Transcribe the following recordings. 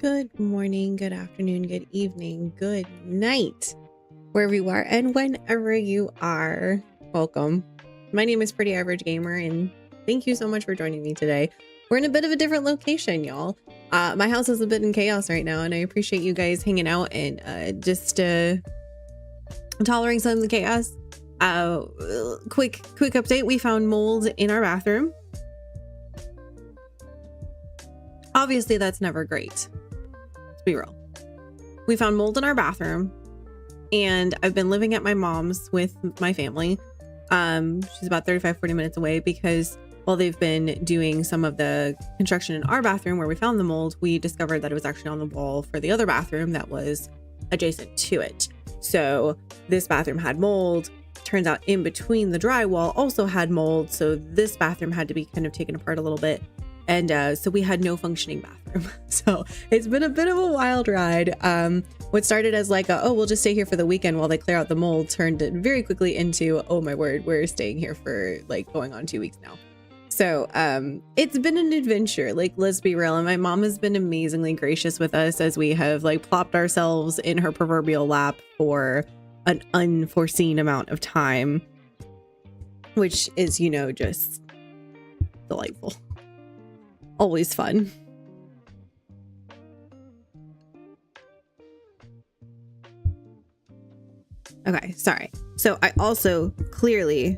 Good morning, good afternoon, good evening, good night, wherever you are and whenever you are. Welcome. My name is Pretty Average Gamer, and thank you so much for joining me today. We're in a bit of a different location, y'all. My house is a bit in chaos right now, and I appreciate you guys hanging out and just tolerating some of the chaos. Quick update: we found mold in our bathroom. Obviously, that's never great. Let's be real. We found mold in our bathroom, and I've been living at my mom's with my family. She's about 35-40 minutes away because while they've been doing some of the construction in our bathroom where we found the mold, we discovered that it was actually on the wall for the other bathroom that was adjacent to it. So this bathroom had mold. Turns out in between the drywall also had mold. So this bathroom had to be kind of taken apart a little bit. And so we had no functioning bathroom. So it's been a bit of a wild ride. What started as like, we'll just stay here for the weekend while they clear out the mold, turned it very quickly into, oh my word, we're staying here for like going on 2 weeks now. So it's been an adventure, like, let's be real. And my mom has been amazingly gracious with us as we have like plopped ourselves in her proverbial lap for an unforeseen amount of time, which is, you know, just delightful. Always fun. Okay, sorry. So I also clearly,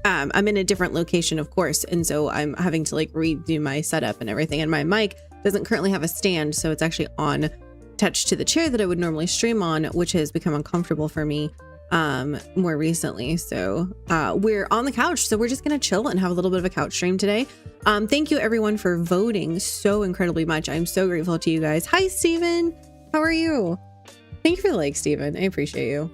I'm in a different location, of course, and so I'm having to like redo my setup and everything. And my mic doesn't currently have a stand, so it's actually on attached to the chair that I would normally stream on, which has become uncomfortable for me more recently. So we're on the couch, so we're just gonna chill and have a little bit of a couch stream today. Thank you everyone for voting so incredibly much. I'm so grateful to you guys. Hi Steven, how are you? Thank you for the like, Steven. I appreciate you.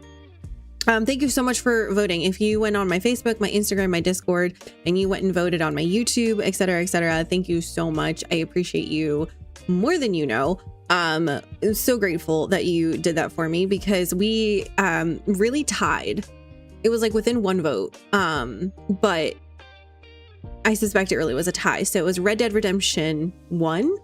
Thank you so much for voting. If you went on my Facebook, my Instagram, my Discord, and you went and voted on my YouTube, etc., thank you so much. I appreciate you more than you know. I'm so grateful that you did that for me because we really tied. It was like within one vote, but I suspect it really was a tie. So it was Red Dead Redemption 1,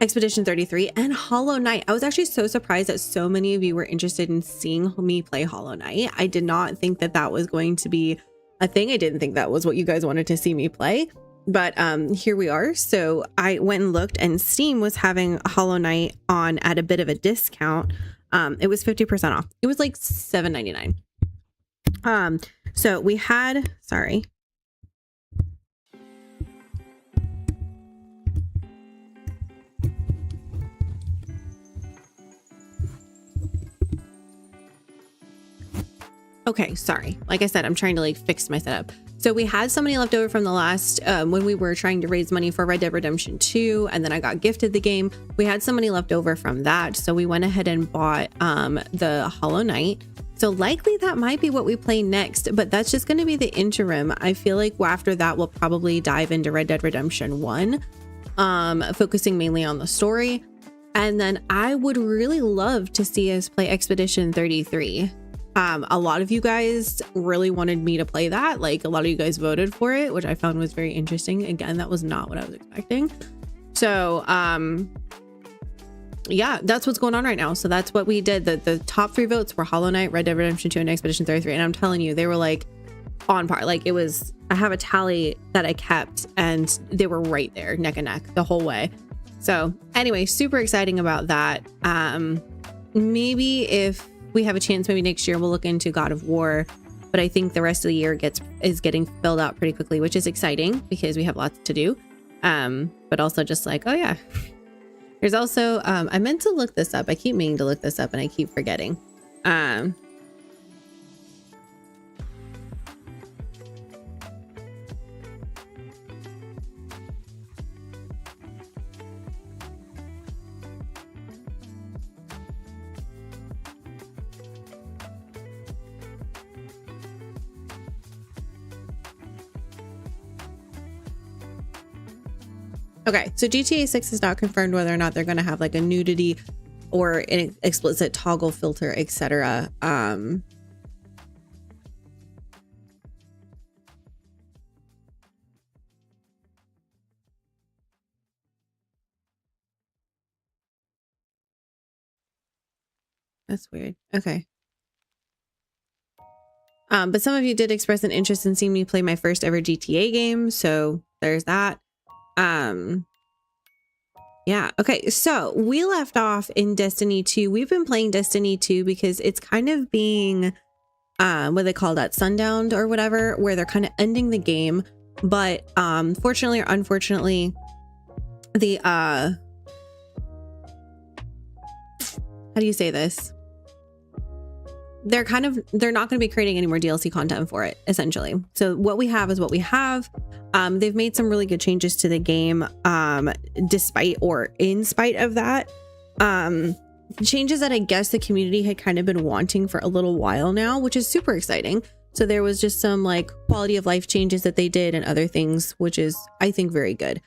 Expedition 33, and Hollow Knight. I was actually so surprised that so many of you were interested in seeing me play Hollow Knight. I did not think that that was going to be a thing. I didn't think that was what you guys wanted to see me play. But here we are. So I went and looked, and Steam was having Hollow Knight on at a bit of a discount. It was 50% off. It was like $7.99. So we had, sorry. Okay, sorry. Like I said, I'm trying to like fix my setup. So we had some money left over from the last, when we were trying to raise money for Red Dead Redemption 2, and then I got gifted the game. We had some money left over from that. So we went ahead and bought the Hollow Knight. So likely that might be what we play next, but that's just going to be the interim. I feel like after that, we'll probably dive into Red Dead Redemption 1, focusing mainly on the story. And then I would really love to see us play Expedition 33. A lot of you guys really wanted me to play that. Like, a lot of you guys voted for it, which I found was very interesting. Again, that was not what I was expecting. So yeah, that's what's going on right now. So that's what we did. The top 3 votes were Hollow Knight, Red Dead Redemption 2, and Expedition 33. And I'm telling you, they were like on par. Like, it was, I have a tally that I kept, and they were right there neck and neck the whole way. So anyway, super exciting about that. Maybe if we have a chance, maybe next year we'll look into God of War, but I think the rest of the year is getting filled out pretty quickly, which is exciting because we have lots to do. But also just like, oh yeah, there's also I meant to look this up. I keep meaning to look this up and I keep forgetting. Okay, so GTA 6 is not confirmed whether or not they're going to have like a nudity or an explicit toggle filter, etc. That's weird. Okay. But some of you did express an interest in seeing me play my first ever GTA game. So there's that. Yeah. Okay. So we left off in Destiny 2. We've been playing Destiny 2 because it's kind of being, what they call that, sundowned or whatever, where they're kind of ending the game. But fortunately or unfortunately, the, how do you say this? They're not going to be creating any more DLC content for it, essentially. So what we have is what we have. They've made some really good changes to the game, despite or in spite of that. Changes that I guess the community had kind of been wanting for a little while now, which is super exciting. So there was just some like quality of life changes that they did and other things, which is, I think, very good.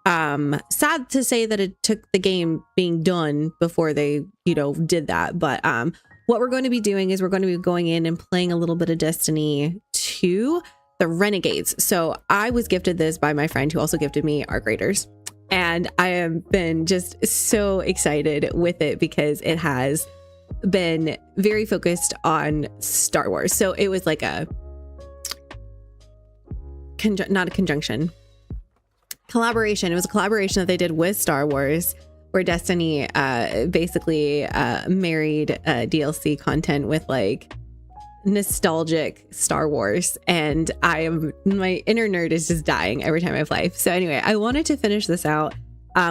Sad to say that it took the game being done before they, did that. But what we're going to be doing is we're going to be going in and playing a little bit of Destiny 2, the Renegades. So I was gifted this by my friend who also gifted me Arc Raiders. And I have been just so excited with it because it has been very focused on Star Wars. So it was like not a conjunction, collaboration. It was a collaboration that they did with Star Wars, where Destiny basically married DLC content with like nostalgic Star Wars. And my inner nerd is just dying every time I play. So anyway, I wanted to finish this out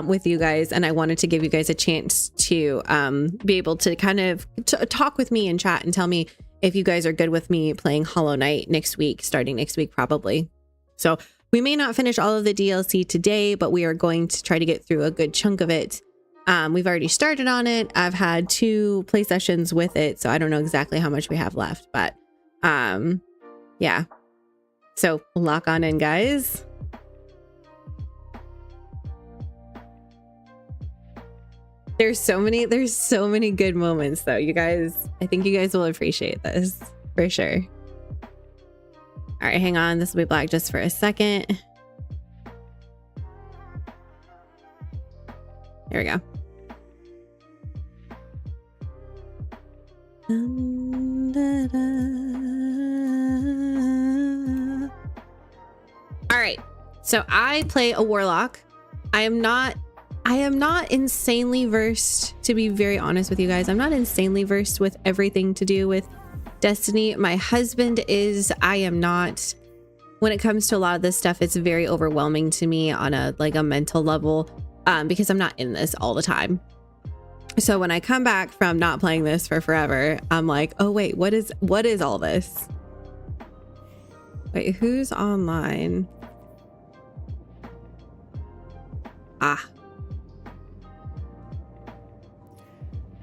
with you guys, and I wanted to give you guys a chance to be able to kind of talk with me and chat and tell me if you guys are good with me playing Hollow Knight starting next week probably. So we may not finish all of the DLC today, but we are going to try to get through a good chunk of it. We've already started on it. I've had 2 play sessions with it, so I don't know exactly how much we have left, but yeah. So lock on in, guys. There's so many good moments though, you guys. I think you guys will appreciate this for sure. All right, hang on. This will be black just for a second. There we go. All right. So I play a warlock. I am not insanely versed, to be very honest with you guys. I'm not insanely versed with everything to do with Destiny. My husband is. I am not. When it comes to a lot of this stuff, it's very overwhelming to me on a mental level, because I'm not in this all the time. So when I come back from not playing this for forever, I'm like, oh wait, what is all this? Wait, who's online?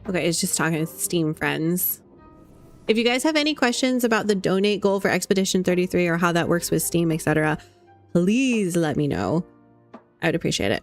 Okay, it's just talking to Steam friends. If you guys have any questions about the donate goal for Expedition 33 or how that works with Steam, etc., please let me know. I would appreciate it.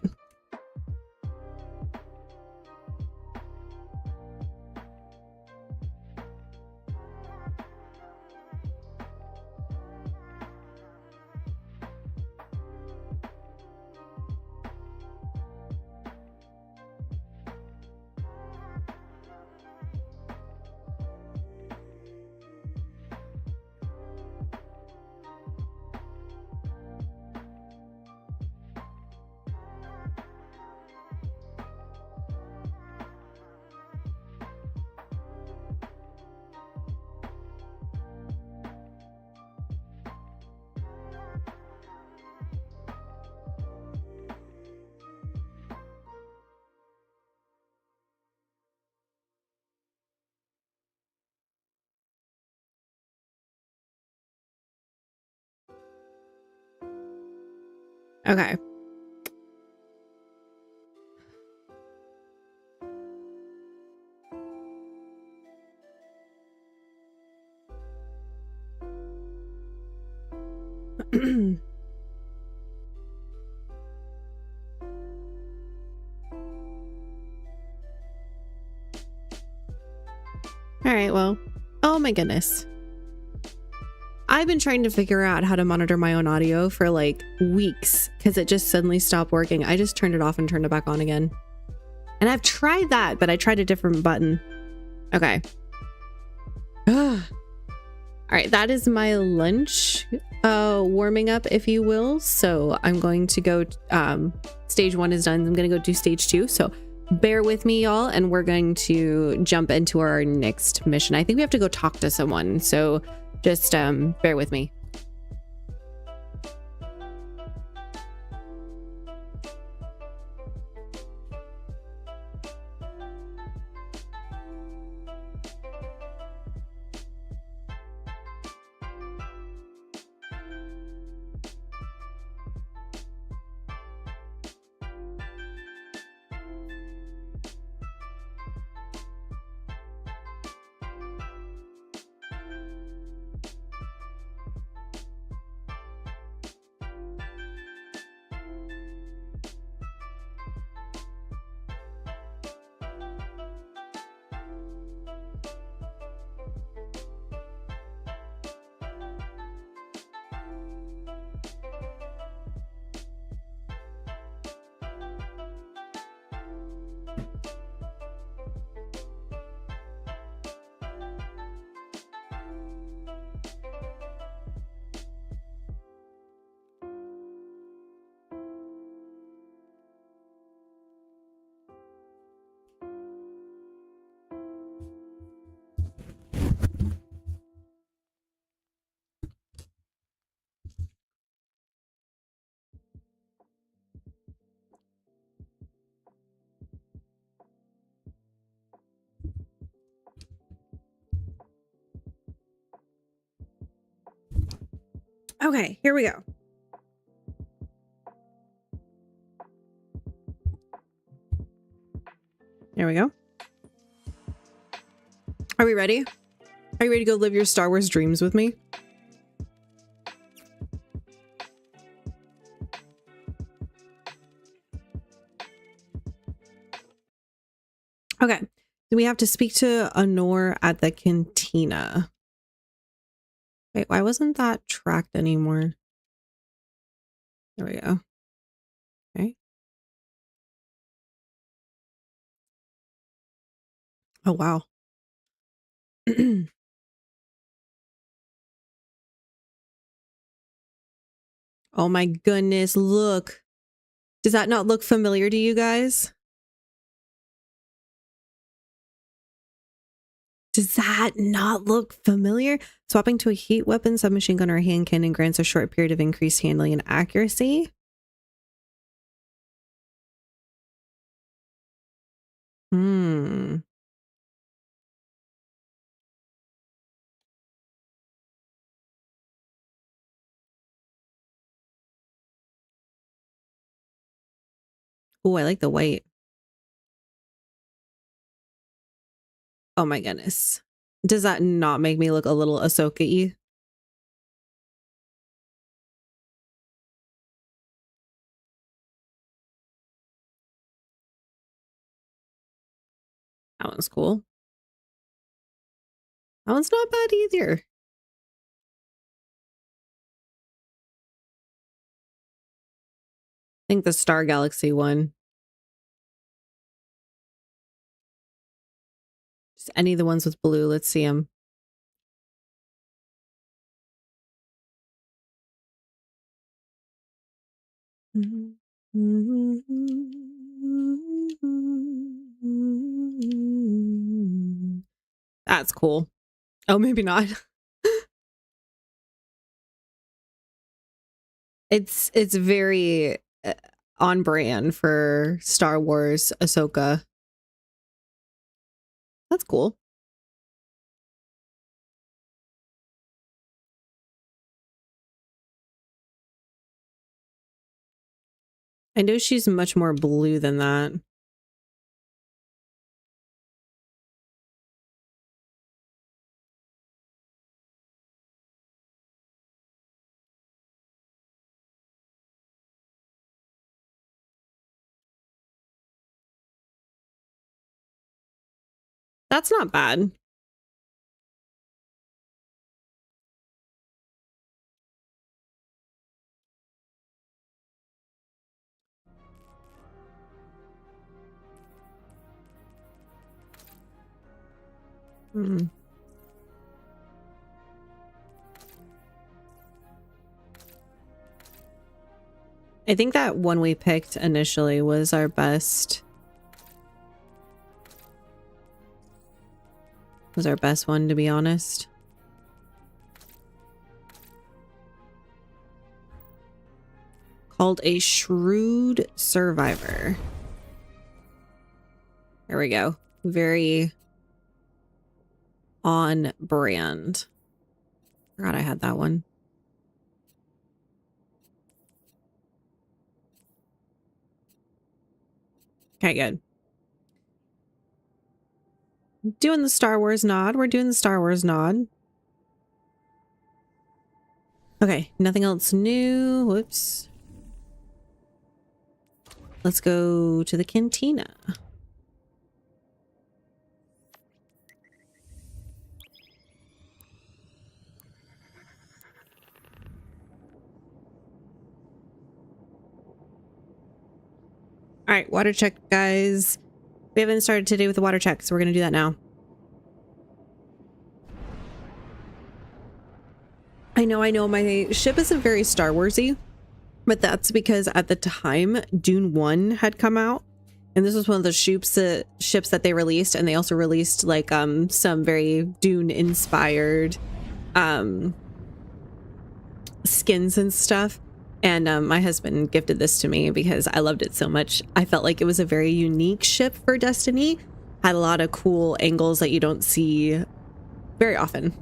Okay. All right, well, oh my goodness. I've been trying to figure out how to monitor my own audio for like weeks because it just suddenly stopped working. I just turned it off and turned it back on again. And I've tried that, but I tried a different button. Okay. All right, that is my lunch warming up, if you will. So I'm going to go, stage 1 is done. I'm going to go do stage 2. So bear with me, y'all, and we're going to jump into our next mission. I think we have to go talk to someone. So just bear with me. Okay, here we go. There we go. Are we ready? Are you ready to go live your Star Wars dreams with me? Okay. Do we have to speak to Honor at the cantina? Wait, why wasn't that tracked anymore? There we go. Okay. Oh, wow. Oh my goodness, look. Does that not look familiar to you guys? Does that not look familiar? Swapping to a heat weapon, submachine gun, or hand cannon grants a short period of increased handling and accuracy. Hmm. Oh, I like the white. Oh my goodness. Does that not make me look a little Ahsoka-y? That one's cool. That one's not bad either. I think the Star Galaxy one. Just any of the ones with blue. Let's see them. That's cool. Oh, maybe not. It's very on brand for Star Wars Ahsoka. That's cool. I know she's much more blue than that. That's not bad. Hmm. I think that one we picked initially was our best. Was our best one, to be honest. Called a Shrewd Survivor. There we go. Very on brand. Forgot I had that one. Okay, good. Doing the Star Wars nod. We're doing the Star Wars nod. Okay, nothing else new. Whoops. Let's go to the cantina. All right, water check, guys. We haven't started today with the water check, so we're going to do that now. I know. My ship isn't very Star Warsy, but that's because at the time, Dune 1 had come out. And this was one of the ships that they released. And they also released like some very Dune-inspired skins and stuff. And my husband gifted this to me because I loved it so much. I felt like it was a very unique ship for Destiny. Had a lot of cool angles that you don't see very often.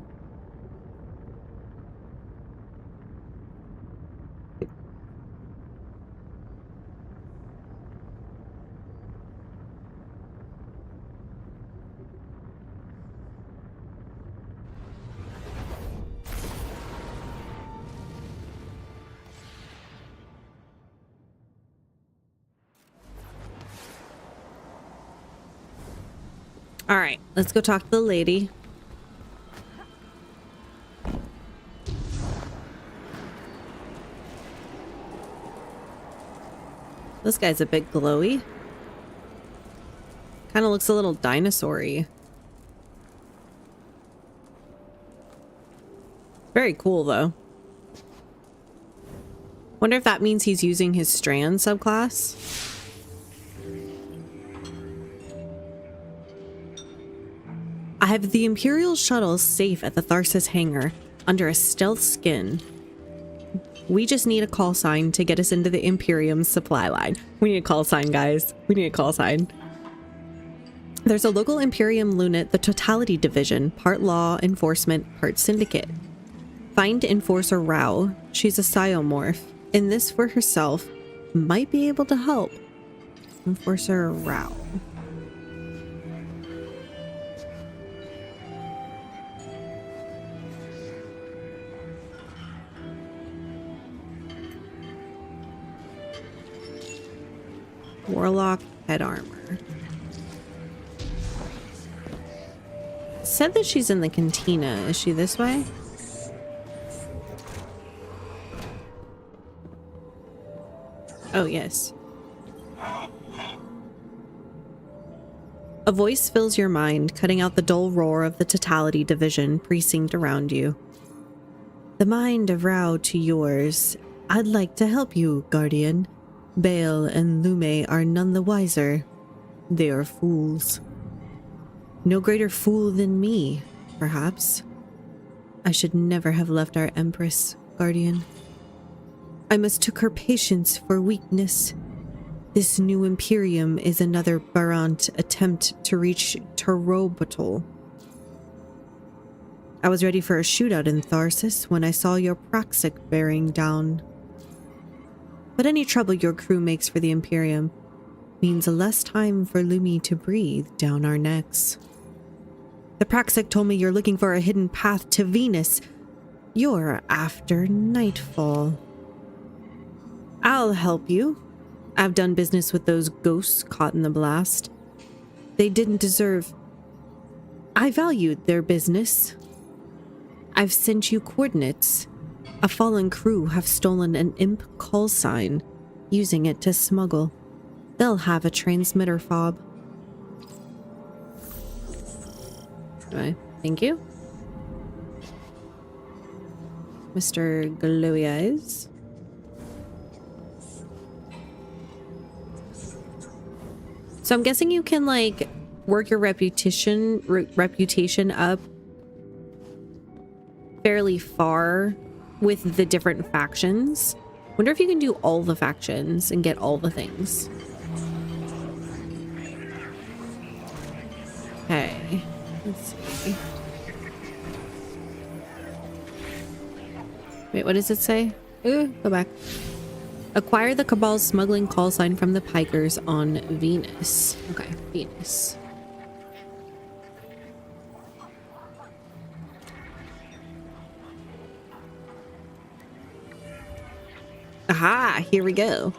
All right, let's go talk to the lady. This guy's a bit glowy. Kind of looks a little dinosaur-y. Very cool, though. Wonder if that means he's using his Strand subclass. I have the Imperial shuttle safe at the Tharsis hangar under a stealth skin. We just need a call sign to get us into the Imperium's supply line. We need a call sign, guys. We need a call sign. There's a local Imperium unit, the Totality Division, part law enforcement, part syndicate. Find Enforcer Rao. She's a psiomorph. In this for herself. Might be able to help. Enforcer Rao. Warlock head armor. Said that she's in the cantina. Is she this way? Oh, yes. A voice fills your mind, cutting out the dull roar of the Totality Division precinct around you. The mind of Rao to yours. I'd like to help you, Guardian. Bale and Lume are none the wiser. They are fools. No greater fool than me, perhaps. I should never have left our Empress, Guardian. I mistook her patience for weakness. This new Imperium is another Barant attempt to reach Terobatol. I was ready for a shootout in Tharsis when I saw your Praxic bearing down. But any trouble your crew makes for the Imperium means less time for Lumi to breathe down our necks. The Praxic told me you're looking for a hidden path to Venus. You're after nightfall. I'll help you. I've done business with those ghosts caught in the blast. They didn't deserve... I valued their business. I've sent you coordinates. A fallen crew have stolen an imp call sign, using it to smuggle. They'll have a transmitter fob. Right, thank you. Mr. Glowy Eyes. So I'm guessing you can like work your reputation up fairly far with the different factions. Wonder if you can do all the factions and get all the things. Okay, let's see. Wait, what does it say? Ooh, go back. Acquire the Cabal's smuggling call sign from the Pikers on Venus. Okay, Venus. Aha, here we go.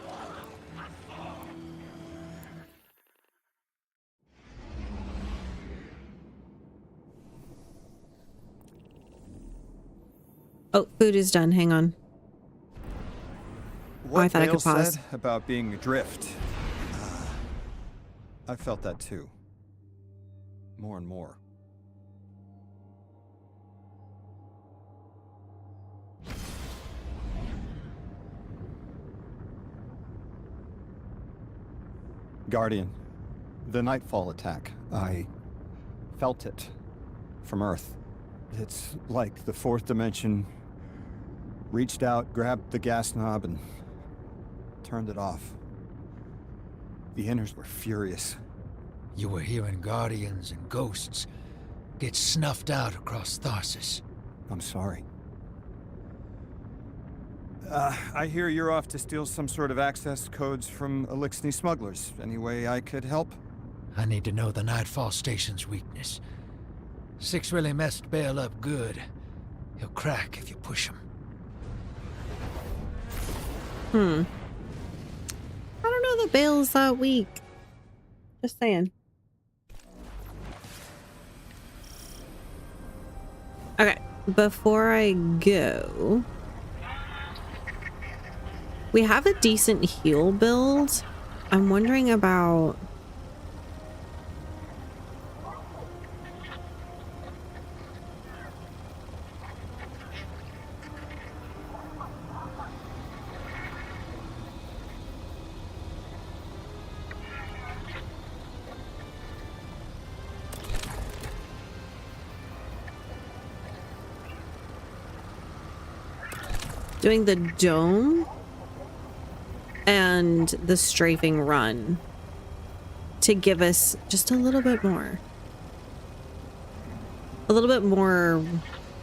Oh, food is done. Hang on. What I thought I could pause. Said about being adrift. I felt that too. More and more. Guardian, the Nightfall attack. I felt it from Earth. It's like the fourth dimension reached out, grabbed the gas knob, and turned it off. The Inners were furious. You were hearing Guardians and Ghosts get snuffed out across Tharsis. I'm sorry. I hear you're off to steal some sort of access codes from Elixni smugglers. Any way I could help? I need to know the Nightfall Station's weakness. Six really messed Bale up good. He'll crack if you push him. I don't know that Bale's that weak. Just saying. Okay, before I go, we have a decent heal build. I'm wondering about... doing the dome and the strafing run to give us just a little bit more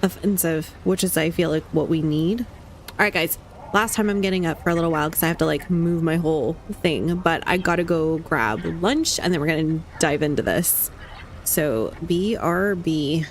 offensive, which is I feel like what we need. All right, guys, last time I'm getting up for a little while because I have to like move my whole thing, but I gotta go grab lunch and then we're gonna dive into this. So BRB.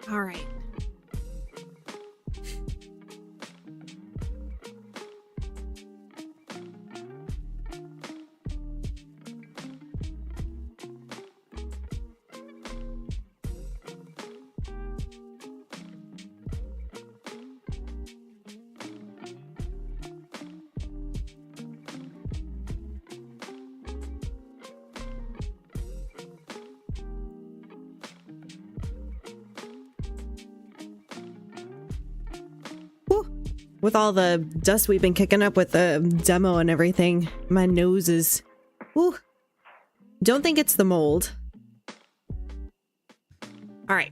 All right. With all the dust we've been kicking up with the demo and everything, my nose is... Whew. Don't think it's the mold. All right.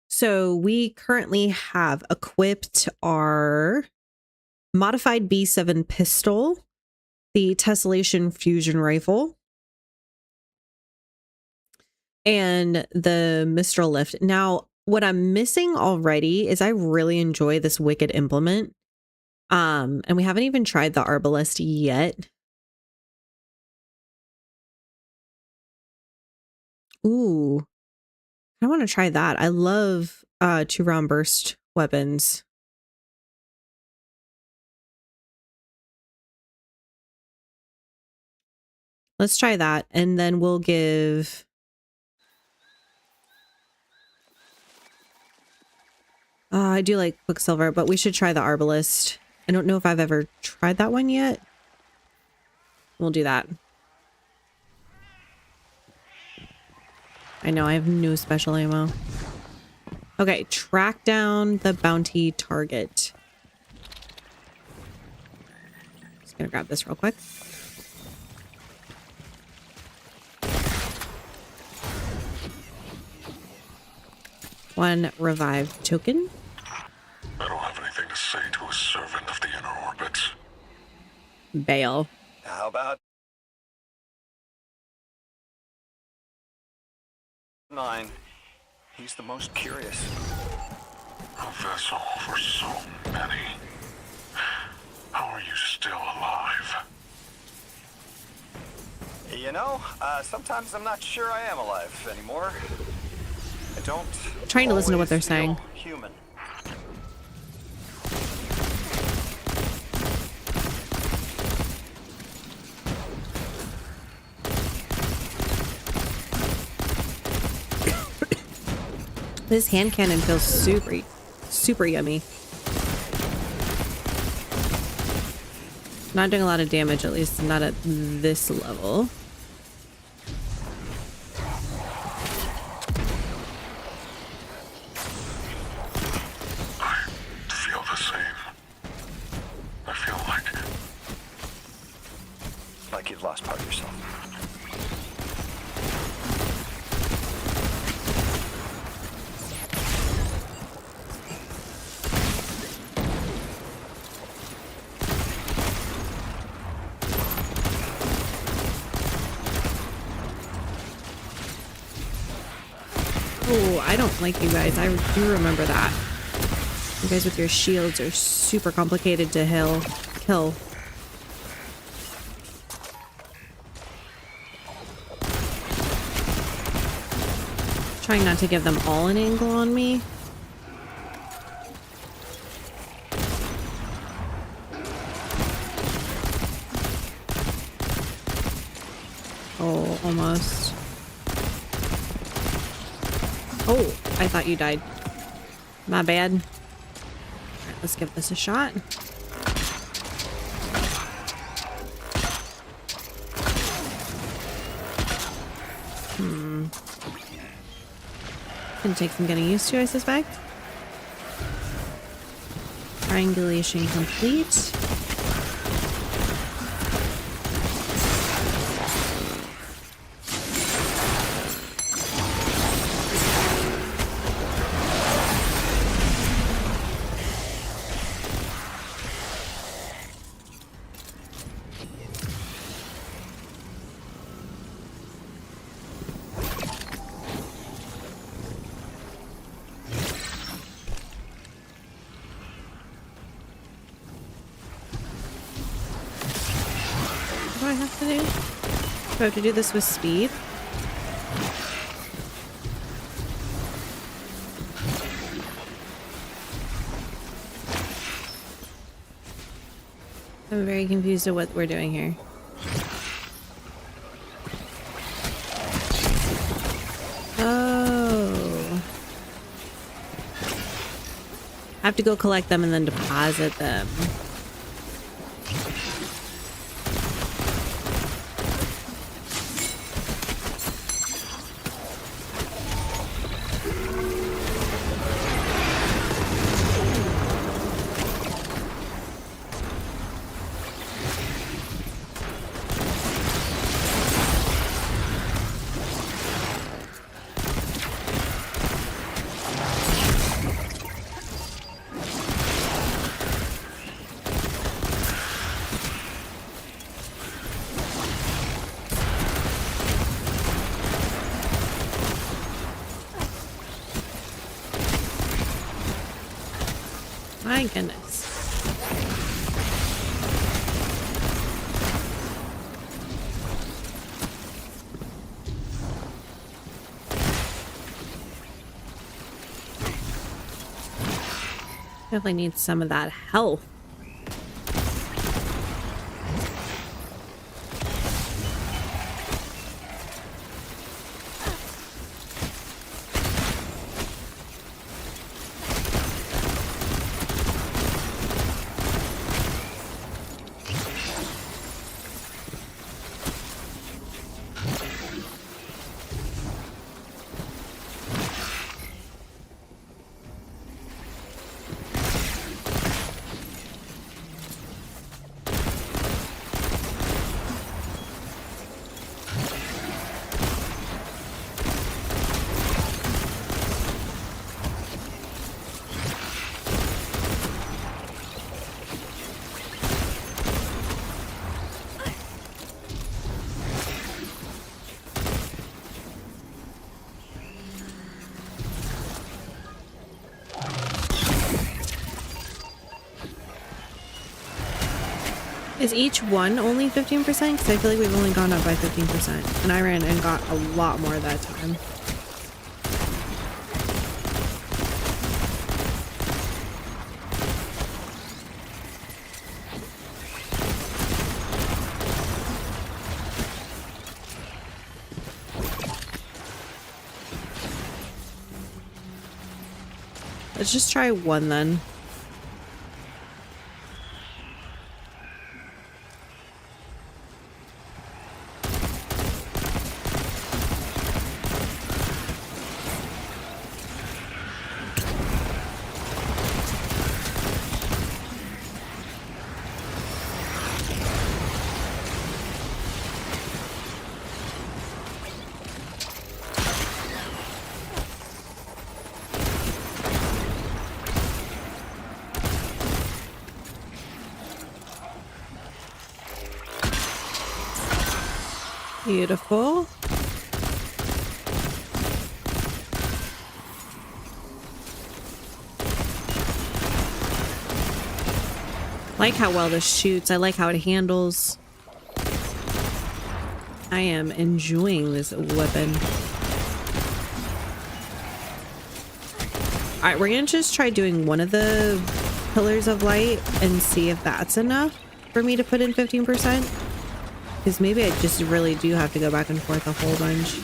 So we currently have equipped our modified B7 pistol, the tessellation fusion rifle, and the Mistral lift. Now, what I'm missing already is I really enjoy this wicked implement. And we haven't even tried the arbalest yet. Ooh, I want to try that. I love 2-round burst weapons. Let's try that, and then we'll give... I do like Quicksilver, but we should try the arbalest. I don't know if I've ever tried that one yet. We'll do that. I know I have no special ammo. Okay, track down the bounty target. Just gonna grab this real quick. One revive token. I don't have anything to say to a servant of the inner orbits. Bail. How about 9? He's the most curious. A vessel for so many. How are you still alive? You know, sometimes I'm not sure I am alive anymore. I don't... Trying to listen to what they're saying. Human. This hand cannon feels super yummy. Not doing a lot of damage, at least not at this level. I feel the same. I feel Like you've lost part of yourself. Oh, I don't like you guys. I do remember that. You guys with your shields are super complicated to kill. Trying not to give them all an angle on me. Oh, almost. Oh, I thought you died. My bad. All right, let's give this a shot. Gonna take some getting used to, I suspect. Triangulation complete. to do? Do I have to do this with speed? I'm very confused at what we're doing here. Oh. I have to go collect them and then deposit them. My goodness. Definitely need some of that health. Is each one only 15%? Because I feel like we've only gone up by 15%. And I ran and got a lot more that time. Let's just try one then. Beautiful. Like how well this shoots. I like how it handles. I am enjoying this weapon. All right, we're gonna just try doing one of the pillars of light and see if that's enough for me to put in 15%. Because maybe I just really do have to go back and forth a whole bunch.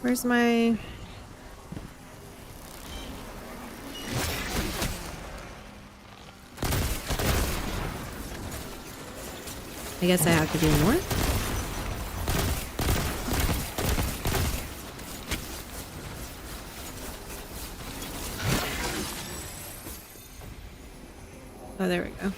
Where's my... I guess I have to do more? Oh, there we go.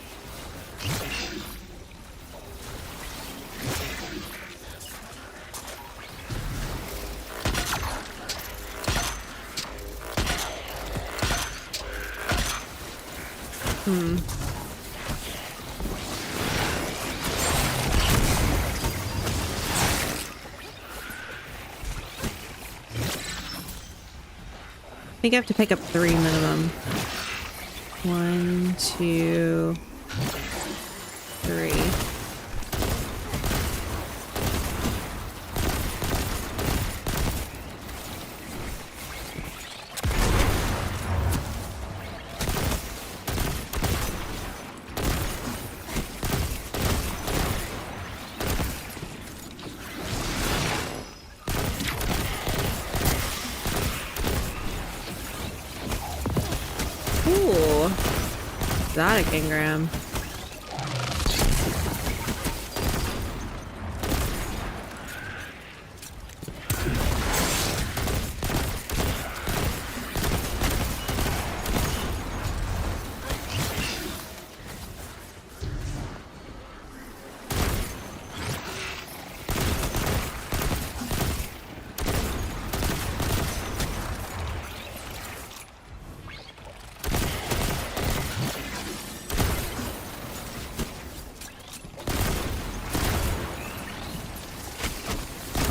think I have to pick up 3 minimum. 1, 2, 3. Ooh, exotic engram.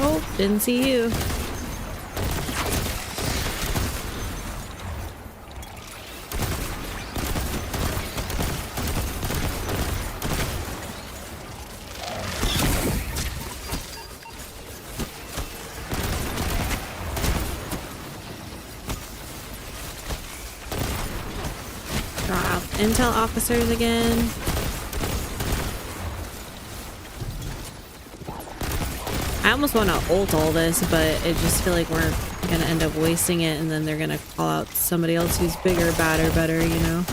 Oh, didn't see you. Draw out intel officers again. I almost want to ult all this, but I just feel like we're gonna end up wasting it, and then they're gonna call out somebody else who's bigger, badder, better, you know?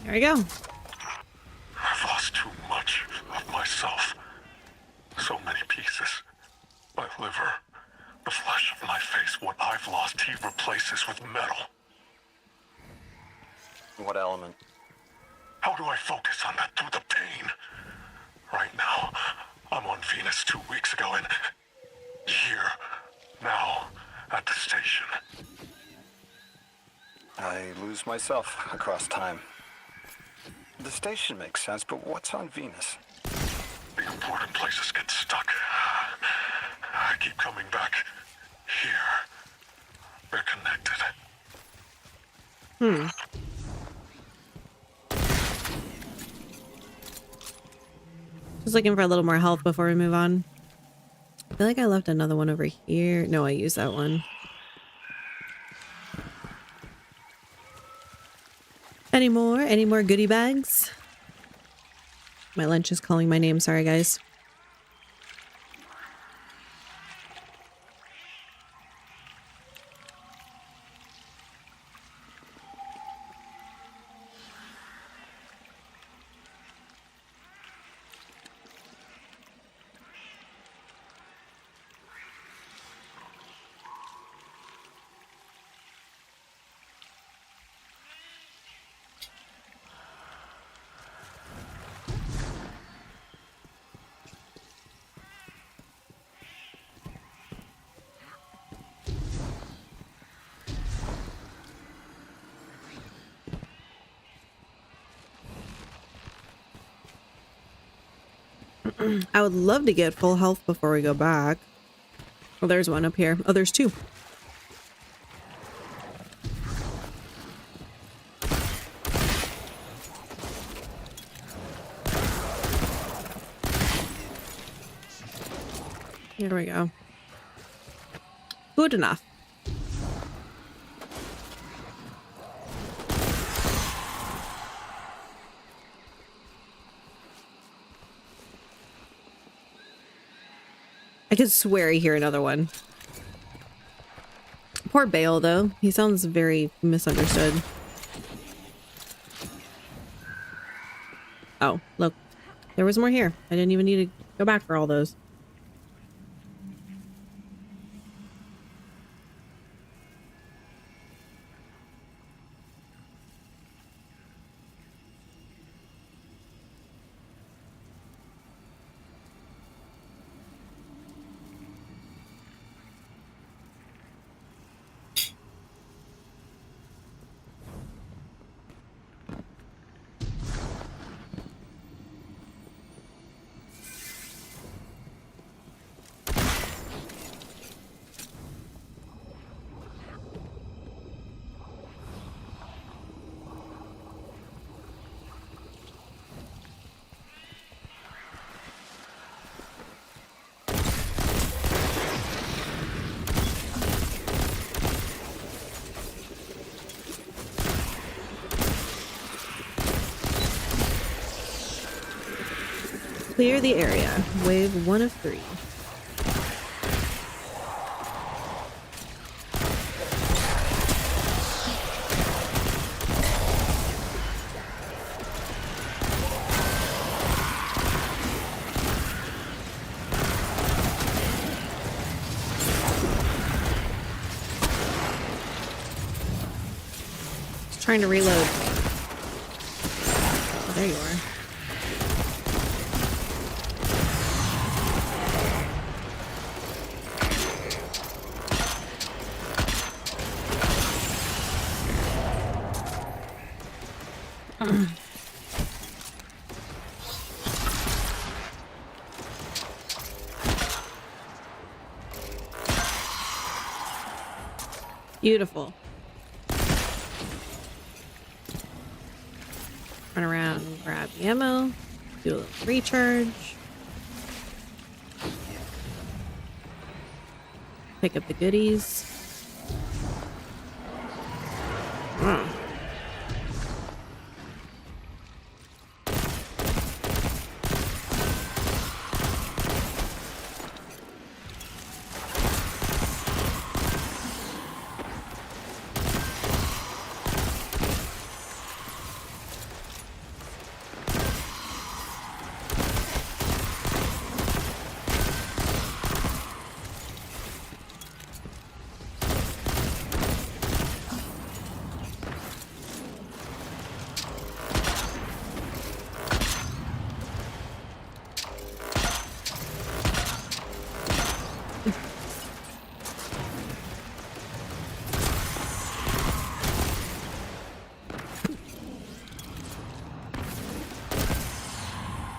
There we go. I've lost too much of myself. So many pieces. My liver, the flesh of my face, what I've lost, he replaces with metal. What element? How do I focus on that through the pain? Right now, I'm on Venus 2 weeks ago and here, now, at the station. I lose myself across time. The station makes sense, but what's on Venus? The important places get stuck. I keep coming back here. They're connected. Just looking for a little more health before we move on. I feel like I left another one over here. No, I used that one. Any more goodie bags? My lunch is calling my name. Sorry, guys. I would love to get full health before we go back. Oh, there's one up here. Oh, there's 2. Here we go. Good enough. I could swear I hear another one. Poor Bale, though. He sounds very misunderstood. Oh, look. There was more here. I didn't even need to go back for all those. Clear the area. Wave 1 of 3. Just trying to reload. Oh, there you are. Beautiful. Run around, grab the ammo, do a little recharge. Pick up the goodies.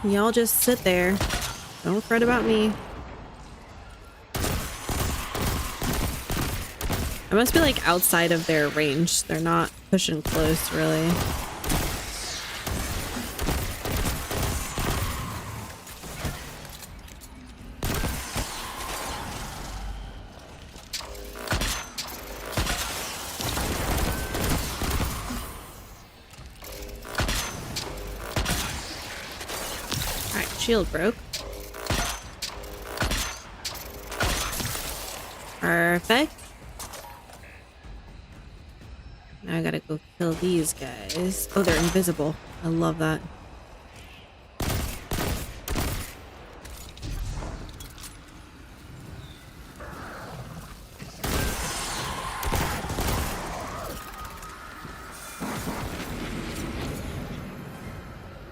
Y'all just sit there. Don't fret about me. I must be like outside of their range. They're not pushing close, really. Shield broke. Perfect. Now I gotta go kill these guys. Oh, they're invisible. I love that.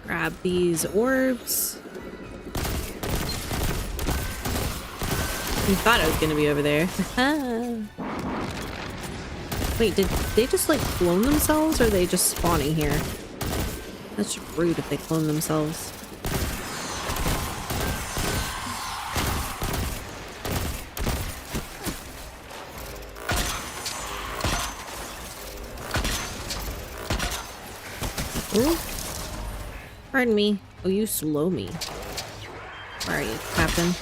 Grab these orbs. You thought I was gonna be over there. Wait, did they just like clone themselves, or are they just spawning here? That's rude if they clone themselves. Ooh. Pardon me. Oh, you slow me. Where are you, Captain?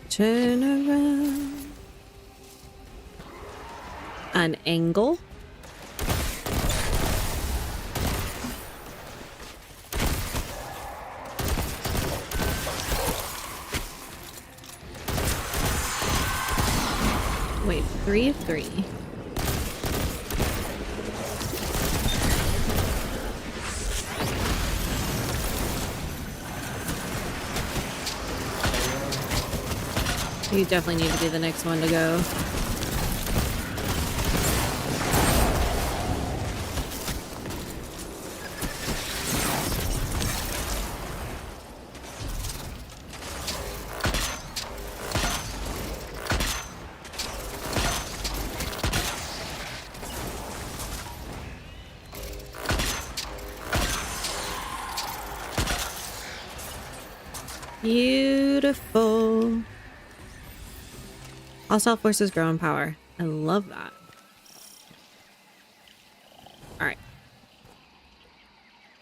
Turn around. An angle. Wait, 3 of 3. You definitely need to be the next one to go. Beautiful. Hostile forces grow in power. I love that. All right.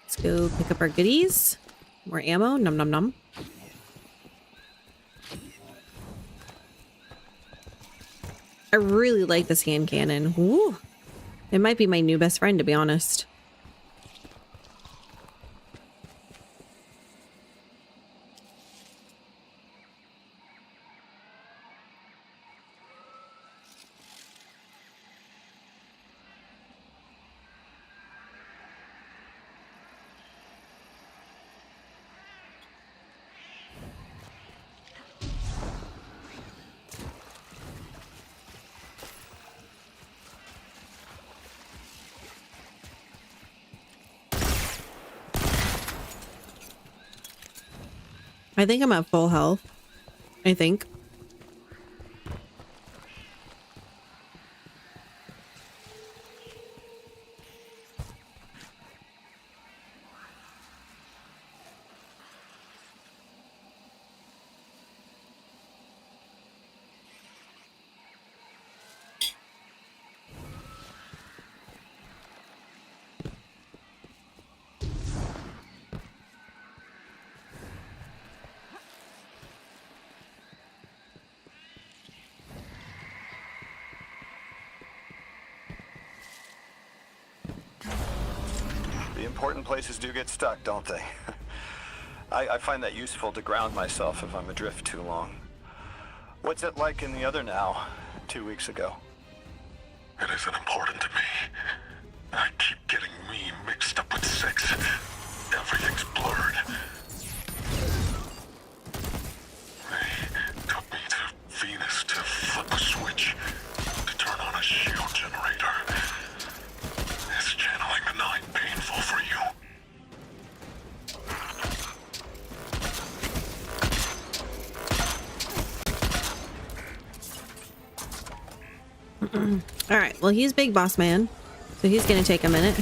Let's go pick up our goodies. More ammo. Num num num. I really like this hand cannon. Woo. It might be my new best friend, to be honest. I think I'm at full health. I think. The important places do get stuck, don't they? I find that useful to ground myself if I'm adrift too long. What's it like in the other now, 2 weeks ago? It isn't important to me. I keep getting me mixed up with 6. Everything's blurred. They took me to Venus to flip a switch, to turn on a shield generator. Is channeling the 9 painful for you? All right. Well, he's big boss man, so he's gonna take a minute.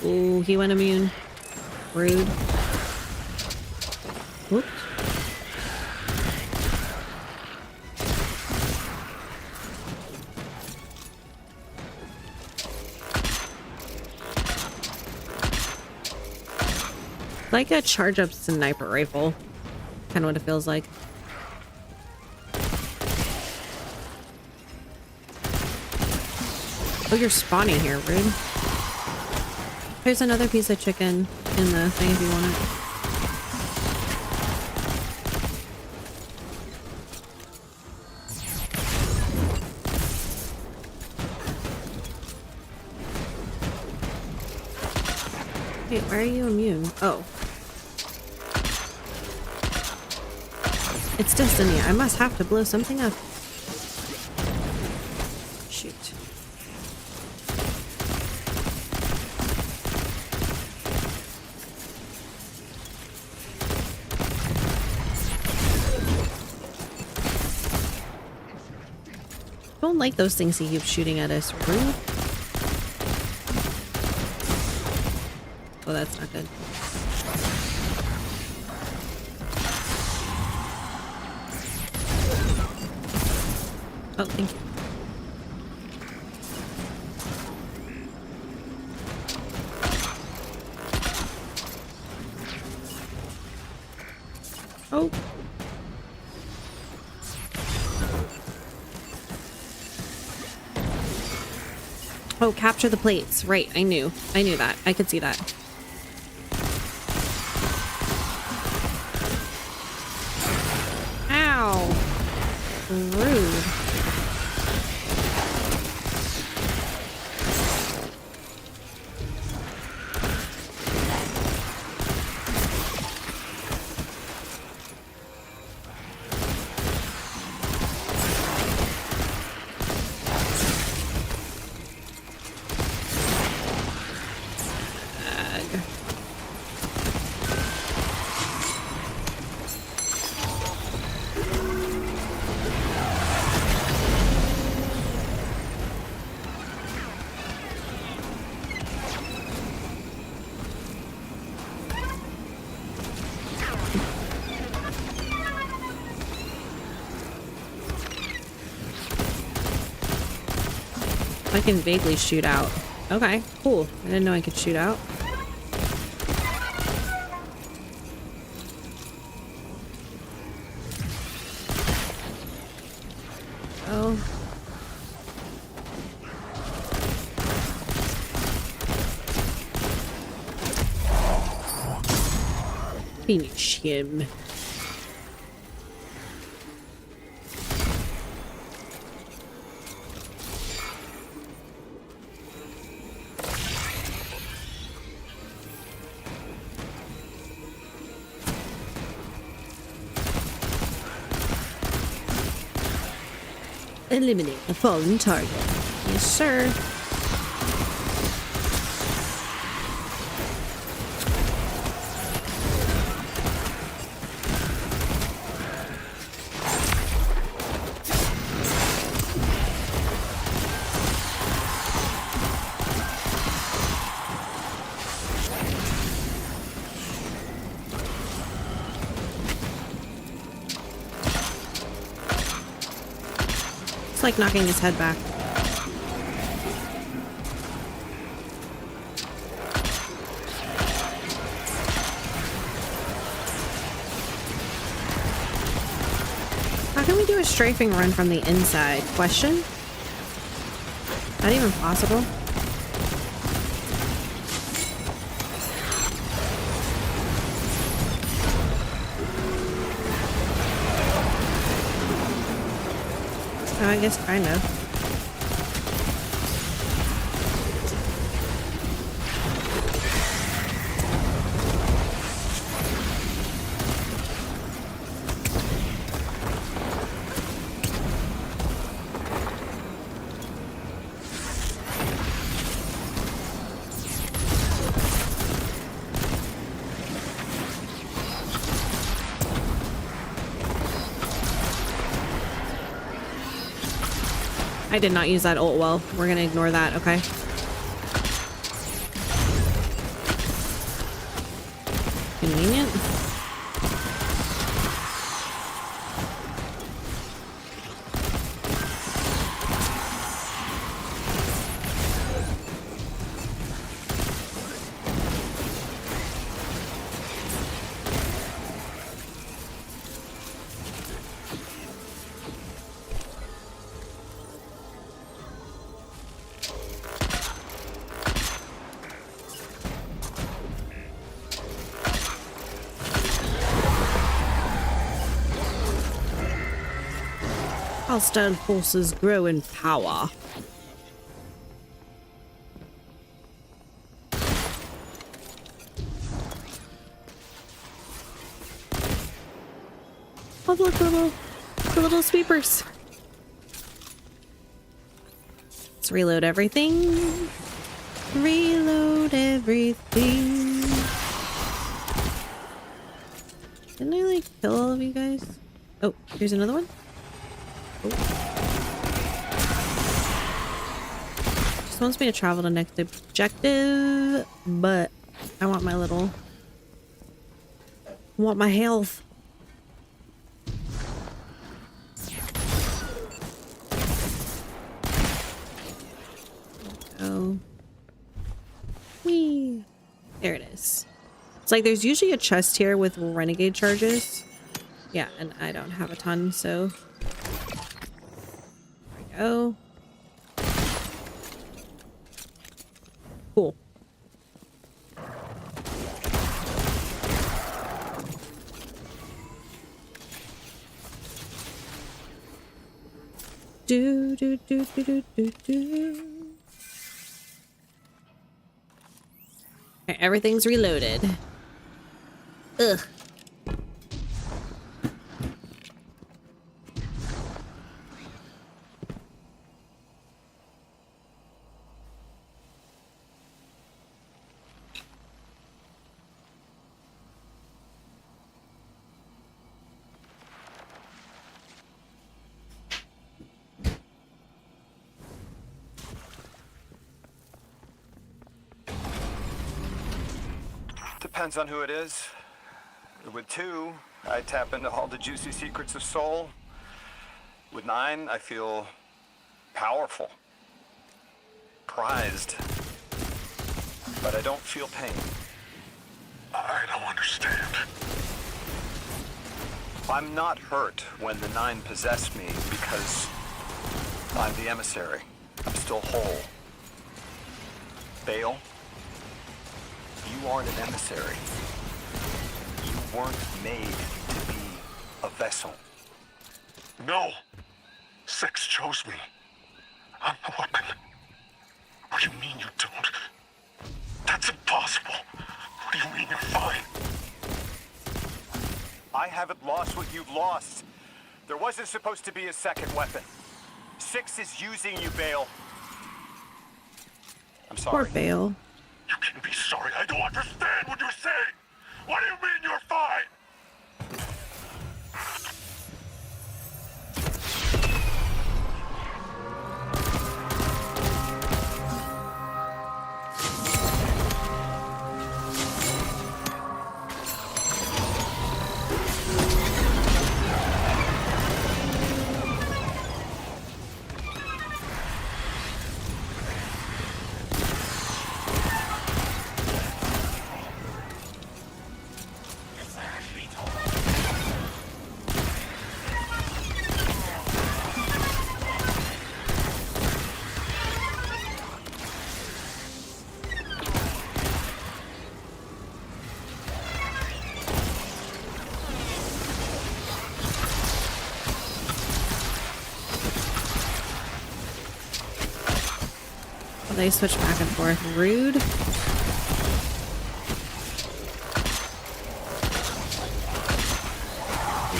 Ooh, he went immune. Rude. Whoops. Like a charge up sniper rifle. Kind of what it feels like. Oh, you're spawning here, rude. There's another piece of chicken in the thing if you want it. Wait, why are you immune? Oh. It's destiny. I must have to blow something up. Shoot. Don't like those things he keeps shooting at us. Rude. Oh, that's not good. Oh, thank you. Oh. Oh, capture the plates. Right, I knew that. I could see that. Rude. I can vaguely shoot out. Okay, cool. I didn't know I could shoot out. Oh. Finish him. Eliminate a fallen target. Yes, sir. It's like knocking his head back. How can we do a strafing run from the inside? Question? Not even possible. Oh, I guess kind of. I did not use that ult well. We're gonna ignore that, okay? Convenient. Hostile forces grow in power. Oh, look, the little sweepers. Let's reload everything. Reload everything. Didn't I like kill all of you guys? Oh, here's another one. Oh. Just wants me to travel to next objective, but I want my little... I want my health. Oh. Whee. There it is. It's like there's usually a chest here with renegade charges. Yeah, and I don't have a ton, so... Oh. Cool. Do, do, do, do, do, do, do. Okay, everything's reloaded. Ugh. Depends on who it is. With 2, I tap into all the juicy secrets of soul. With 9, I feel powerful, prized, but I don't feel pain. I don't understand. I'm not hurt when the 9 possess me because I'm the emissary. I'm still whole. Bale, you aren't an emissary. You weren't made to be a vessel. No. 6 chose me. I'm the weapon. What do you mean you don't? That's impossible. What do you mean you're fine? I haven't lost what you've lost. There wasn't supposed to be a second weapon. 6 is using you, Bale. I'm Poor sorry. Bale. You can be sorry. I don't understand what you're saying. What do you mean you're fine? They switch back and forth. Rude.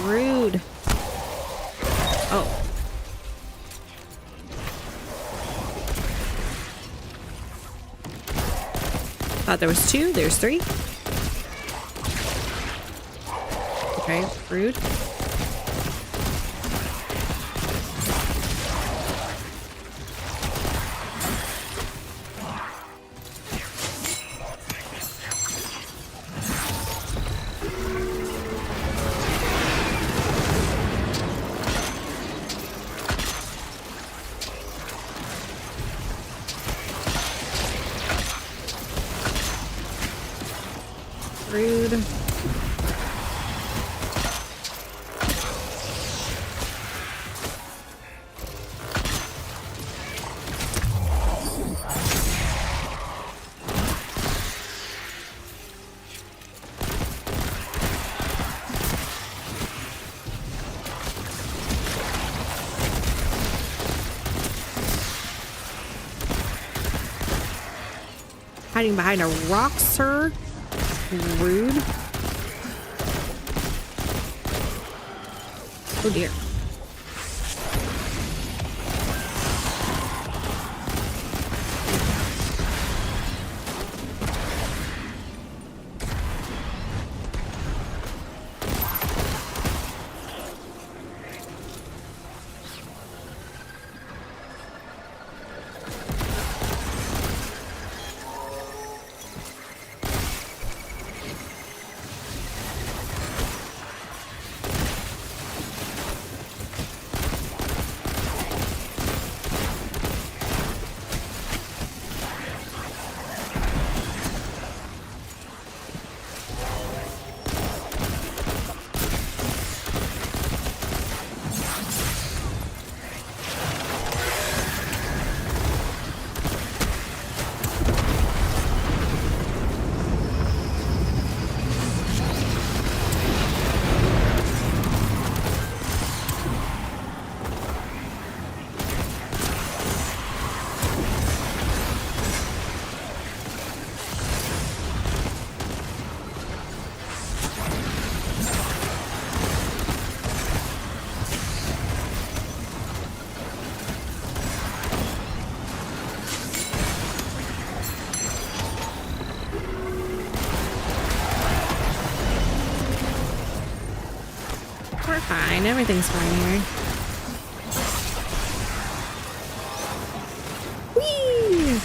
Rude. Oh. Thought there was 2. There's 3. Okay. Rude. Rude. Hiding behind a rock, sir. Rude. Oh dear. fine. Everything's fine here. Whee!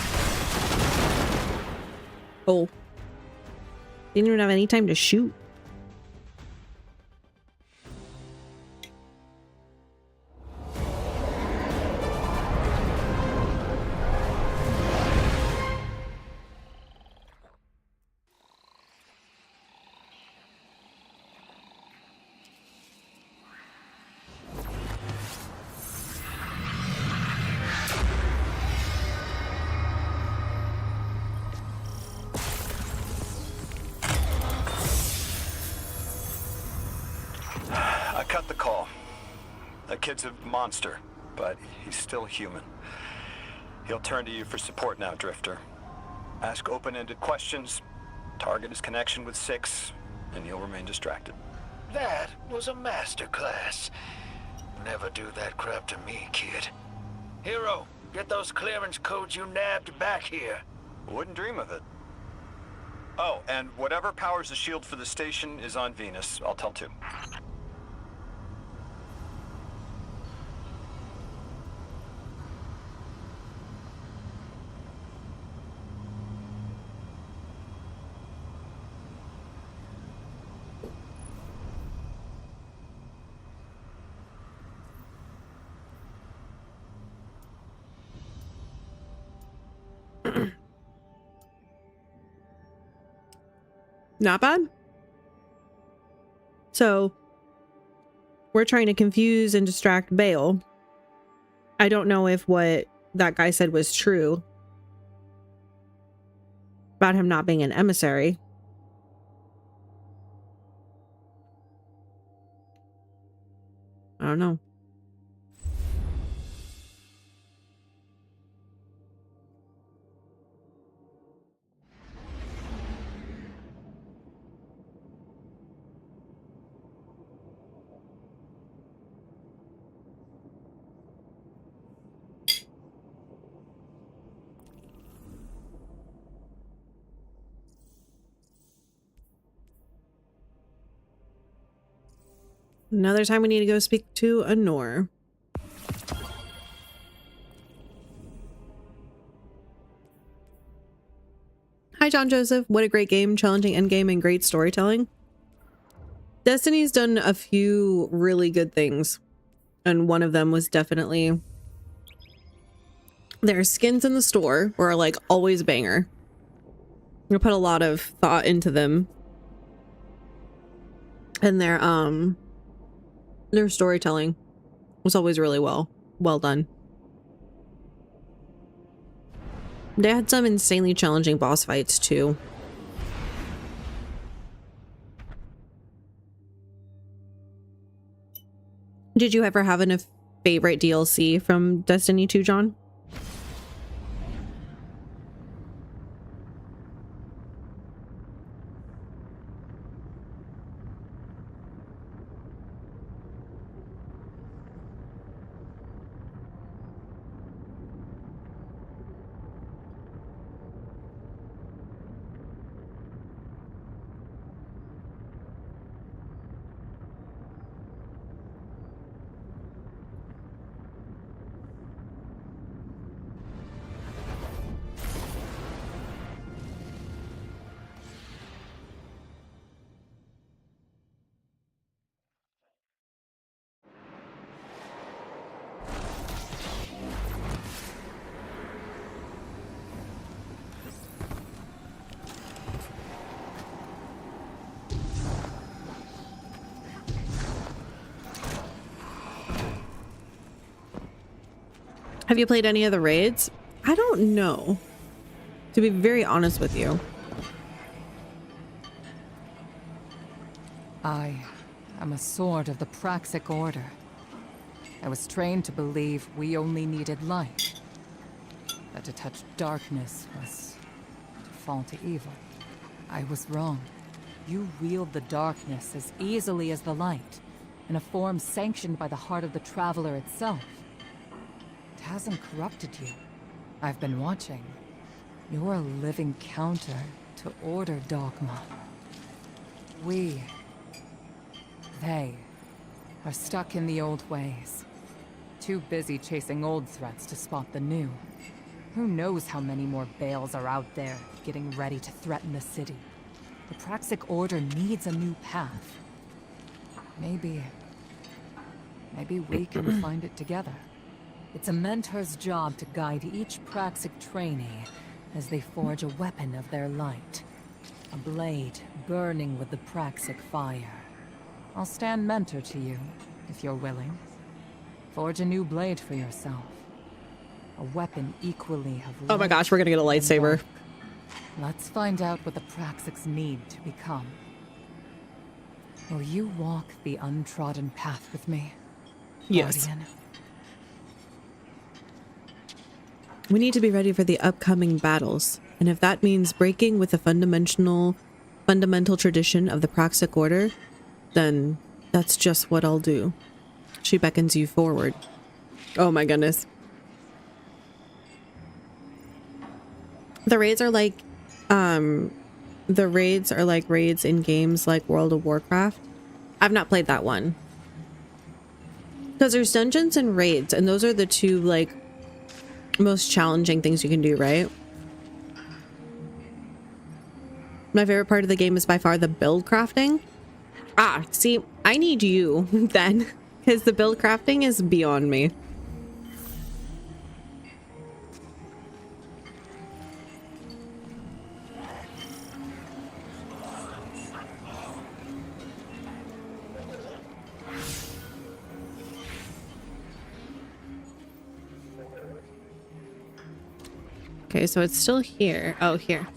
Oh. Didn't even have any time to shoot. I cut the call. That kid's a monster, but he's still human. He'll turn to you for support now, Drifter. Ask open-ended questions, target his connection with 6, and you'll remain distracted. That was a masterclass. Never do that crap to me, kid. Hero, get those clearance codes you nabbed back here. Wouldn't dream of it. Oh, and whatever powers the shield for the station is on Venus. I'll tell too. Not bad. So we're trying to confuse and distract Bale. I don't know if what that guy said was true about him not being an emissary. I don't know. Another time we need to go speak to Anor. Hi, John Joseph. What a great game. Challenging endgame and great storytelling. Destiny's done a few really good things. And one of them was definitely their skins in the store were like always a banger. We put a lot of thought into them. And their storytelling was always really well done. They had some insanely challenging boss fights too. Did you ever have a favorite DLC from Destiny 2, John? Have you played any of the raids? I don't know, to be very honest with you. I am a sword of the Praxic Order. I was trained to believe we only needed light. That to touch darkness was to fall to evil. I was wrong. You wield the darkness as easily as the light, in a form sanctioned by the heart of the Traveler itself. It hasn't corrupted you. I've been watching. You're a living counter to Order dogma. They are stuck in the old ways. Too busy chasing old threats to spot the new. Who knows how many more Bales are out there, getting ready to threaten the city. The Praxic Order needs a new path. Maybe we can find it together. It's a mentor's job to guide each Praxic trainee as they forge a weapon of their light. A blade burning with the Praxic fire. I'll stand mentor to you, if you're willing. Forge a new blade for yourself. A weapon equally of Oh my gosh, we're gonna get a lightsaber. Let's find out what the Praxics need to become. Will you walk the untrodden path with me, Yes. Guardian? We need to be ready for the upcoming battles, and if that means breaking with the fundamental tradition of the Praxic Order, then that's just what I'll do. She beckons you forward. Oh my goodness. The raids are like raids in games like World of Warcraft. I've not played that one. Because there's dungeons and raids, and those are the two like most challenging things you can do, right? My favorite part of the game is by far the build crafting. Ah, see, I need you then, because the build crafting is beyond me. Okay, so it's still here. Oh, here.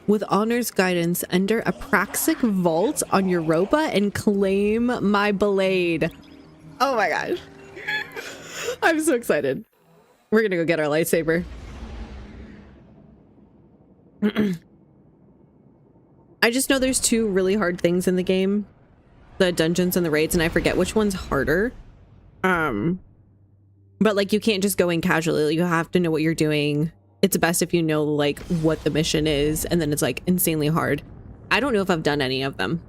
With Honor's guidance, enter a Praxic vault on Europa and claim my blade. Oh my gosh. I'm so excited. We're gonna go get our lightsaber. I just know there's two really hard things in the game. The dungeons and the raids, and I forget which one's harder. But like you can't just go in casually. You have to know what you're doing. It's best if you know like what the mission is, and then it's like insanely hard. I don't know if I've done any of them.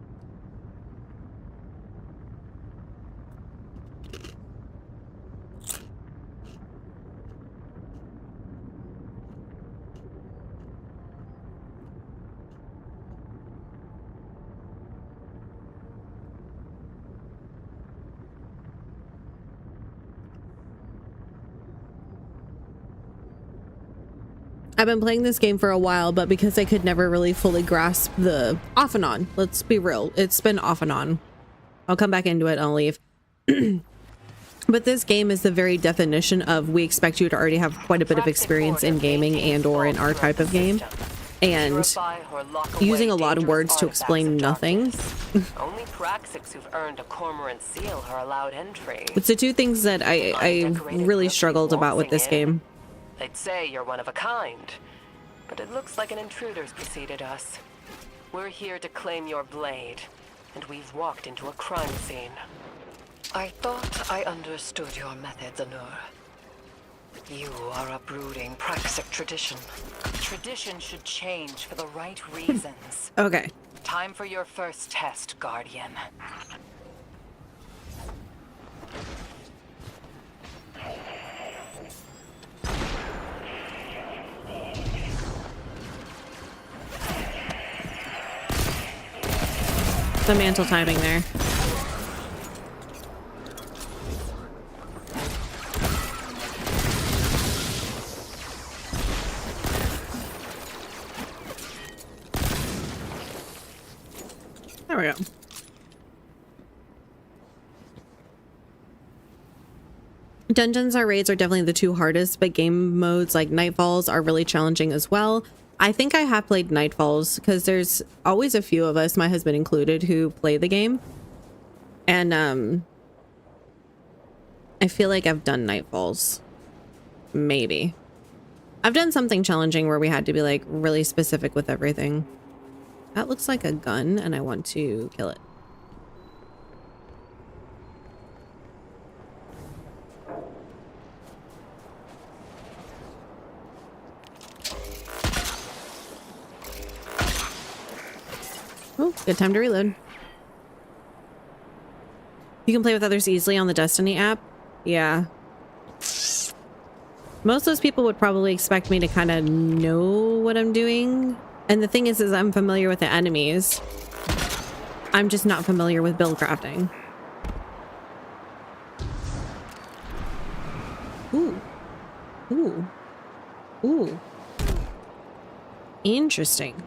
I've been playing this game for a while, but because I could never really fully grasp the off and on, let's be real, it's been off and on. I'll come back into it and I'll leave. But this game is the very definition of we expect you to already have quite a bit of experience in gaming and or in our type of game. And using a lot of words to explain nothing. Only Praxics who've earned a Cormorant seal are allowed entry. It's the two things that I really struggled about with this game. They'd say you're one of a kind, but it looks like an intruder's preceded us. We're here to claim your blade, and we've walked into a crime scene. I thought I understood your methods, Anur. You are uprooting Praxic tradition. Tradition should change for the right reasons. Okay. Time for your first test, Guardian. The mantle timing there. There we go. Dungeons or raids are definitely the two hardest, but game modes like Nightfalls are really challenging as well. I think I have played Nightfalls because there's always a few of us, my husband included, who play the game. And I feel like I've done Nightfalls. Maybe. I've done something challenging where we had to be like really specific with everything. That looks like a gun and I want to kill it. Oh, good time to reload. You can play with others easily on the Destiny app. Yeah. Most of those people would probably expect me to kind of know what I'm doing. And the thing is I'm familiar with the enemies. I'm just not familiar with build crafting. Ooh. Ooh. Ooh. Interesting.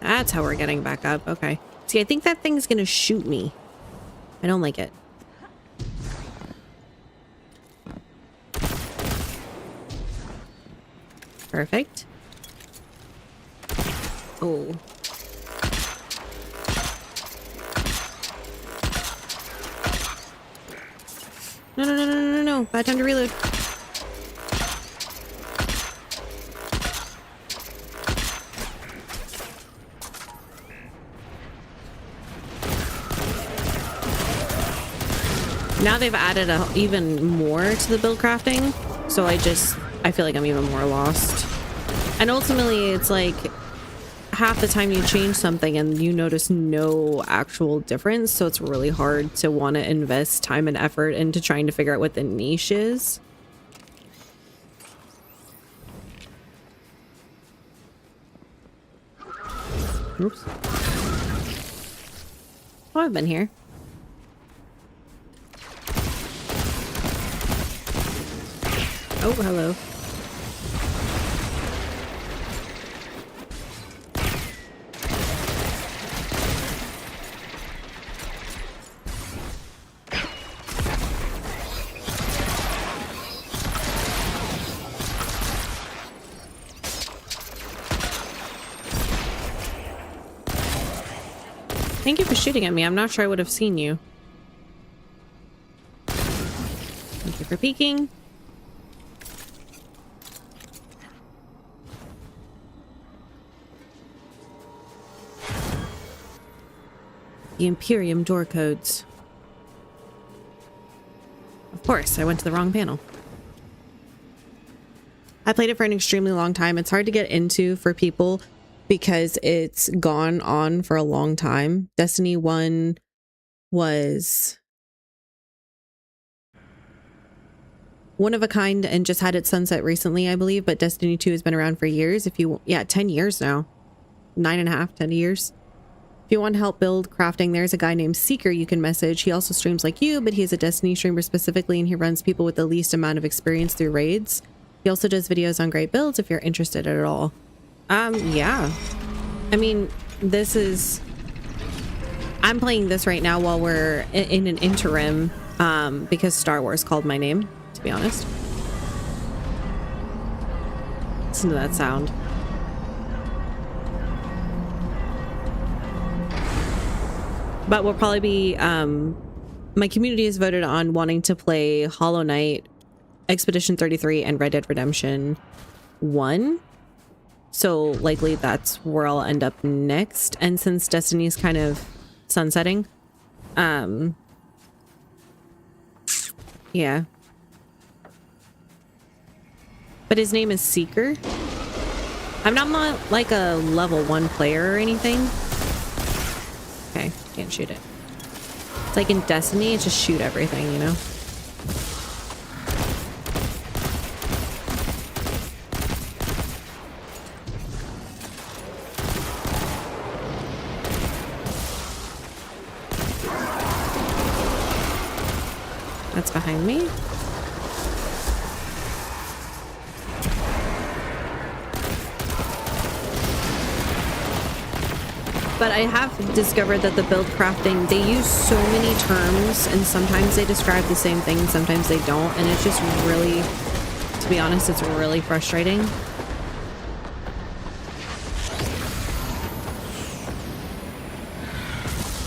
That's how we're getting back up. Okay. See, I think that thing's gonna shoot me. I don't like it. Perfect. Oh. No, no, no, no, no, no, no. Bad time to reload. Now they've added even more to the build crafting, so I feel like I'm even more lost. And ultimately, it's like half the time you change something and you notice no actual difference, so it's really hard to want to invest time and effort into trying to figure out what the niche is. Oops. Oh, I've been here. Oh, hello. Thank you for shooting at me. I'm not sure I would have seen you. Thank you for peeking. The Imperium door codes. Of course, I went to the wrong panel. I played it for an extremely long time. It's hard to get into for people because it's gone on for a long time. Destiny 1 was one of a kind and just had its sunset recently, I believe, but Destiny 2 has been around for years. 10 years now. 9.5, 10 years. If you want to help build crafting, there's a guy named Seeker you can message. He also streams like you, but he's a Destiny streamer specifically, and he runs people with the least amount of experience through raids. He also does videos on great builds if you're interested at all. Yeah. I mean, I'm playing this right now while we're in an interim, because Star Wars called my name, to be honest. Listen to that sound. But we'll probably be, my community has voted on wanting to play Hollow Knight, Expedition 33, and Red Dead Redemption 1. So likely that's where I'll end up next. And since Destiny's kind of sunsetting, yeah. But his name is Seeker. I'm not like a level 1 player or anything. Okay, can't shoot it. It's like in Destiny, it's just shoot everything, you know? That's behind me. But I have discovered that the build crafting, they use so many terms, and sometimes they describe the same thing, sometimes they don't, and it's just really, to be honest, it's really frustrating.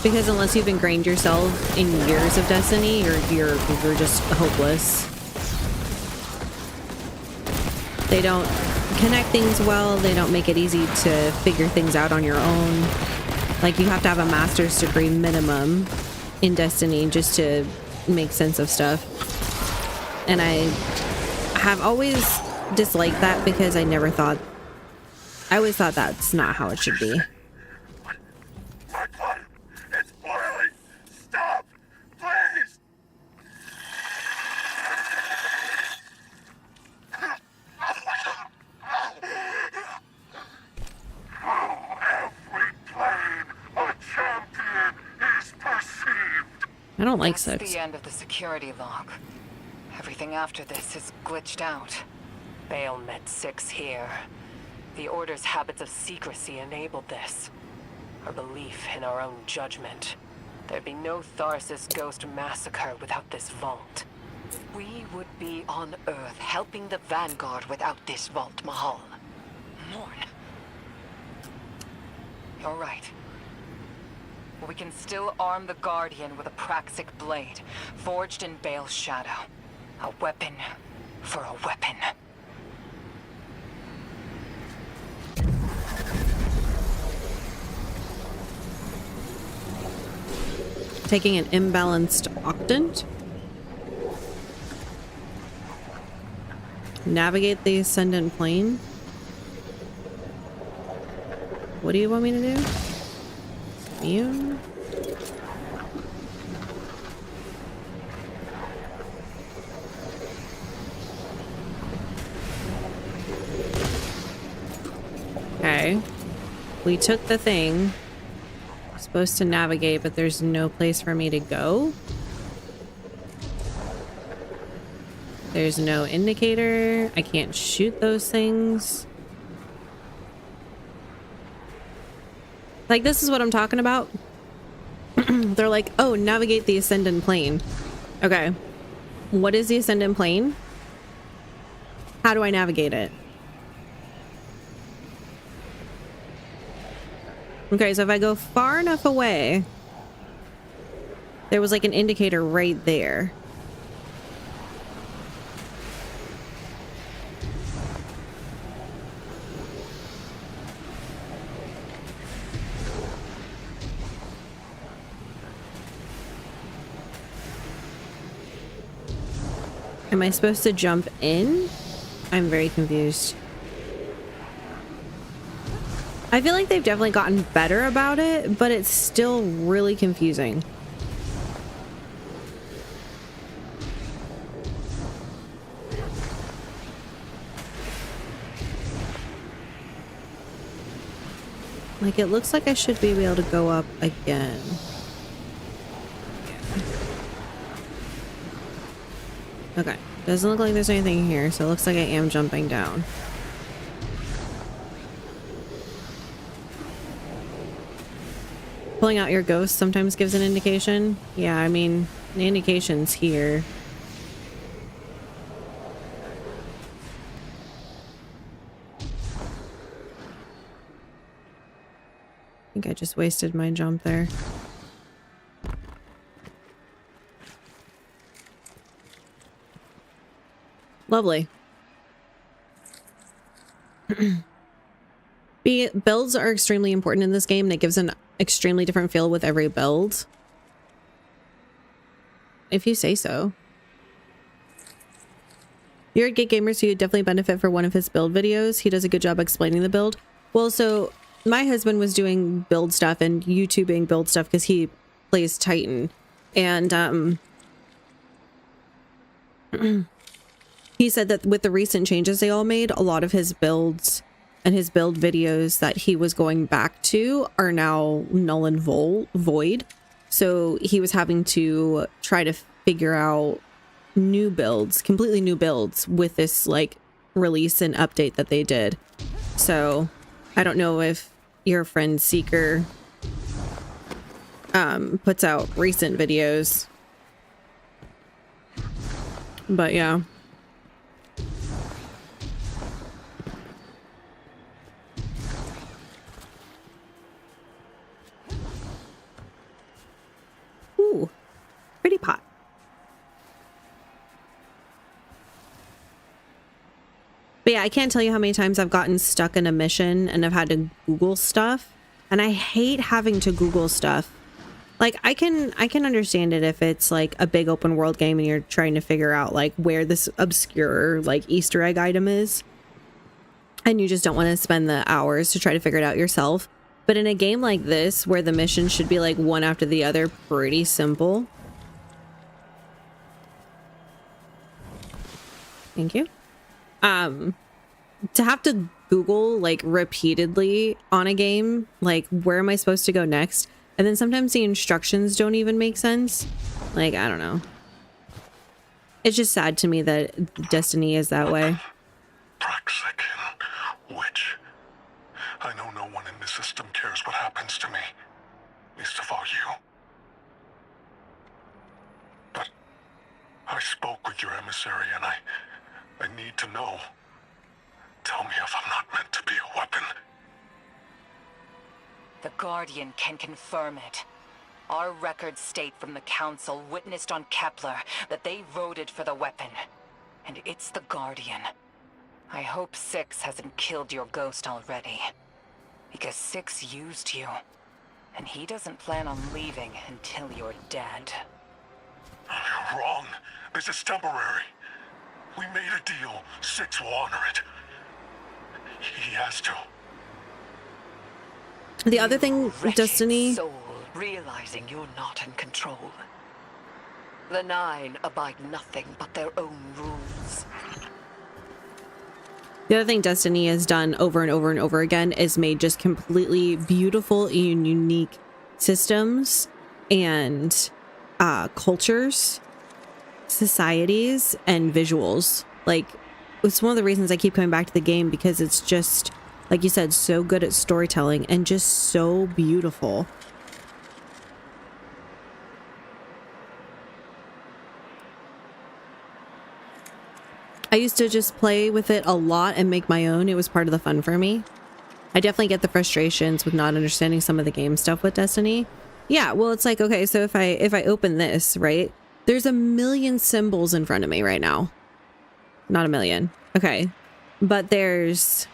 Because unless you've ingrained yourself in years of Destiny, you're just hopeless. They don't connect things well, they don't make it easy to figure things out on your own. Like, you have to have a master's degree minimum in Destiny just to make sense of stuff. And I have always disliked that because I always thought that's not how it should be. I don't like That's 6. the end of the security lock. Everything after this is glitched out. Bale met 6 here. The Order's habits of secrecy enabled this. Our belief in our own judgment. There'd be no Tharsis Ghost massacre without this vault. We would be on Earth helping the Vanguard without this vault, Mahal. Mourn. You're right. We can still arm the Guardian with a Praxic blade, forged in Bale's shadow. A weapon for a weapon. Taking an imbalanced octant. Navigate the ascendant plane. What do you want me to do? Immune? Okay. We took the thing. I'm supposed to navigate, but there's no place for me to go. There's no indicator. I can't shoot those things. Like, this is what I'm talking about. They're like, oh, navigate the ascendant plane. Okay. What is the ascendant plane? How do I navigate it? Okay, so if I go far enough away, there was like an indicator right there. Am I supposed to jump in? I'm very confused. I feel like they've definitely gotten better about it, but it's still really confusing. Like, it looks like I should be able to go up again. Okay, doesn't look like there's anything here, so it looks like I am jumping down. Pulling out your ghost sometimes gives an indication. Yeah, I mean, the indication's here. I think I just wasted my jump there. Lovely. Builds are extremely important in this game, and it gives an extremely different feel with every build. If you say so. You're a Gig Gamer, so you'd definitely benefit for one of his build videos. He does a good job explaining the build. Well, so my husband was doing build stuff and YouTubing build stuff because he plays Titan. And he said that with the recent changes they all made, a lot of his builds and his build videos that he was going back to are now null and void. So he was having to try to figure out new builds, completely new builds with this like release and update that they did. So I don't know if your friend Seeker puts out recent videos, but yeah. Ooh, pretty pot. But yeah, I can't tell you how many times I've gotten stuck in a mission and I've had to Google stuff, and I hate having to Google stuff. Like, I can understand it if it's like a big open world game and you're trying to figure out like where this obscure like Easter egg item is, and you just don't want to spend the hours to try to figure it out yourself. But in a game like this, where the mission should be like one after the other, pretty simple. Thank you. To have to Google like repeatedly on a game, like where am I supposed to go next? And then sometimes the instructions don't even make sense. Like, I don't know. It's just sad to me that Destiny is that way. Praxic and Witch. I know no one in the system cares what happens to me. Least of all you. But I spoke with your emissary and I need to know. Tell me if I'm not meant to be a weapon. The Guardian can confirm it. Our records state from the Council witnessed on Kepler that they voted for the weapon. And it's the Guardian. I hope Six hasn't killed your ghost already. Because Six used you. And he doesn't plan on leaving until you're dead. You're wrong. This is temporary. We made a deal. Six will honor it. He has to. The other thing, Wretched Destiny... soul, realizing you're not in control. The Nine abide nothing but their own rules. The other thing Destiny has done over and over and over again is made just completely beautiful and unique systems and cultures, societies, and visuals. Like, it's one of the reasons I keep coming back to the game, because it's just, like you said, so good at storytelling and just so beautiful. I used to just play with it a lot and make my own. It was part of the fun for me. I definitely get the frustrations with not understanding some of the game stuff with Destiny. Yeah, well, it's like, okay, so if I open this, right, there's a million symbols in front of me right now. Not a million. Okay. But there's...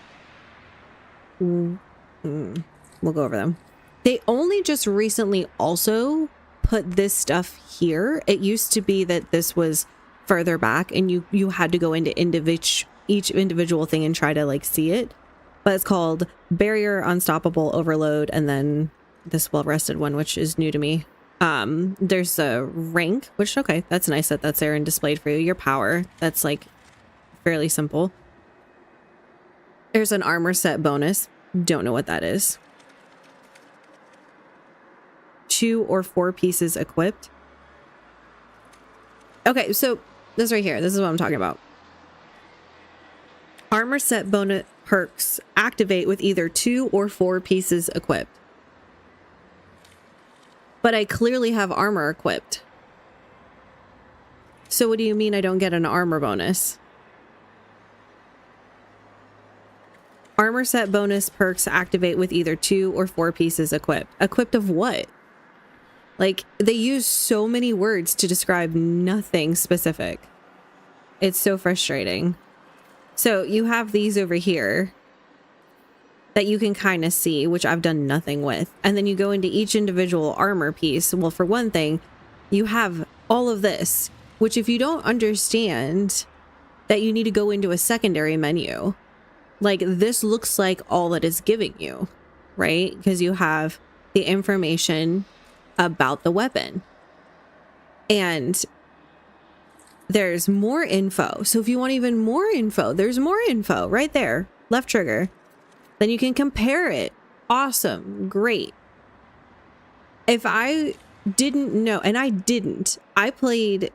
we'll go over them. They only just recently also put this stuff here. It used to be that this was further back and you had to go into each individual thing and try to like see it. But it's called Barrier, Unstoppable, Overload, and then this Well-Rested one, which is new to me. There's a rank, which, okay, that's nice that that's there and displayed for you. Your power, that's like fairly simple. There's an armor set bonus. Don't know what that is. 2 or 4 pieces equipped. Okay, so this right here, this is what I'm talking about. Armor set bonus perks activate with either 2 or 4 pieces equipped. But I clearly have armor equipped. So what do you mean I don't get an armor bonus? Armor set bonus perks activate with either 2 or 4 pieces equipped. Equipped of what? Like, they use so many words to describe nothing specific. It's so frustrating. So you have these over here that you can kind of see, which I've done nothing with. And then you go into each individual armor piece. Well, for one thing, you have all of this, which if you don't understand that you need to go into a secondary menu, like this looks like all that is giving you, right? Because you have the information about the weapon and there's more info. So if you want even more info, there's more info right there, left trigger. Then you can compare it. Awesome. Great. If I didn't know, and I didn't, I played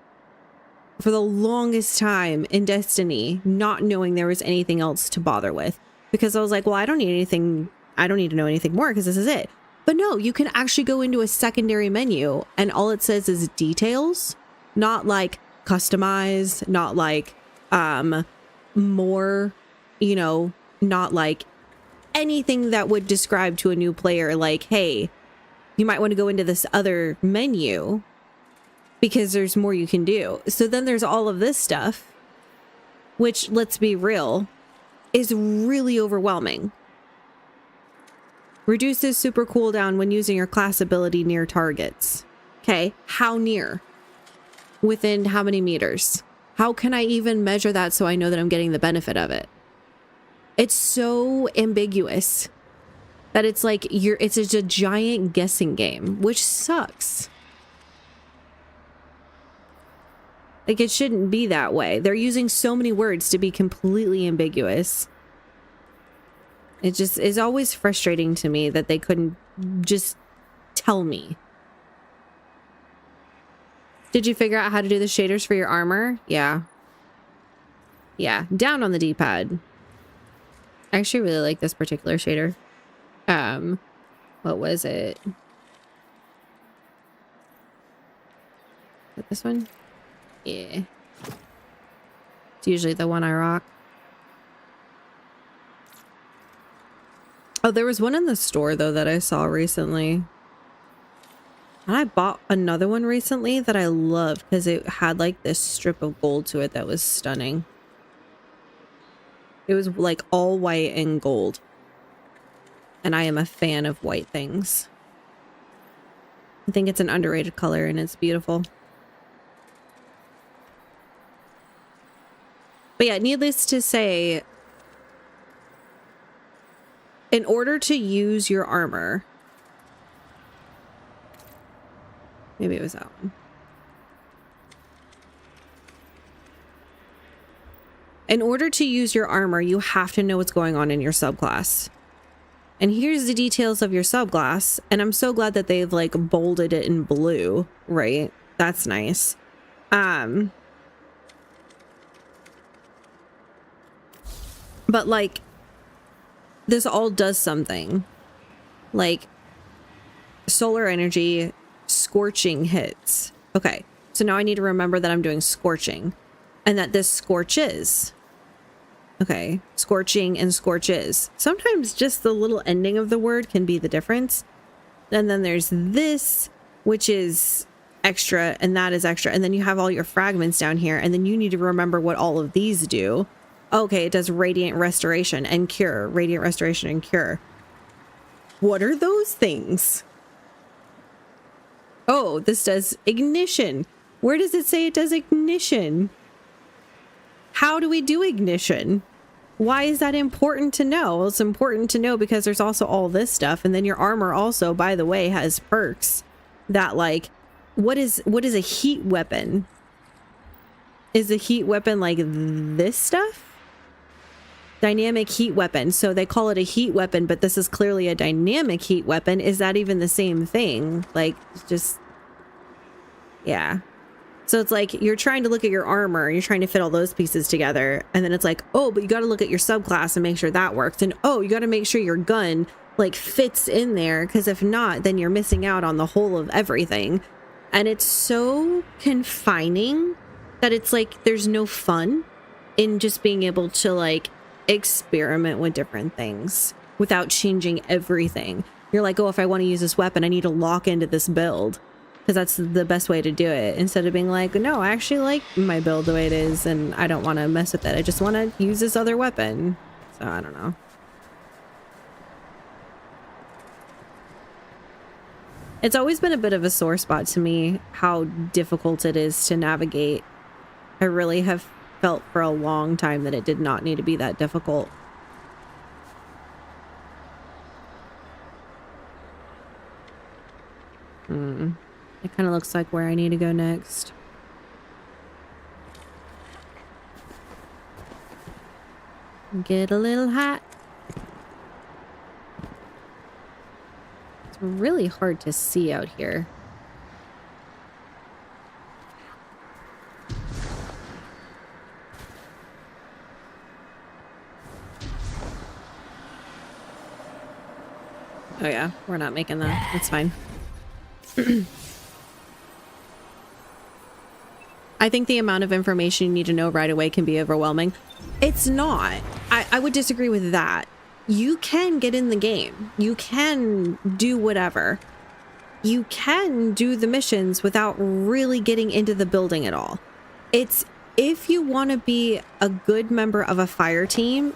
for the longest time in Destiny not knowing there was anything else to bother with, because I was like, well, I don't need anything. I don't need to know anything more because this is it. But no, you can actually go into a secondary menu and all it says is details, not like customize, not like more, you know, not like anything that would describe to a new player like, hey, you might want to go into this other menu because there's more you can do. So then there's all of this stuff, which, let's be real, is really overwhelming. Reduces super cooldown when using your class ability near targets. Okay, how near? Within how many meters? How can I even measure that so I know that I'm getting the benefit of it? It's so ambiguous that it's like it's just a giant guessing game, which sucks. Like, it shouldn't be that way. They're using so many words to be completely ambiguous. It just is always frustrating to me that they couldn't just tell me. Did you figure out how to do the shaders for your armor? Yeah. Yeah, down on the D-pad. I actually really like this particular shader. What was it? Is it this one? Yeah. It's usually the one I rock. Oh, there was one in the store though that I saw recently. And I bought another one recently that I loved because it had like this strip of gold to it that was stunning. It was like all white and gold. And I am a fan of white things. I think it's an underrated color and it's beautiful. But yeah, needless to say, in order to use your armor, maybe it was that one. In order to use your armor, you have to know what's going on in your subclass. And here's the details of your subclass. And I'm so glad that they've like bolded it in blue, right? That's nice. But like, this all does something. Like, solar energy, scorching hits. Okay, so now I need to remember that I'm doing scorching. And that this scorches. Okay, scorching and scorches. Sometimes just the little ending of the word can be the difference. And then there's this, which is extra, and that is extra. And then you have all your fragments down here, and then you need to remember what all of these do. Okay, it does radiant restoration and cure. Radiant restoration and cure. What are those things? Oh, this does ignition. Where does it say it does ignition? How do we do ignition? Why is that important to know? Well, it's important to know because there's also all this stuff. And then your armor also, by the way, has perks that like, what is a heat weapon? Is a heat weapon like this stuff? Dynamic heat weapon. So they call it a heat weapon, but this is clearly a dynamic heat weapon. Is that even the same thing? Like, just, yeah. So it's like you're trying to look at your armor and you're trying to fit all those pieces together. And then it's like, oh, but you got to look at your subclass and make sure that works. And oh, you got to make sure your gun like fits in there. Because if not, then you're missing out on the whole of everything. And it's so confining that it's like there's no fun in just being able to like experiment with different things without changing everything. You're like, oh, if I want to use this weapon, I need to lock into this build. Because that's the best way to do it, instead of being like, no, I actually like my build the way it is and I don't want to mess with it. I just want to use this other weapon. So I don't know. It's always been a bit of a sore spot to me how difficult it is to navigate. I really have felt for a long time that it did not need to be that difficult. It kind of looks like where I need to go next. Get a little hot. It's really hard to see out here. Oh yeah, we're not making that. It's fine. I think the amount of information you need to know right away can be overwhelming. It's not. I would disagree with that. You can get in the game. You can do whatever. You can do the missions without really getting into the building at all. It's if you want to be a good member of a fire team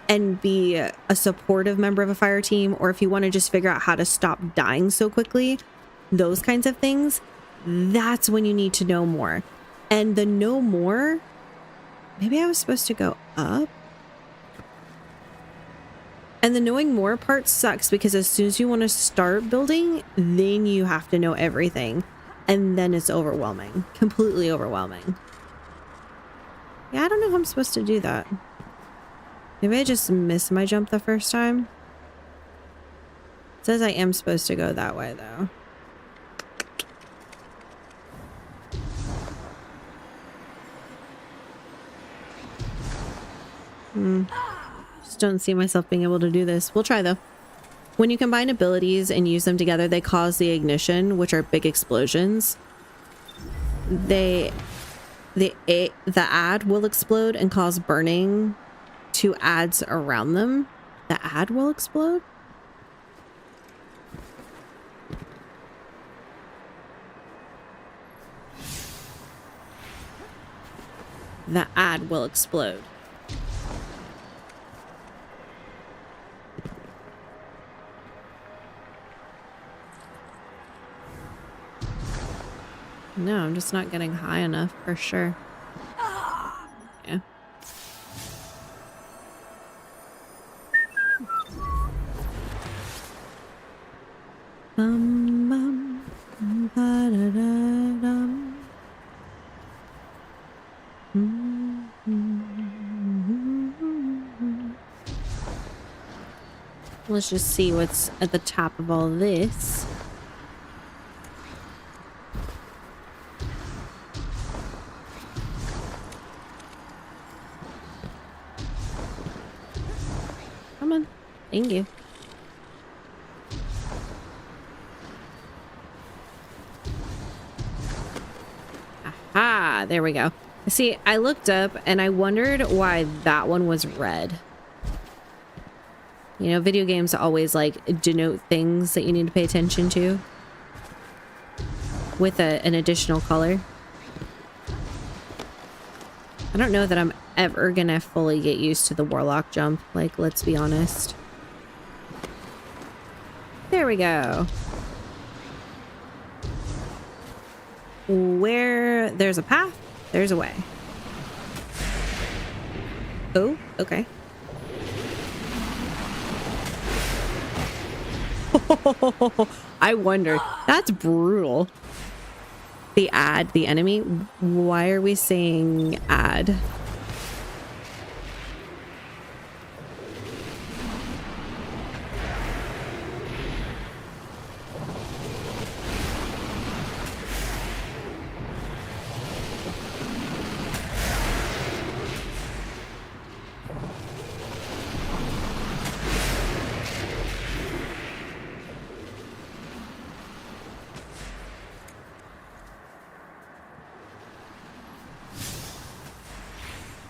and be a supportive member of a fire team, or if you want to just figure out how to stop dying so quickly, those kinds of things, that's when you need to know more. And the know more, maybe I was supposed to go up. And the knowing more part sucks because as soon as you want to start building, then you have to know everything. And then it's overwhelming, completely overwhelming. Yeah, I don't know how I'm supposed to do that. Maybe I just missed my jump the first time. It says I am supposed to go that way though. Just don't see myself being able to do this. We'll try though. When you combine abilities and use them together, they cause the ignition, which are big explosions. The ad will explode and cause burning to ads around them. The ad will explode? The ad will explode. No, I'm just not getting high enough for sure. Yeah. Ba-da-da-dum. Let's just see what's at the top of all this. Come on. Thank you. Aha, there we go. See, I looked up and I wondered why that one was red. You know, video games always like denote things that you need to pay attention to with an additional color. I don't know that I'm ever gonna fully get used to the warlock jump. Like, let's be honest. There we go. Where there's a path, there's a way. Oh, okay. I wonder. That's brutal. The ad, the enemy. Why are we saying ad?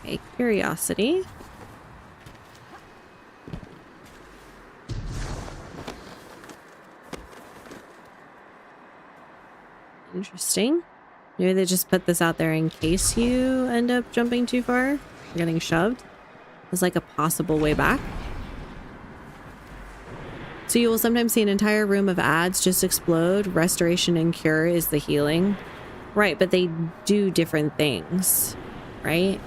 A curiosity. Interesting. Maybe they just put this out there in case you end up jumping too far or getting shoved. It's like a possible way back. So you will sometimes see an entire room of ads just explode. Restoration and cure is the healing. Right, but they do different things, right?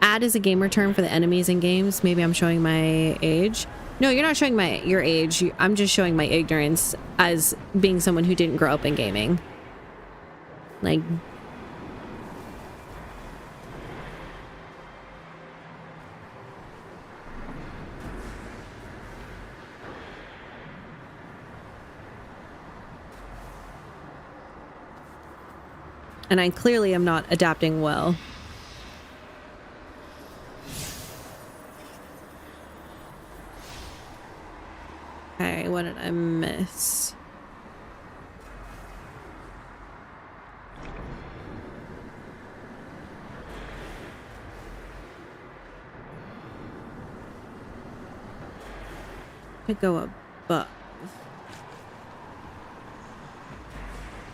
Ad is a gamer term for the enemies in games. Maybe I'm showing my age. No, you're not showing your age. I'm just showing my ignorance as being someone who didn't grow up in gaming. Like, and I clearly am not adapting well. Okay, what did I miss? To go above.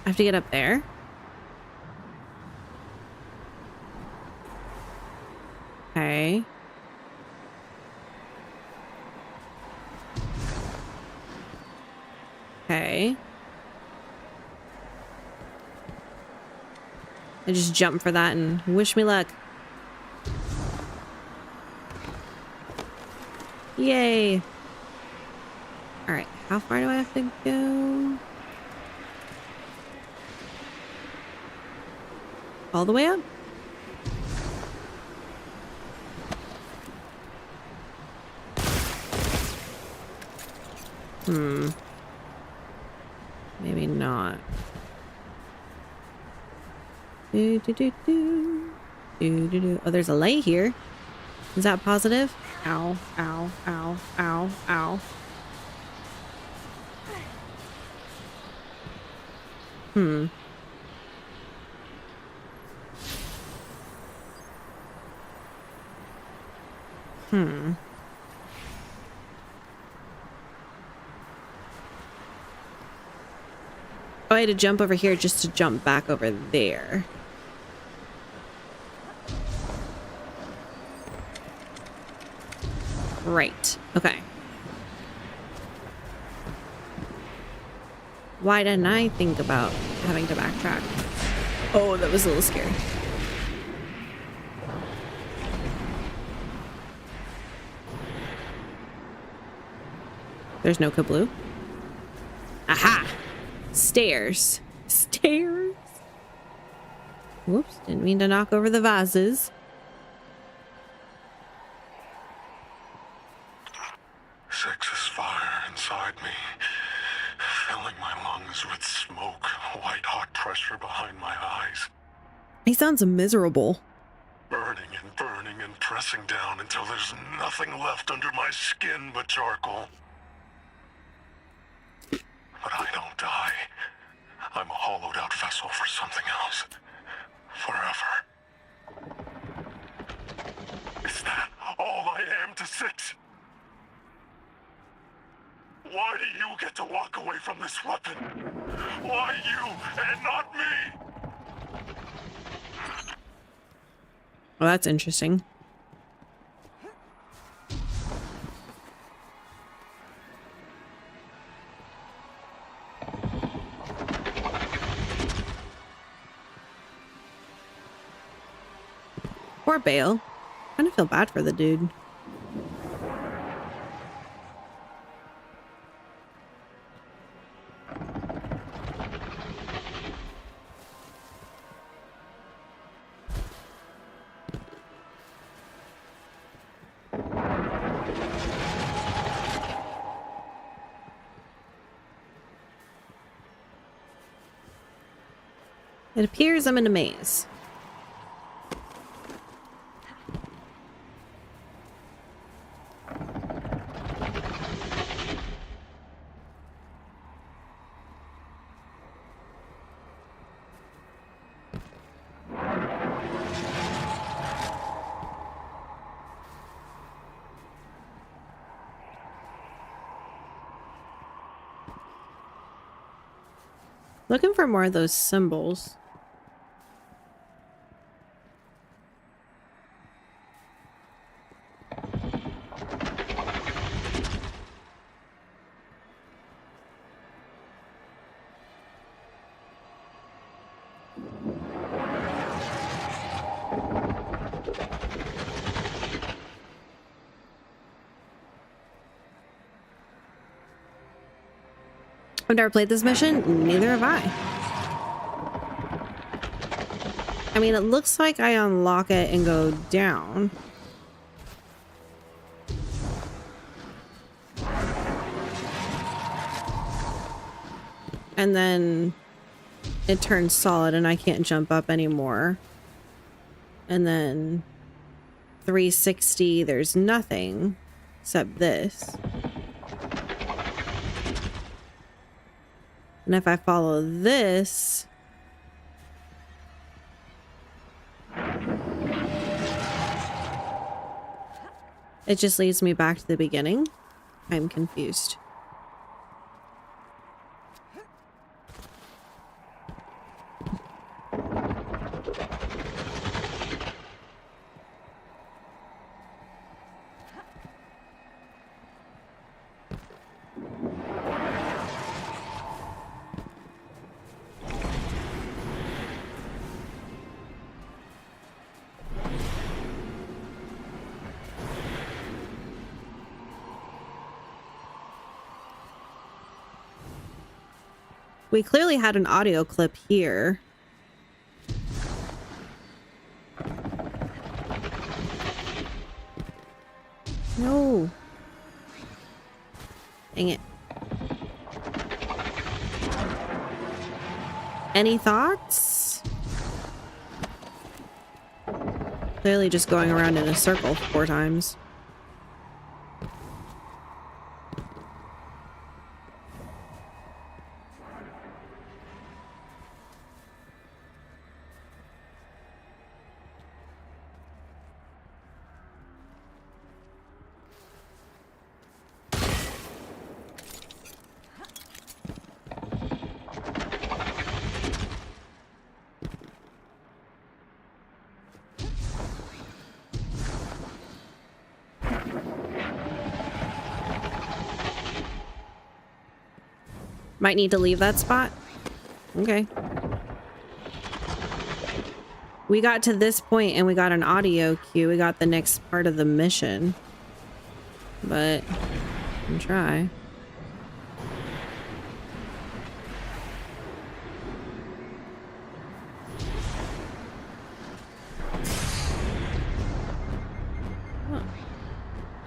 I have to get up there. Okay. Okay. I just jump for that and wish me luck. Yay. All right. How far do I have to go? All the way up? Maybe not. Oh, there's a light here. Is that positive? Ow, ow, ow, ow, ow. Hmm. Hmm. Oh, I had to jump over here just to jump back over there. Right. Okay. Why didn't I think about having to backtrack? Oh, that was a little scary. There's no kabloo. Aha! Stairs. Stairs. Whoops, didn't mean to knock over the vases. Sex's fire inside me, filling my lungs with smoke, white-hot pressure behind my eyes. He sounds miserable. Burning and pressing down until there's nothing left under my skin but charcoal. But I don't die. I'm a hollowed-out vessel for something else. Forever. Is that all I am to Six? Why do you get to walk away from this weapon? Why you and not me? Well, that's interesting. Poor Bale. Kind of feel bad for the dude. It appears I'm in a maze. Looking for more of those symbols. I've never played this mission, neither have I. I mean, it looks like I unlock it and go down. And then it turns solid and I can't jump up anymore. And then 360, there's nothing except this. And if I follow this, it just leads me back to the beginning. I'm confused. We clearly had an audio clip here. No. Dang it. Any thoughts? Clearly just going around in a circle 4 times. Might need to leave that spot. Okay. We got to this point and we got an audio cue. We got the next part of the mission. But I'll try.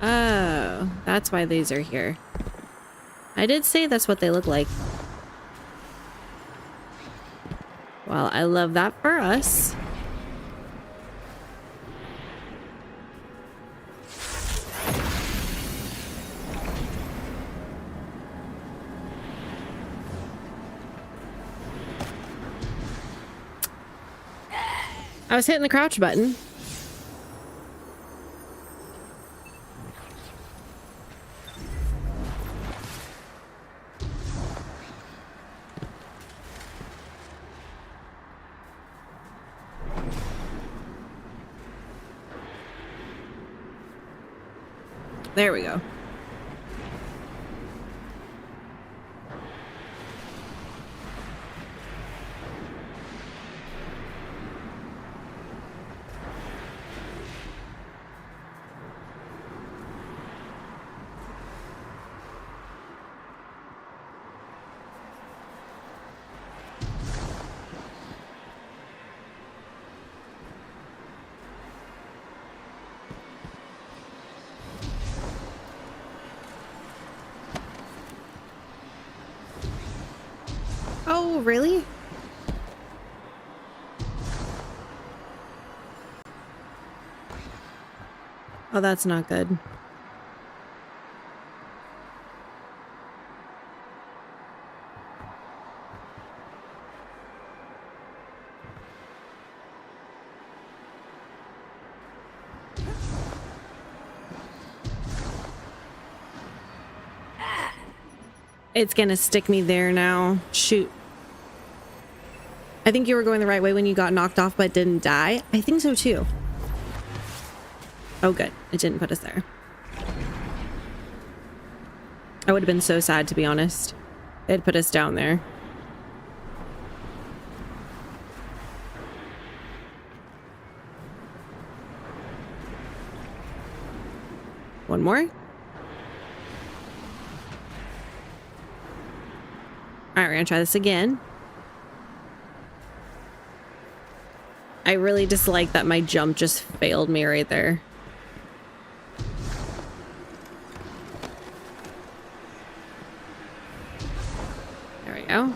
Oh, that's why these are here. I did say that's what they look like. Well, I love that for us. I was hitting the crouch button. There we go. Oh, really? Oh, that's not good. It's gonna stick me there now. Shoot. I think you were going the right way when you got knocked off but didn't die. I think so too. Oh good, it didn't put us there. I would have been so sad, to be honest. It put us down there. One more. All right, we're gonna try this again. I really dislike that my jump just failed me right there. There we go.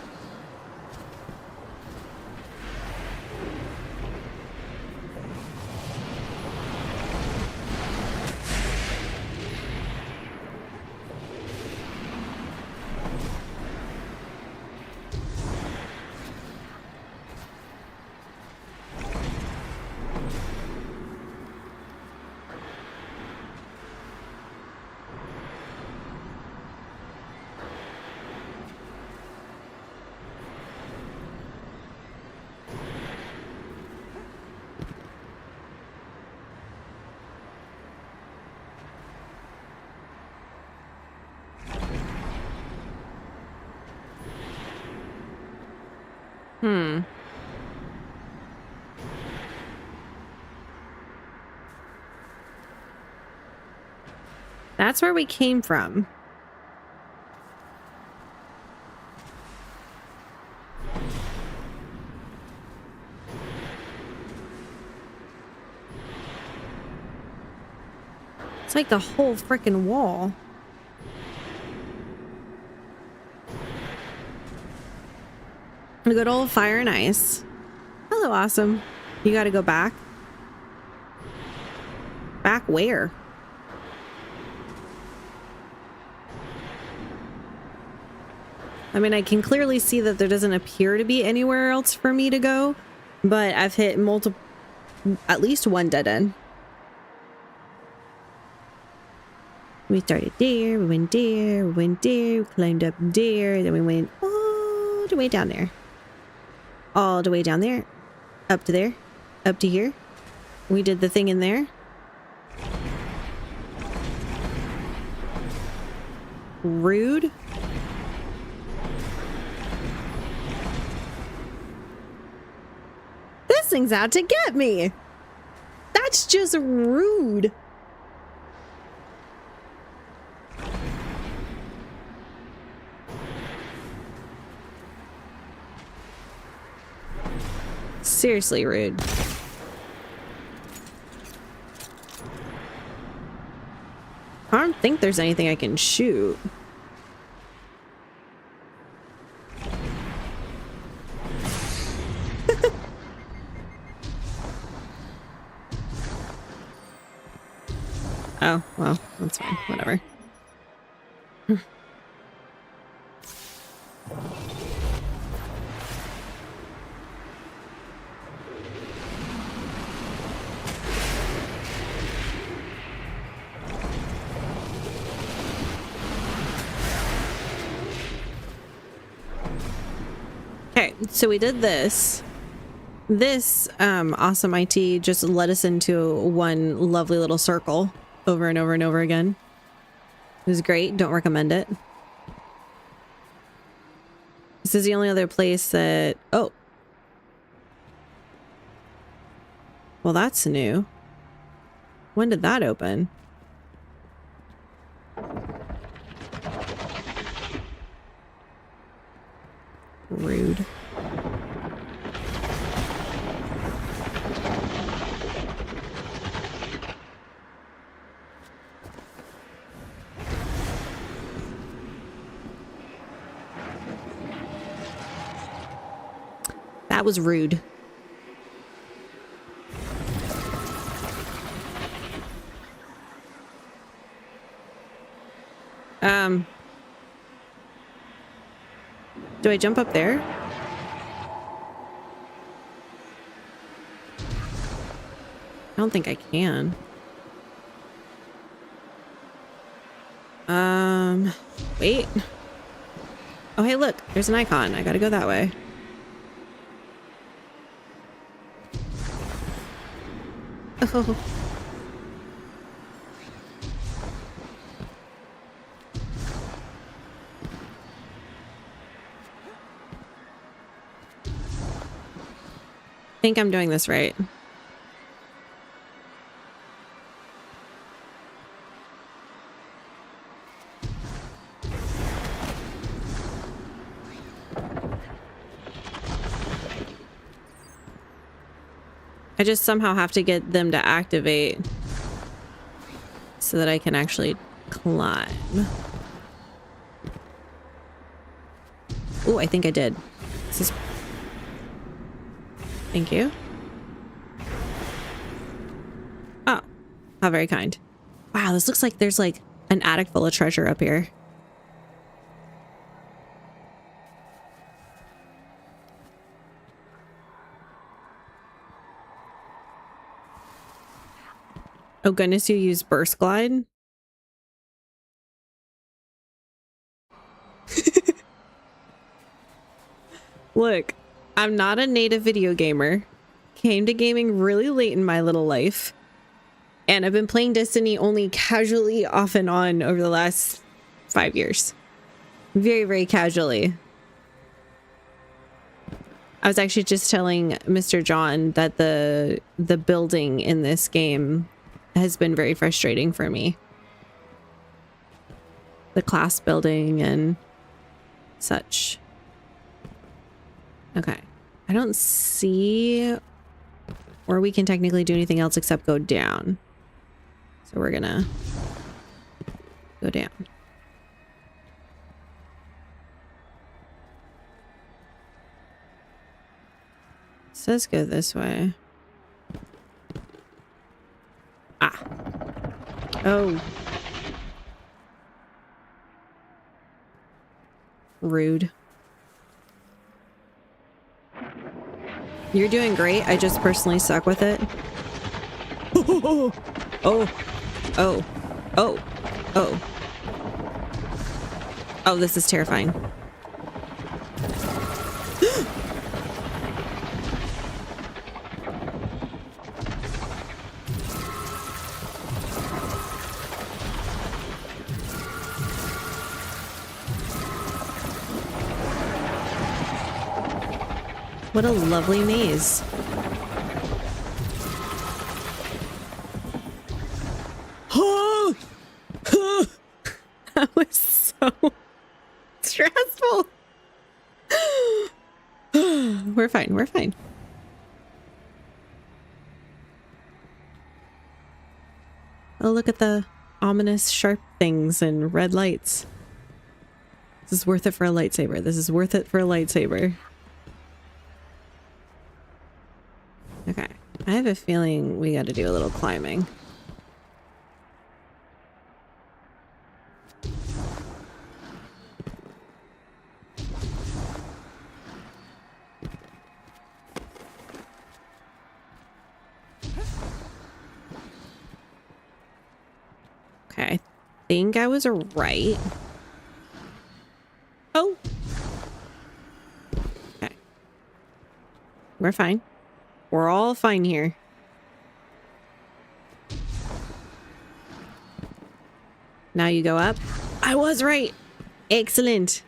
That's where we came from. It's like the whole freaking wall. A good old fire and ice. Hello, awesome. You gotta go back. Back where? I mean, I can clearly see that there doesn't appear to be anywhere else for me to go, but I've hit multiple, at least one dead end. We started there, we went there, we went there, we climbed up there, then we went all the way down there. All the way down there. Up to there. Up to here. We did the thing in there. Rude. This thing's out to get me. That's just rude. Seriously rude. I don't think there's anything I can shoot. Oh, well, that's fine. Whatever. Okay, so we did this. This awesome IT just led us into one lovely little circle over and over and over again. It was great. Don't recommend it. This is the only other place that... Oh. Well, that's new. When did that open? Rude. That was rude. Do I jump up there? I don't think I can. Wait. Oh, hey, look, there's an icon. I gotta go that way. Oh. I think I'm doing this right. I just somehow have to get them to activate so that I can actually climb. Oh, I think I did. This is... Thank you. Oh, how very kind. Wow, this looks like there's like an attic full of treasure up here. Oh goodness, you use burst glide? Look, I'm not a native video gamer. Came to gaming really late in my little life. And I've been playing Destiny only casually off and on over the last 5 years. Very, very casually. I was actually just telling Mr. John that the building in this game has been very frustrating for me. The class building and such. Okay. I don't see where we can technically do anything else except go down. So we're gonna go down. It says go this way. Ah. Oh. Rude. You're doing great. I just personally suck with it. Oh. Oh. Oh. Oh. Oh. Oh, this is terrifying. What a lovely maze. That was so stressful. We're fine. We're fine. Oh, look at the ominous sharp things and red lights. This is worth it for a lightsaber. This is worth it for a lightsaber. Okay. I have a feeling we got to do a little climbing. Okay, I think I was right. Oh. Okay. We're fine. We're all fine here. Now you go up. I was right. Excellent.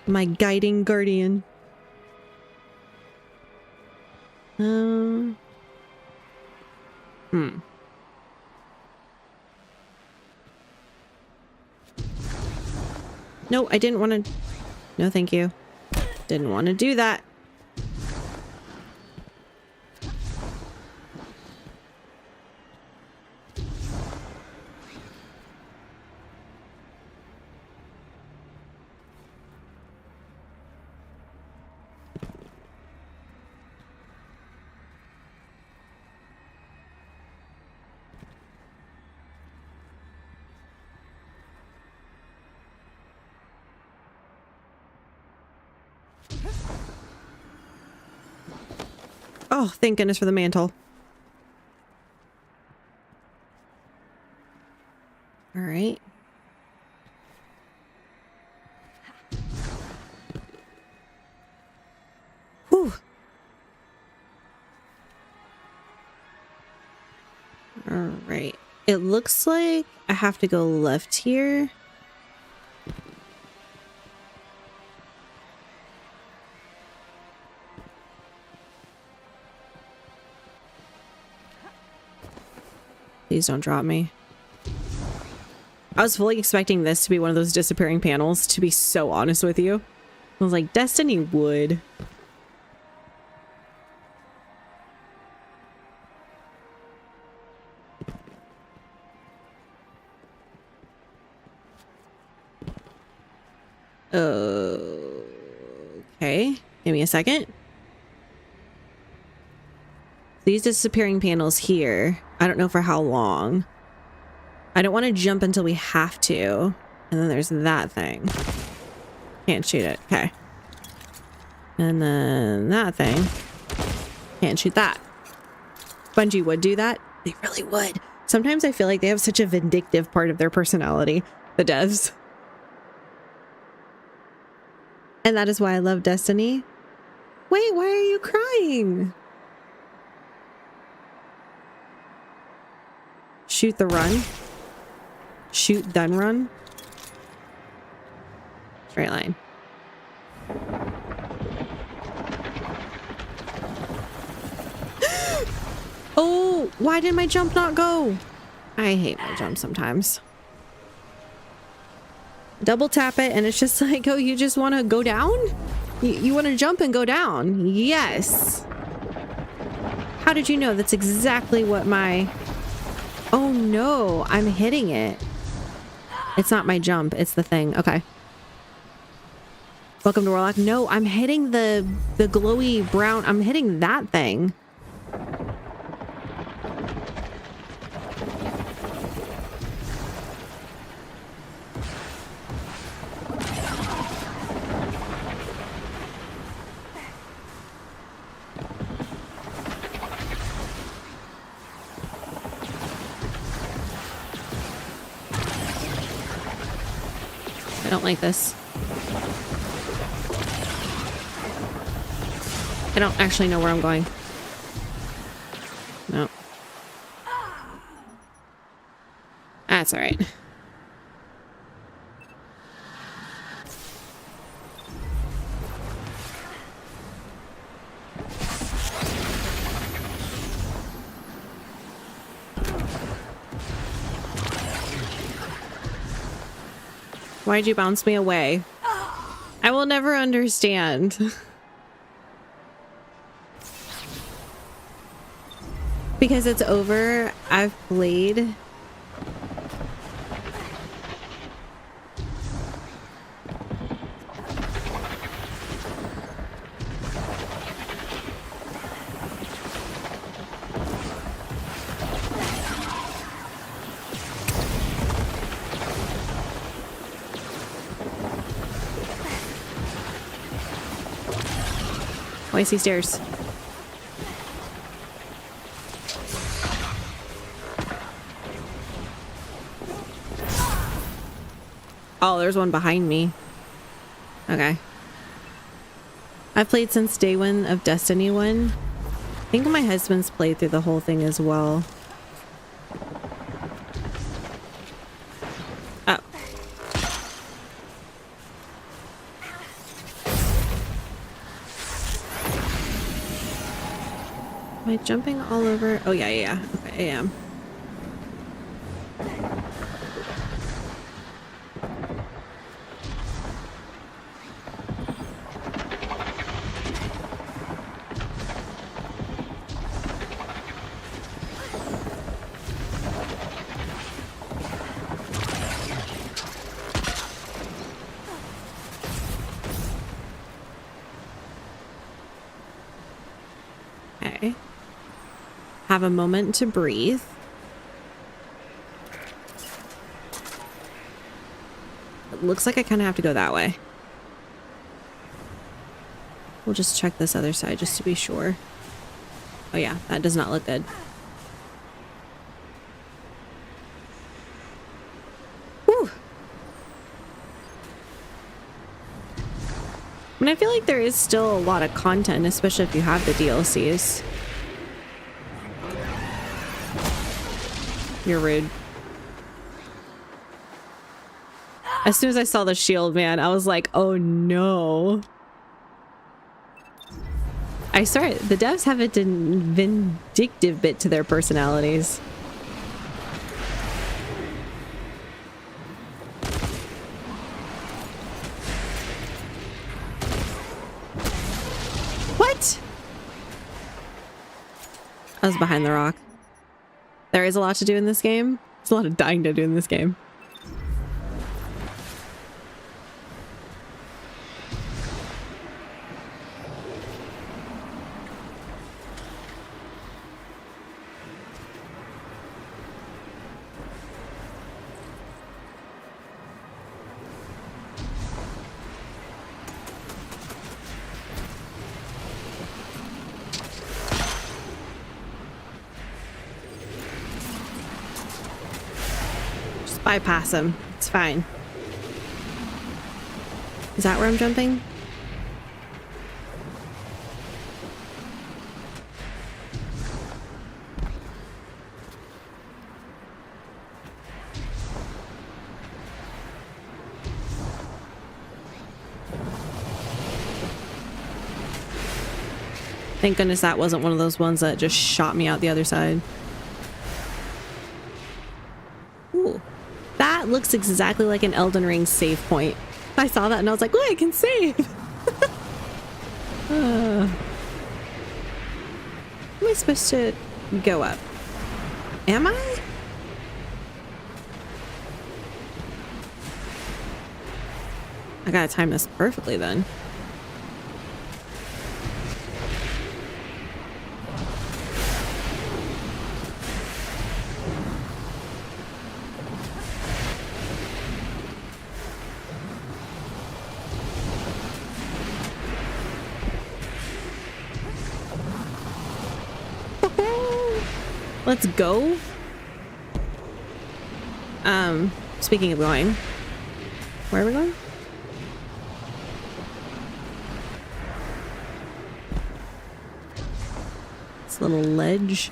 My guiding guardian. No, I didn't want to. No, thank you. Didn't want to do that. Oh, thank goodness for the mantle. All right. Whew. All right. It looks like I have to go left here. Please don't drop me. I was fully expecting this to be one of those disappearing panels, to be so honest with you. I was like, Destiny would. Okay. Give me a second. These disappearing panels here. I don't know for how long. I don't want to jump until we have to. And then there's that thing. Can't shoot it. Okay. And then that thing. Can't shoot that. Bungie would do that. They really would. Sometimes I feel like they have such a vindictive part of their personality. The devs. And that is why I love Destiny. Wait, why are you crying? Shoot the run. Shoot then run. Straight line. Oh, why did my jump not go? I hate my jump sometimes. Double tap it and it's just like, oh, you just want to go down? You want to jump and go down? Yes. How did you know? That's exactly what my... Oh no, I'm hitting it. It's not my jump, it's the thing. Okay. Welcome to Warlock. No, I'm hitting the glowy brown. I'm hitting that thing. like this. I don't actually know where I'm going. No. That's all right. Why'd you bounce me away? I will never understand. Because it's over, I've played. Oh, I see stairs. Oh, there's one behind me. Okay. I've played since day one of Destiny 1. I think my husband's played through the whole thing as well. Oh. Am I jumping all over? Oh, yeah. Okay, I am. Okay. Have a moment to breathe. It looks like I kind of have to go that way. We'll just check this other side just to be sure. Oh yeah, that does not look good. Whew. And I feel like there is still a lot of content, especially if you have the DLCs. You're rude. As soon as I saw the shield, man, I was like, oh no. I swear, the devs have a vindictive bit to their personalities. What? I was behind the rock. There is a lot to do in this game. There's a lot of dying to do in this game. Bypass him. It's fine. Is that where I'm jumping? Thank goodness that wasn't one of those ones that just shot me out the other side. Ooh. That looks exactly like an Elden Ring save point. I saw that and I was like, oh, I can save. Am I supposed to go up? Am I? I gotta time this perfectly then. Let's go. Speaking of going, where are we going? This little ledge.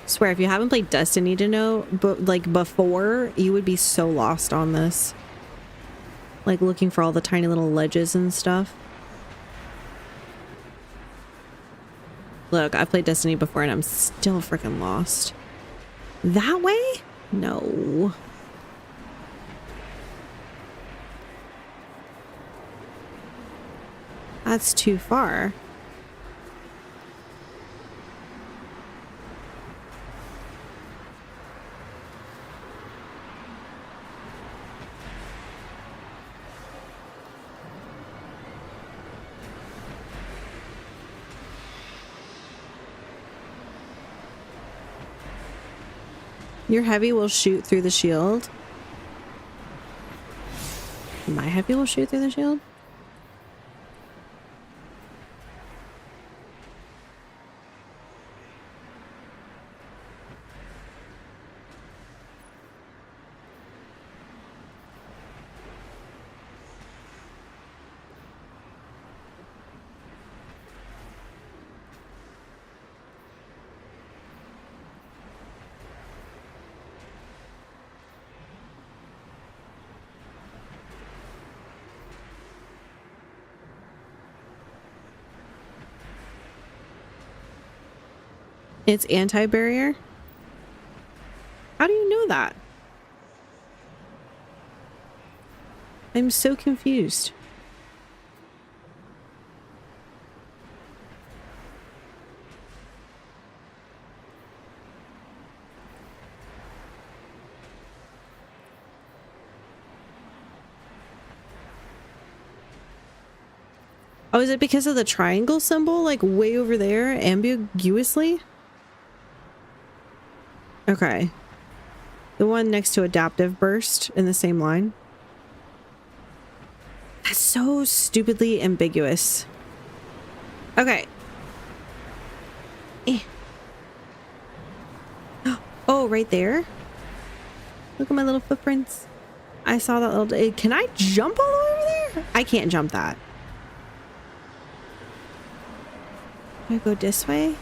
Swear, if you haven't played Destiny to know, but like before, you would be so lost on this. Like looking for all the tiny little ledges and stuff. Look, I've played Destiny before and I'm still freaking lost. That way? No. That's too far. Your heavy will shoot through the shield. My heavy will shoot through the shield? It's anti-barrier? How do you know that? I'm so confused. Oh, is it because of the triangle symbol, like way over there, ambiguously? Okay. The one next to adaptive burst in the same line. That's so stupidly ambiguous. Okay. Oh, right there. Look at my little footprints. I saw that little... Can I jump all the way over there? I can't jump that. Can I go this way?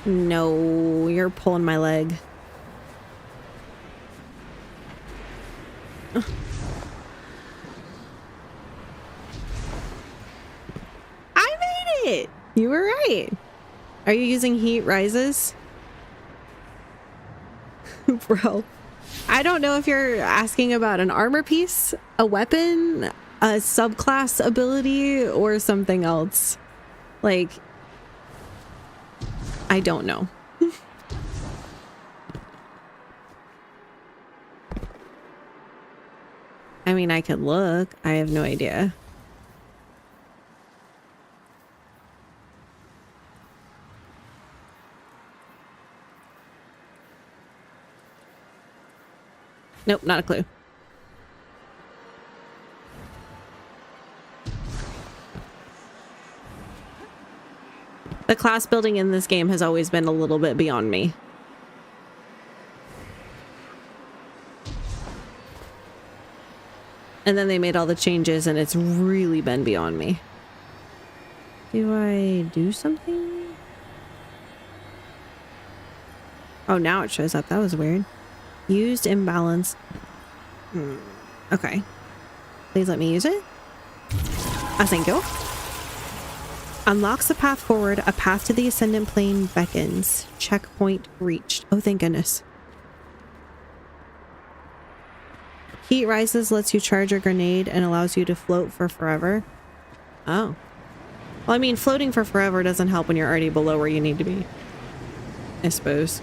No, you're pulling my leg. I made it! You were right. Are you using heat rises? Bro, I don't know if you're asking about an armor piece, a weapon, a subclass ability, or something else. Like... I don't know. I mean, I could look. I have no idea. Nope, not a clue. The class building in this game has always been a little bit beyond me. And then they made all the changes and it's really been beyond me. Do I do something? Oh, now it shows up. That was weird. Used imbalance. Okay. Please let me use it. Thank you. Unlocks the path forward. A path to the ascendant plane beckons. Checkpoint reached. Oh, thank goodness. Heat rises lets you charge a grenade and allows you to float for forever. Oh. Well, I mean, floating for forever doesn't help when you're already below where you need to be, I suppose.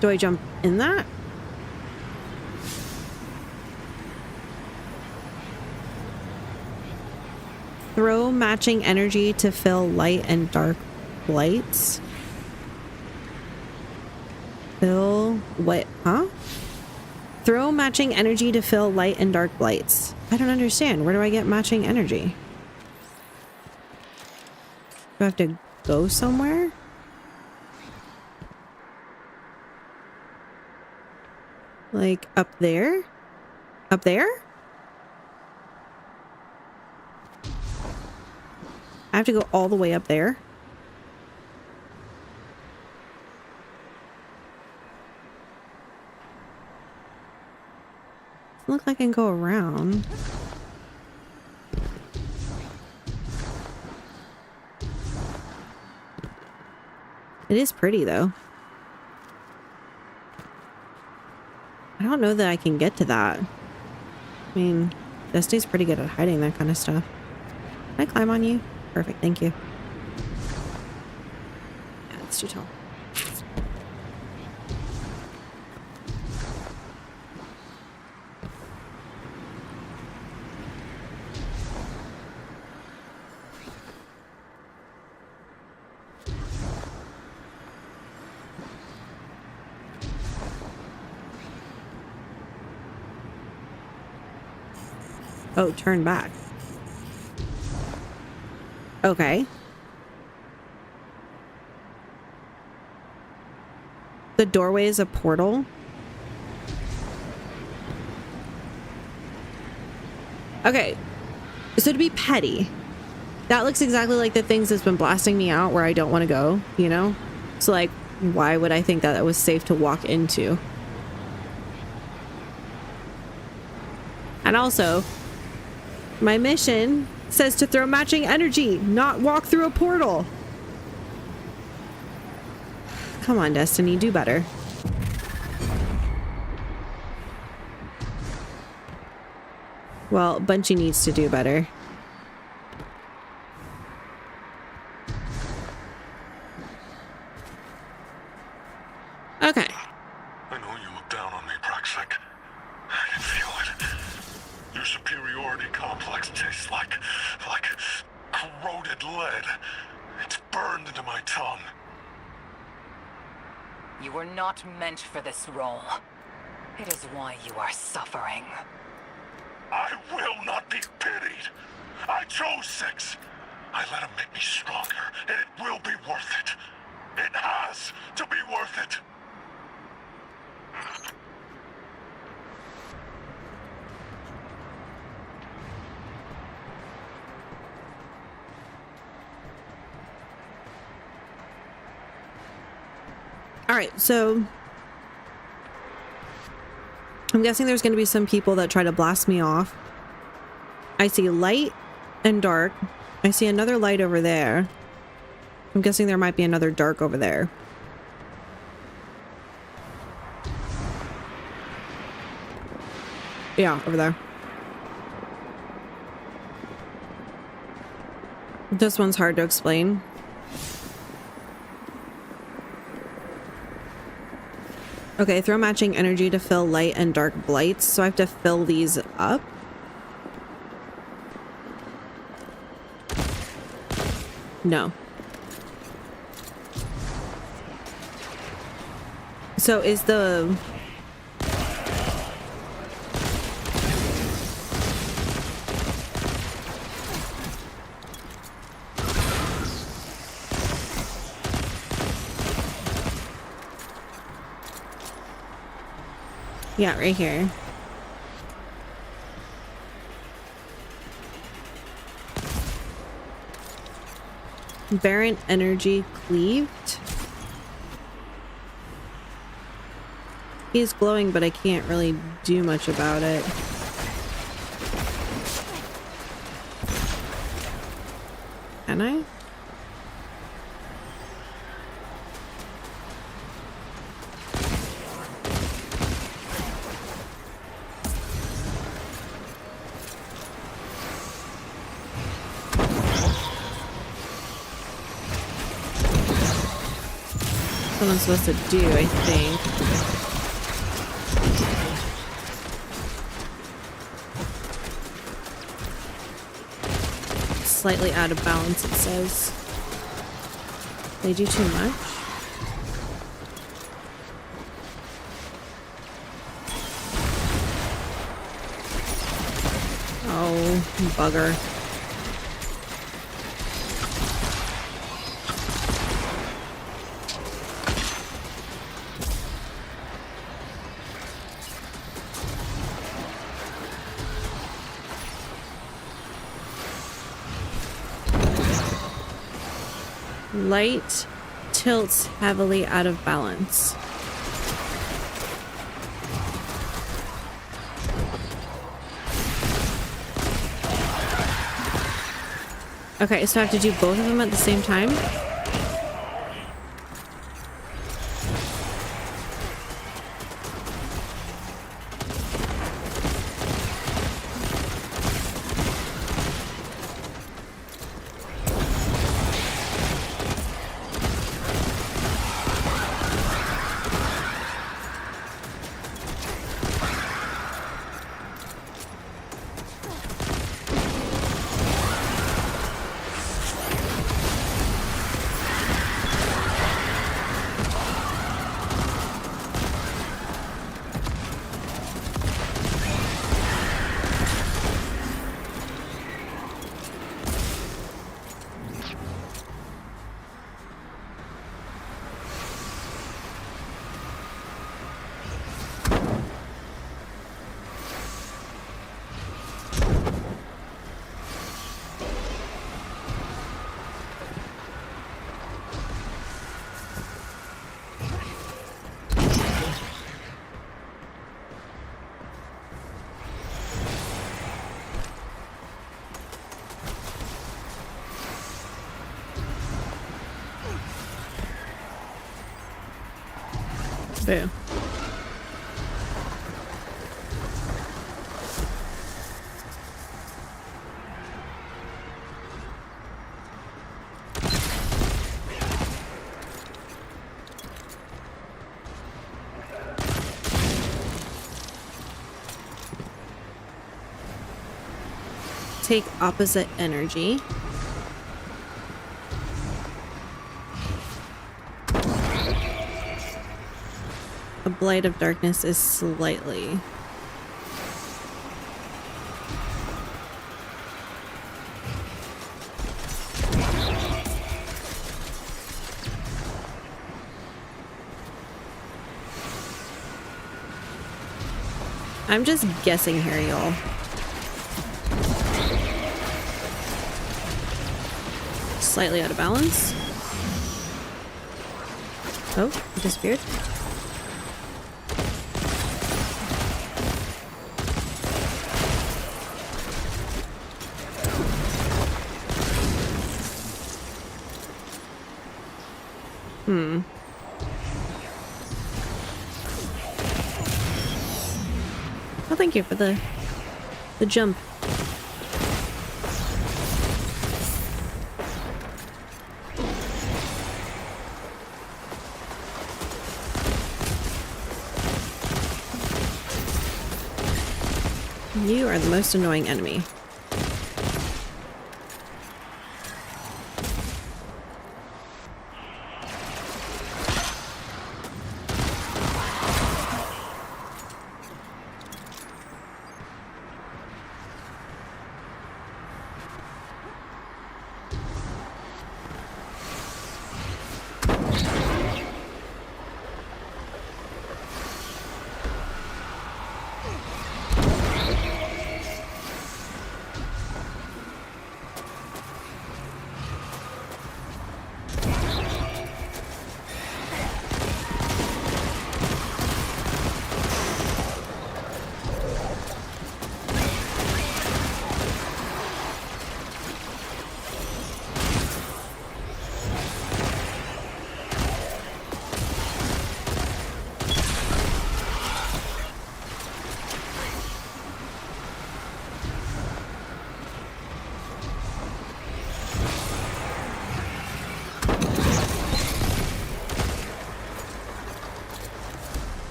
Do I jump in that? Throw matching energy to fill light and dark lights. Fill what? Huh? Throw matching energy to fill light and dark lights. I don't understand. Where do I get matching energy? Do I have to go somewhere? Like up there? Up there? I have to go all the way up there. Doesn't look like I can go around. It is pretty though. I don't know that I can get to that. I mean, Destiny's pretty good at hiding that kind of stuff. Can I climb on you? Perfect, thank you. Yeah, it's too tall. Oh, turn back. Okay. The doorway is a portal. Okay. So to be petty, that looks exactly like the things that's been blasting me out where I don't want to go, you know? So like, why would I think that it was safe to walk into? And also, my mission says to throw matching energy, not walk through a portal. Come on, Destiny, do better. Well, Bungie needs to do better. Okay. I know you look down on me, Praxek. I can feel it. Your superiority complex tastes like corroded lead. It's burned into my tongue. You were not meant for this role. It is why you are suffering. I will not be pitied. I chose 6. I let him make me stronger, and it will be worth it. It has to be worth it. All right, so I'm guessing there's going to be some people that try to blast me off. I see light and dark. I see another light over there. I'm guessing there might be another dark over there. Yeah, over there. This one's hard to explain. Okay, throw matching energy to fill light and dark blights. So I have to fill these up. No. So is the... Yeah, right here. Barren energy cleaved. He's glowing, but I can't really do much about it. Can I? What I'm supposed to do, I think. Slightly out of balance, it says. They do too much. Oh, bugger. Light tilts heavily out of balance. Okay, so I have to do both of them at the same time? Boo. Take opposite energy. A blight of darkness is slightly. I'm just guessing here, y'all. Slightly out of balance. Oh, it disappeared. Well, thank you for the jump. You are the most annoying enemy.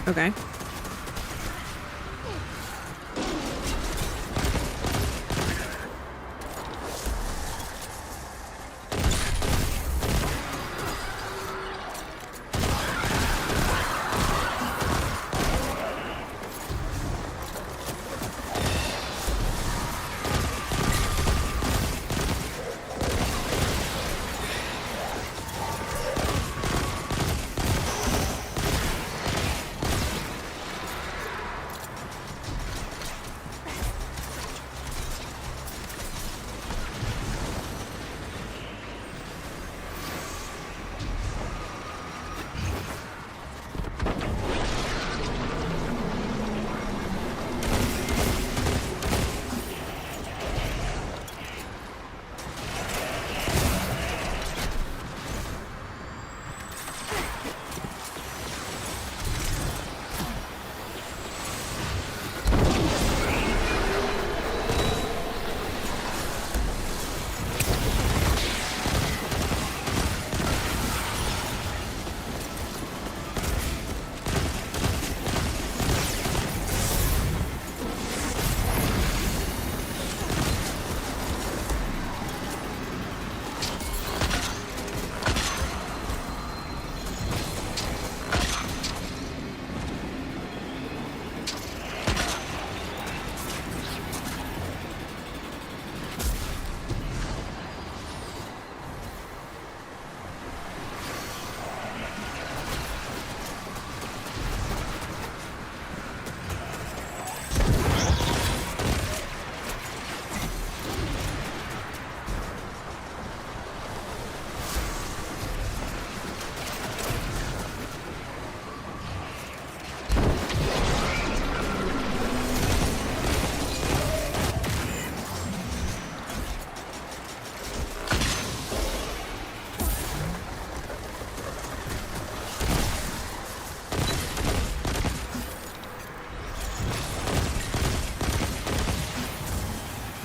Okay.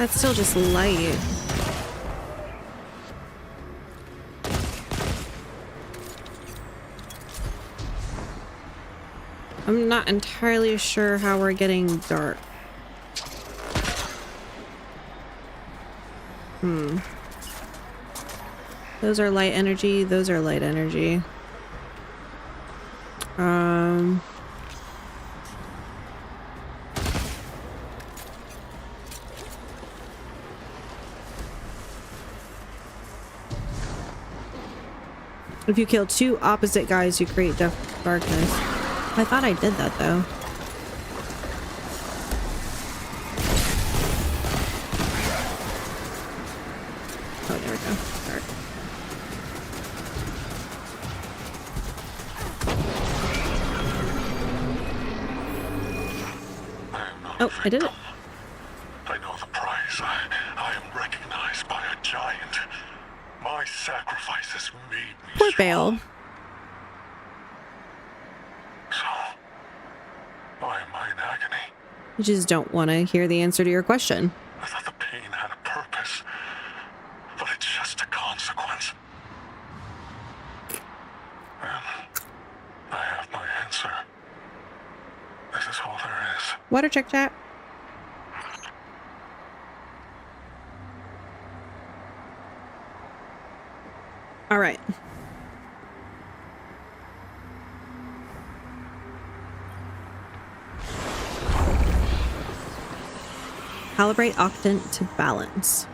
That's still just light. I'm not entirely sure how we're getting dark. Those are light energy. Those are light energy. If you kill two opposite guys, you create darkness. I thought I did that though. Oh, there we go. Dark. Oh, I did it. I know the price. I am recognized by a giant. My sacrifices made me Poor strong. Bale. So, why am I in agony? You just don't want to hear the answer to your question. I thought the pain had a purpose, but it's just a consequence. And I have my answer. This is all there is. Water check, chat. All right. Calibrate octant to balance.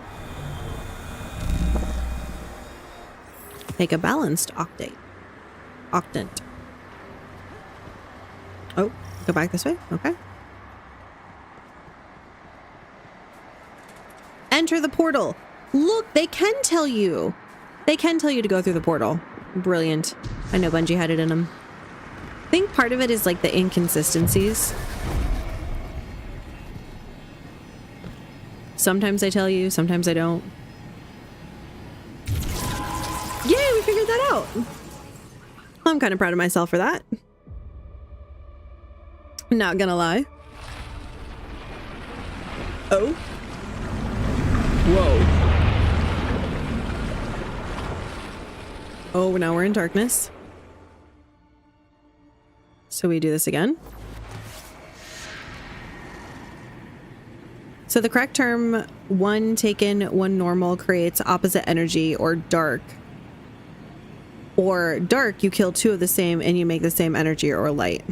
Make a balanced octant. Oh, go back this way. Okay. Enter the portal. Look, they can tell you. They can tell you to go through the portal. Brilliant. I know Bungie had it in them. I think part of it is like the inconsistencies. Sometimes I tell you, sometimes I don't. Yay, we figured that out. I'm kind of proud of myself for that. Not gonna lie. Oh. Whoa. Oh, now we're in darkness. So we do this again. So the correct term, one taken, one normal, creates opposite energy, or dark. Or dark, you kill two of the same and you make the same energy, or light.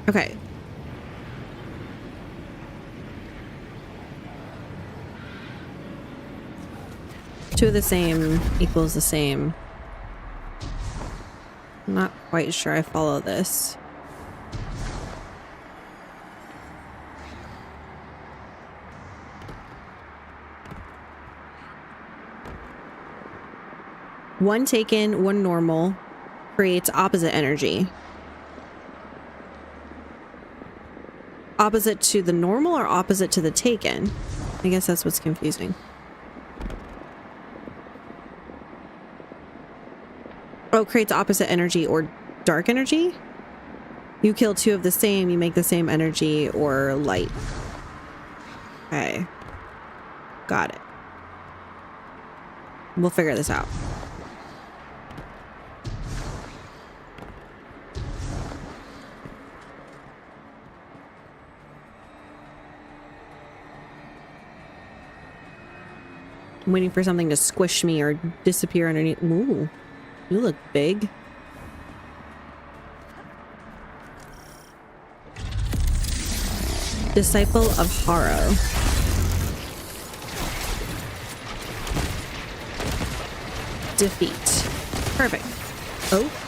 Okay. Two of the same equals the same. I'm not quite sure I follow this. One taken, one normal creates opposite energy. Opposite to the normal or opposite to the taken? I guess that's what's confusing. Oh, creates opposite energy or dark energy? You kill two of the same, you make the same energy, or light. Okay. Got it. We'll figure this out. I'm waiting for something to squish me or disappear underneath. Ooh, you look big. Disciple of Harrow. Defeat. Perfect. Oh.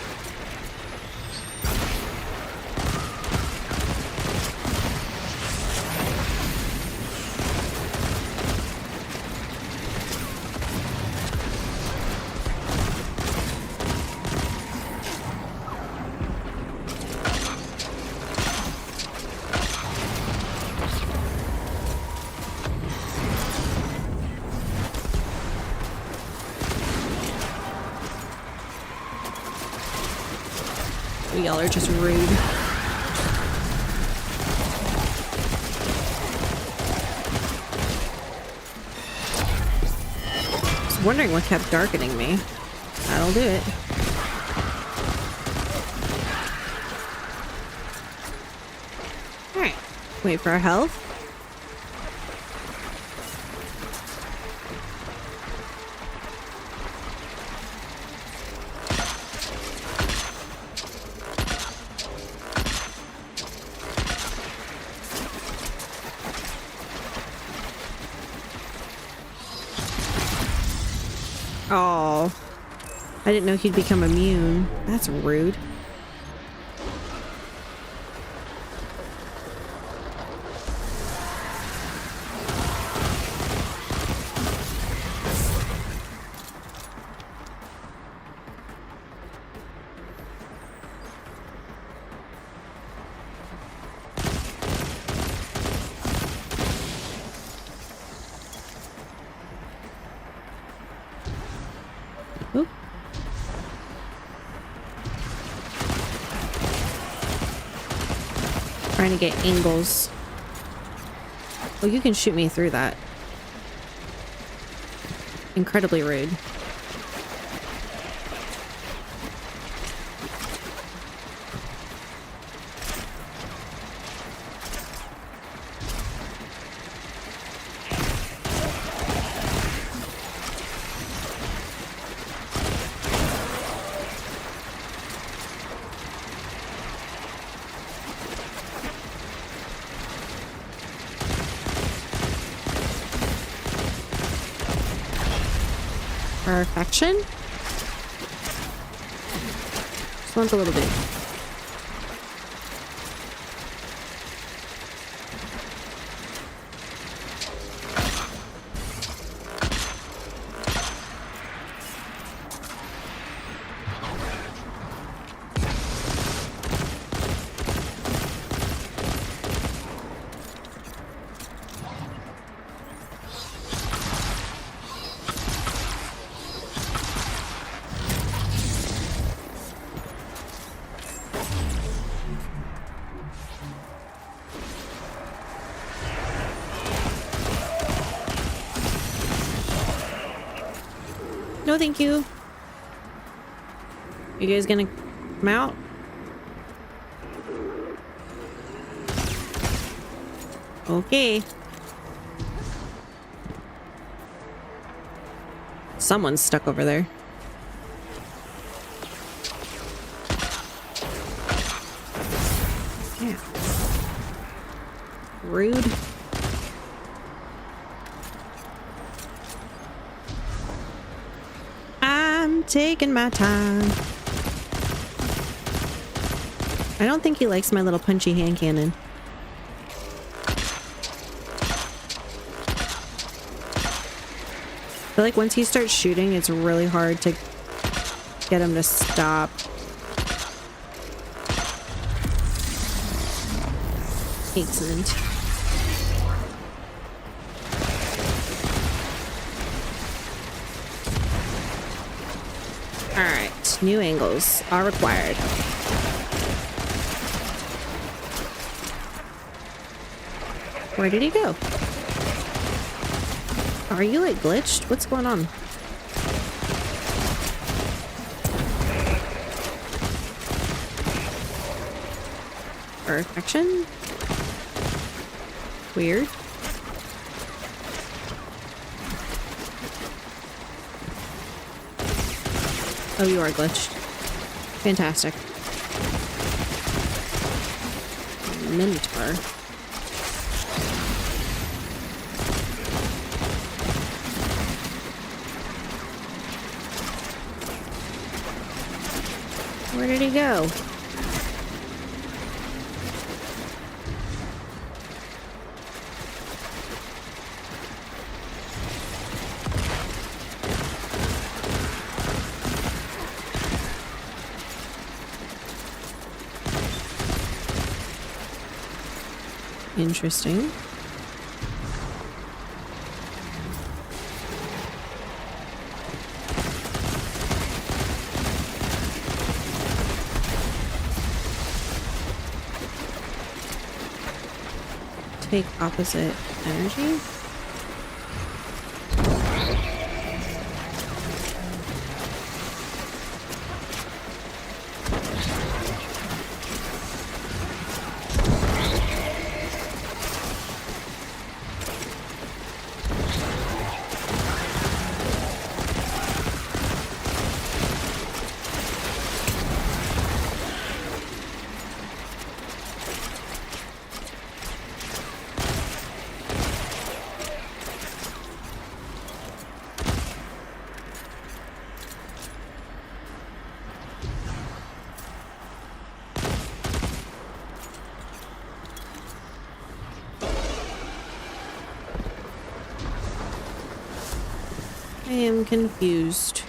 Y'all are just rude. wondering what kept darkening me. That'll do it. Alright. Wait for our health. Oh, I didn't know he'd become immune. That's rude. Oop. Trying to get angles. Oh, you can shoot me through that. Incredibly rude. Perfection. Just wants a little bit. No, thank you. You guys gonna come out? Okay. Someone's stuck over there. Yeah. Rude. I'm taking my time. I don't think he likes my little punchy hand cannon. I feel like once he starts shooting, it's really hard to get him to stop. Excellent. Alright, new angles are required. Where did he go? Are you like glitched? What's going on? Perfection? Weird. Oh, you are glitched. Fantastic. Minotaur. Where did he go? Interesting. Take opposite energy. I am confused.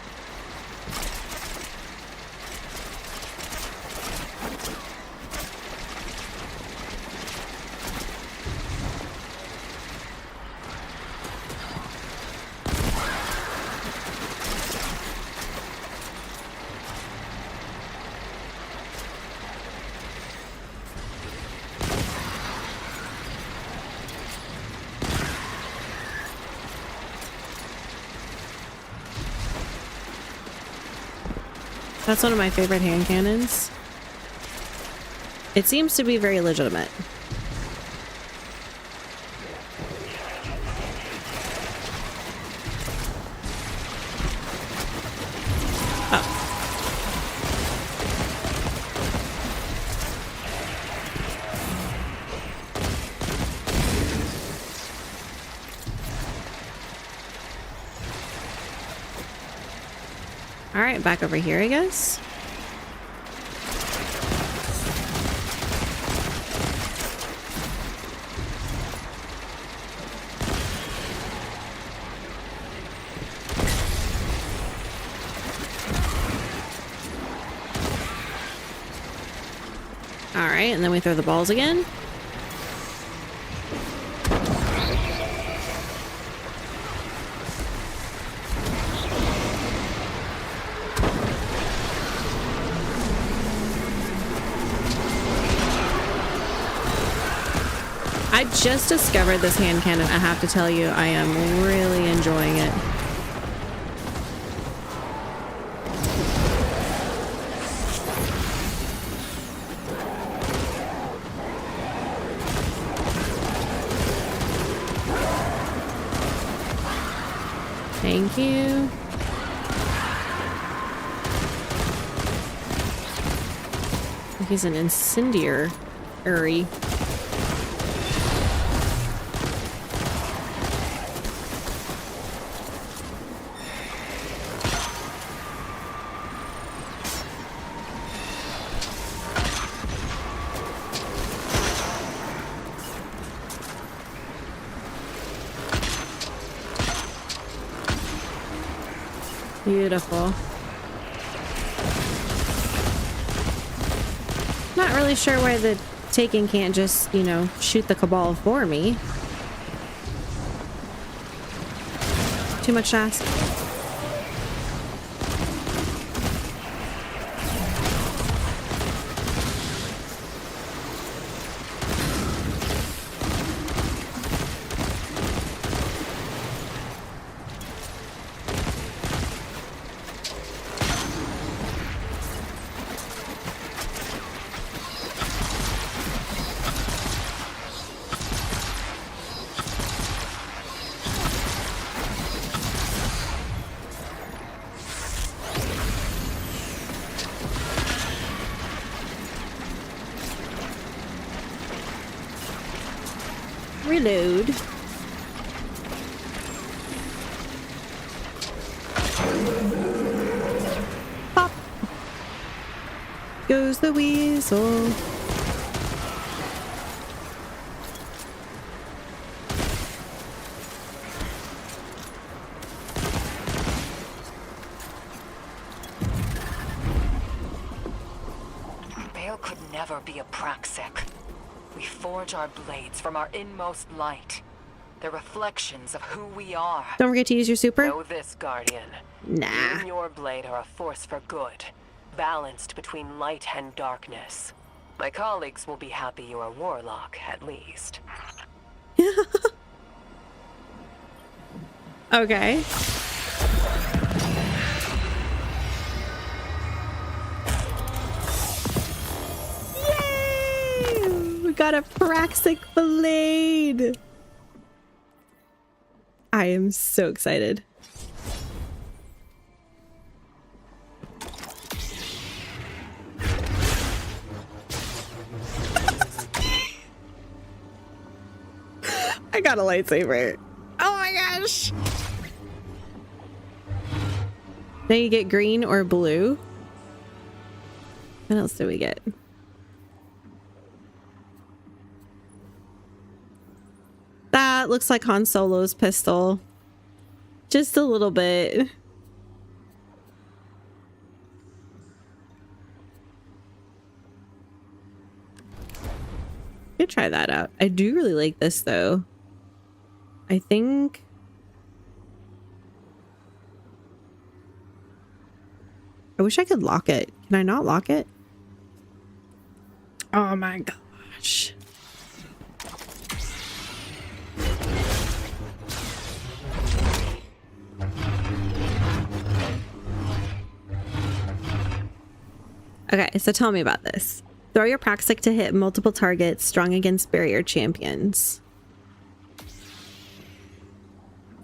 That's one of my favorite hand cannons. It seems to be very legitimate. Oh. All right, back over here, I guess. All right, and then we throw the balls again. I just discovered this hand cannon. I have to tell you, I am really enjoying it. Thank you. He's an incendiary. Beautiful. Not really sure why the Taken can't just, you know, shoot the Cabal for me. Too much to ask. Reload. Pop. Goes the weasel. Bale could never be a Praxic. We forge our blades from our inmost light. They're reflections of who we are. Don't forget to use your super. Know this, Guardian. Nah. You and your blade are a force for good, balanced between light and darkness. My colleagues will be happy you're a warlock, at least. Okay. Yay! We got a Praxic blade. I am so excited. I got a lightsaber. Oh my gosh. Now you get green or blue. What else do we get? That looks like Han Solo's pistol. Just a little bit. Could try that out. I do really like this though. I think I wish I could lock it. Can I not lock it? Oh my gosh. Okay, so tell me about this. Throw your Praxic to hit multiple targets strong against barrier champions.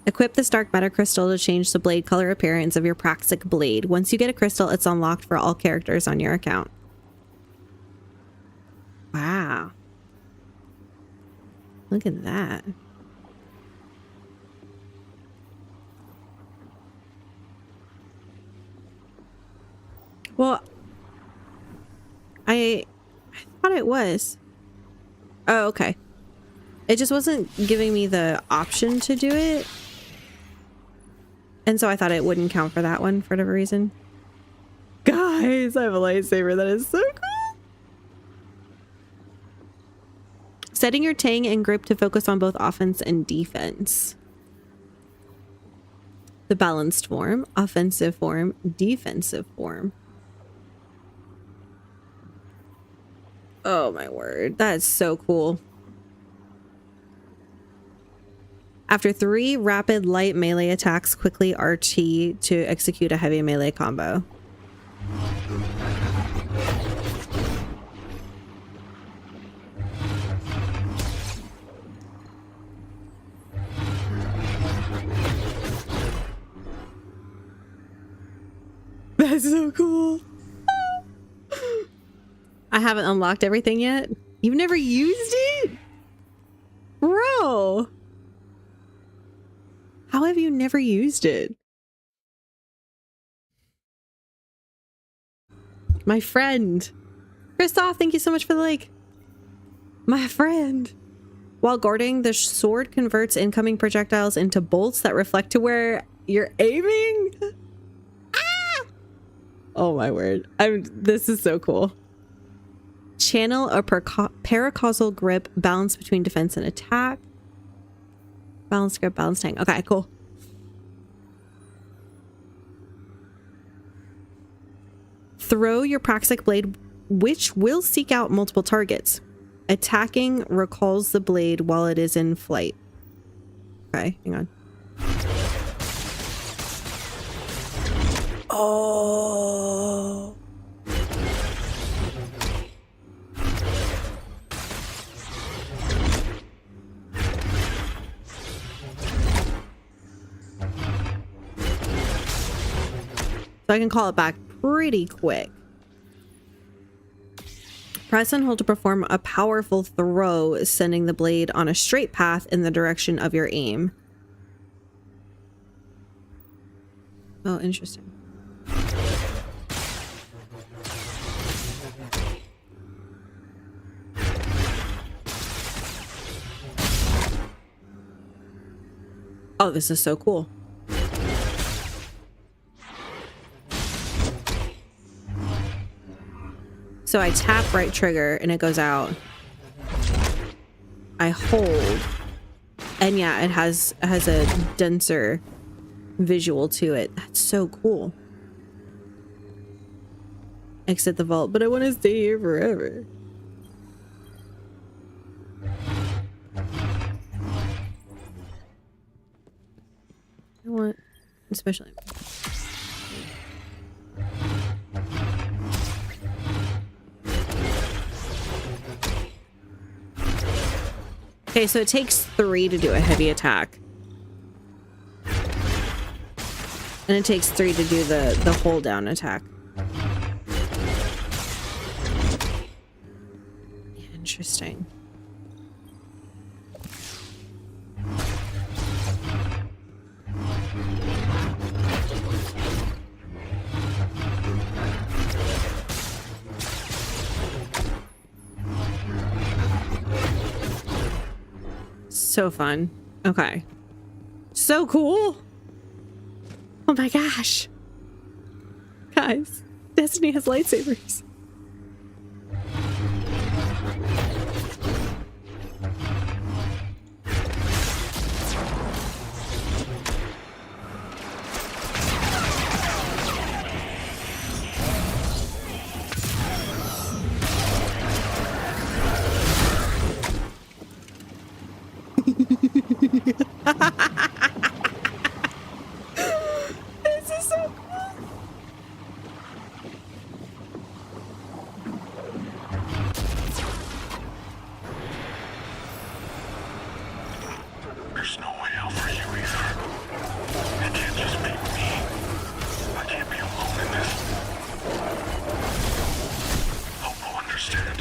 Equip this dark matter crystal to change the blade color appearance of your Praxic blade. Once you get a crystal, it's unlocked for all characters on your account. Wow. Look at that. Well, I thought it was. Oh, okay. It just wasn't giving me the option to do it. And so I thought it wouldn't count for that one for whatever reason. Guys, I have a lightsaber. That is so cool. Setting your Tang and grip to focus on both offense and defense. The balanced form, offensive form, defensive form. Oh my word. That is so cool. After 3 rapid light melee attacks, quickly RT to execute a heavy melee combo. That's so cool. I haven't unlocked everything yet. You've never used it? Bro. How have you never used it? My friend. Christoph, thank you so much for the like. My friend. While guarding, the sword converts incoming projectiles into bolts that reflect to where you're aiming. Ah! Oh my word. This is so cool. Channel a paracausal grip, balance between defense and attack. Balance grip, balance tank. Okay, cool. Throw your Praxic blade, which will seek out multiple targets. Attacking recalls the blade while it is in flight. Okay, hang on. Oh. So I can call it back pretty quick. Press and hold to perform a powerful throw, sending the blade on a straight path in the direction of your aim. Oh, interesting. Oh, this is so cool. So I tap right trigger and it goes out. I hold. And yeah, it has a denser visual to it. That's so cool. Exit the vault, but I want to stay here forever. I want, especially. Okay, so it takes 3 to do a heavy attack. And it takes 3 to do the hold down attack. Interesting. So fun. Okay. So cool. Oh my gosh. Guys, Destiny has lightsabers. This is so cool. There's no way out for you either. It can't just be me. I can't be alone in this. Hope you'll understand.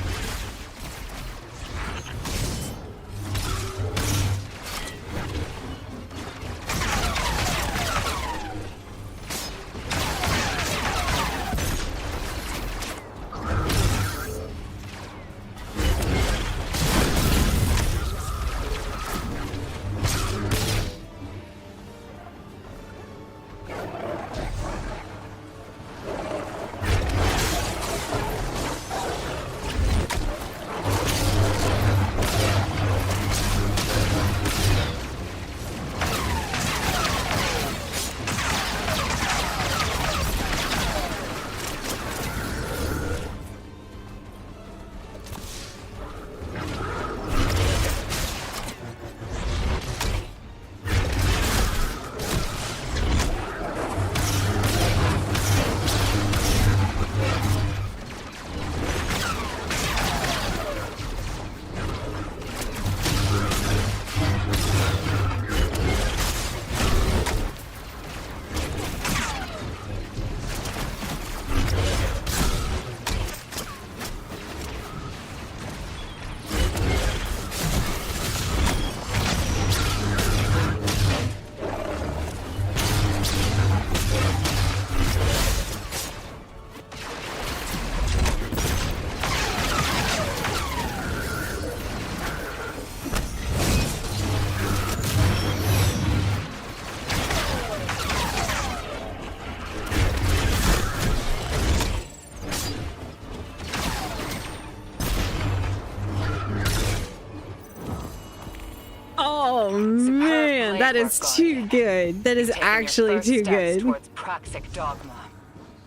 Oh man, that is too good. That is actually too good. Towards praxic dogma,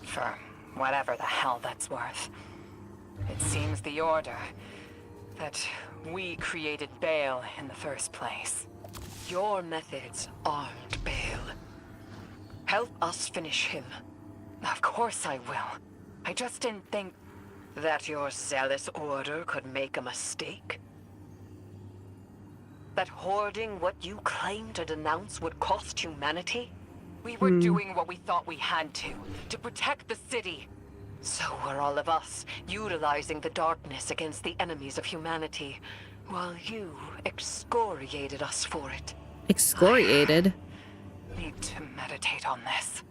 for whatever the hell that's worth. It seems the order that we created Bale in the first place. Your methods aren't Bale. Help us finish him. Of course I will. I just didn't think That your zealous order could make a mistake? That hoarding what you claim to denounce would cost humanity? we were doing what we thought we had to protect the city. So were all of us, utilizing the darkness against the enemies of humanity, while you excoriated us for it. Excoriated? Need to meditate on this.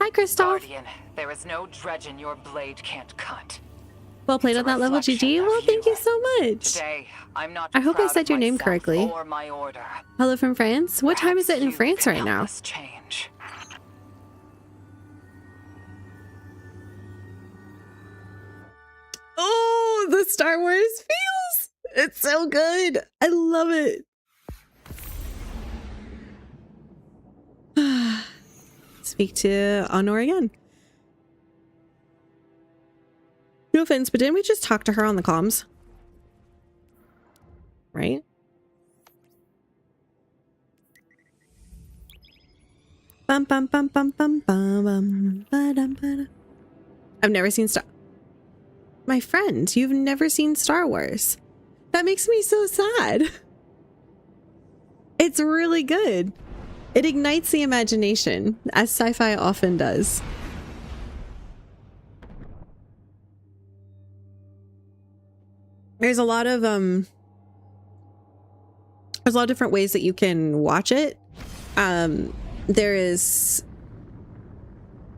Hi, Kristoff. Guardian, there is no dredge in your blade can't cut. Well played on that level, GG. Well, thank you so much. Today, I'm not I hope I proud said of your name myself correctly. or my order. Hello from France. What time is it in You France can right help now? us change. Oh, the Star Wars feels. It's so good. I love it. Speak to Honor again. No offense, but didn't we just talk to her on the comms? Right? Bum bum bum bum bum bum bum ba-dum, ba-dum. I've never seen Star. My friend, you've never seen Star Wars. That makes me so sad. It's really good. It ignites the imagination, as sci-fi often does. There's a lot of different ways that you can watch it. There is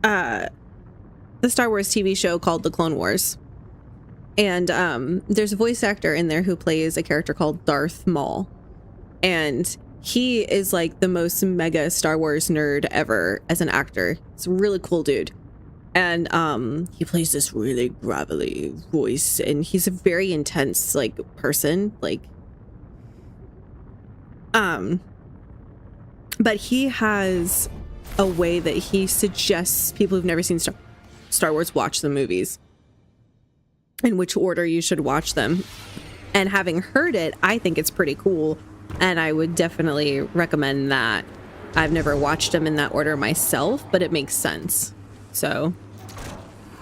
the Star Wars TV show called The Clone Wars. And there's a voice actor in there who plays a character called Darth Maul. And he is like the most mega Star Wars nerd ever as an actor. He's a really cool dude. And he plays this really gravelly voice, and he's a very intense like person, like but he has a way that he suggests people who've never seen Star Wars watch the movies, in which order you should watch them. And having heard it, I think it's pretty cool, and I would definitely recommend that. I've never watched them in that order myself, but it makes sense. So,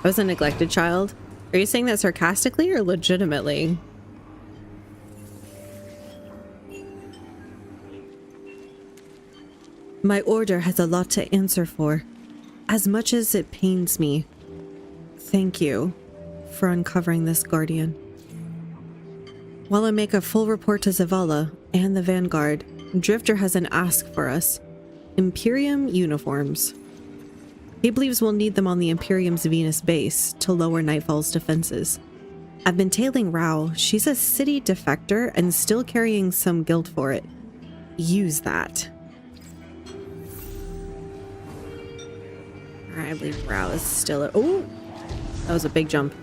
I was a neglected child. Are you saying that sarcastically or legitimately? My order has a lot to answer for. As much as it pains me, thank you for uncovering this Guardian. While I make a full report to Zavala and the Vanguard, Drifter has an ask for us. Imperium uniforms. He believes we'll need them on the Imperium's Venus base to lower Nightfall's defenses. I've been tailing Rao. She's a city defector and still carrying some guilt for it. Use that. Alright, I believe Rao is still... Oh! That was a big jump.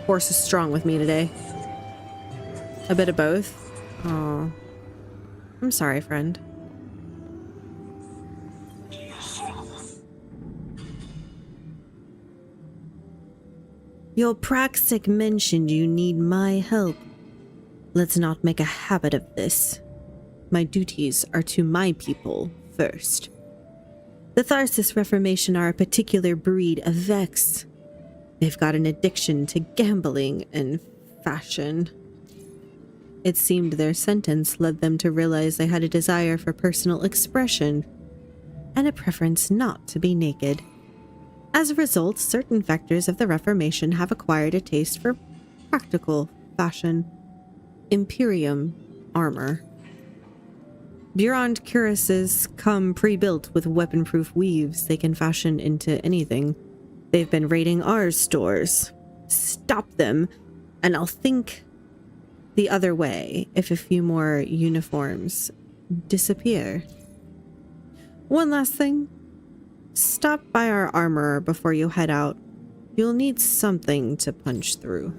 Force is strong with me today. A bit of both. Oh, I'm sorry, friend. Your Praxic mentioned you need my help. Let's not make a habit of this. My duties are to my people first. The Tharsis Reformation are a particular breed of Vex. They've got an addiction to gambling and fashion. It seemed their sentence led them to realize they had a desire for personal expression and a preference not to be naked. As a result, certain vectors of the Reformation have acquired a taste for practical fashion. Imperium armor. Burond cuirasses come pre-built with weapon-proof weaves they can fashion into anything. They've been raiding our stores. Stop them, and I'll think the other way if a few more uniforms disappear. One last thing. Stop by our armorer before you head out. You'll need something to punch through.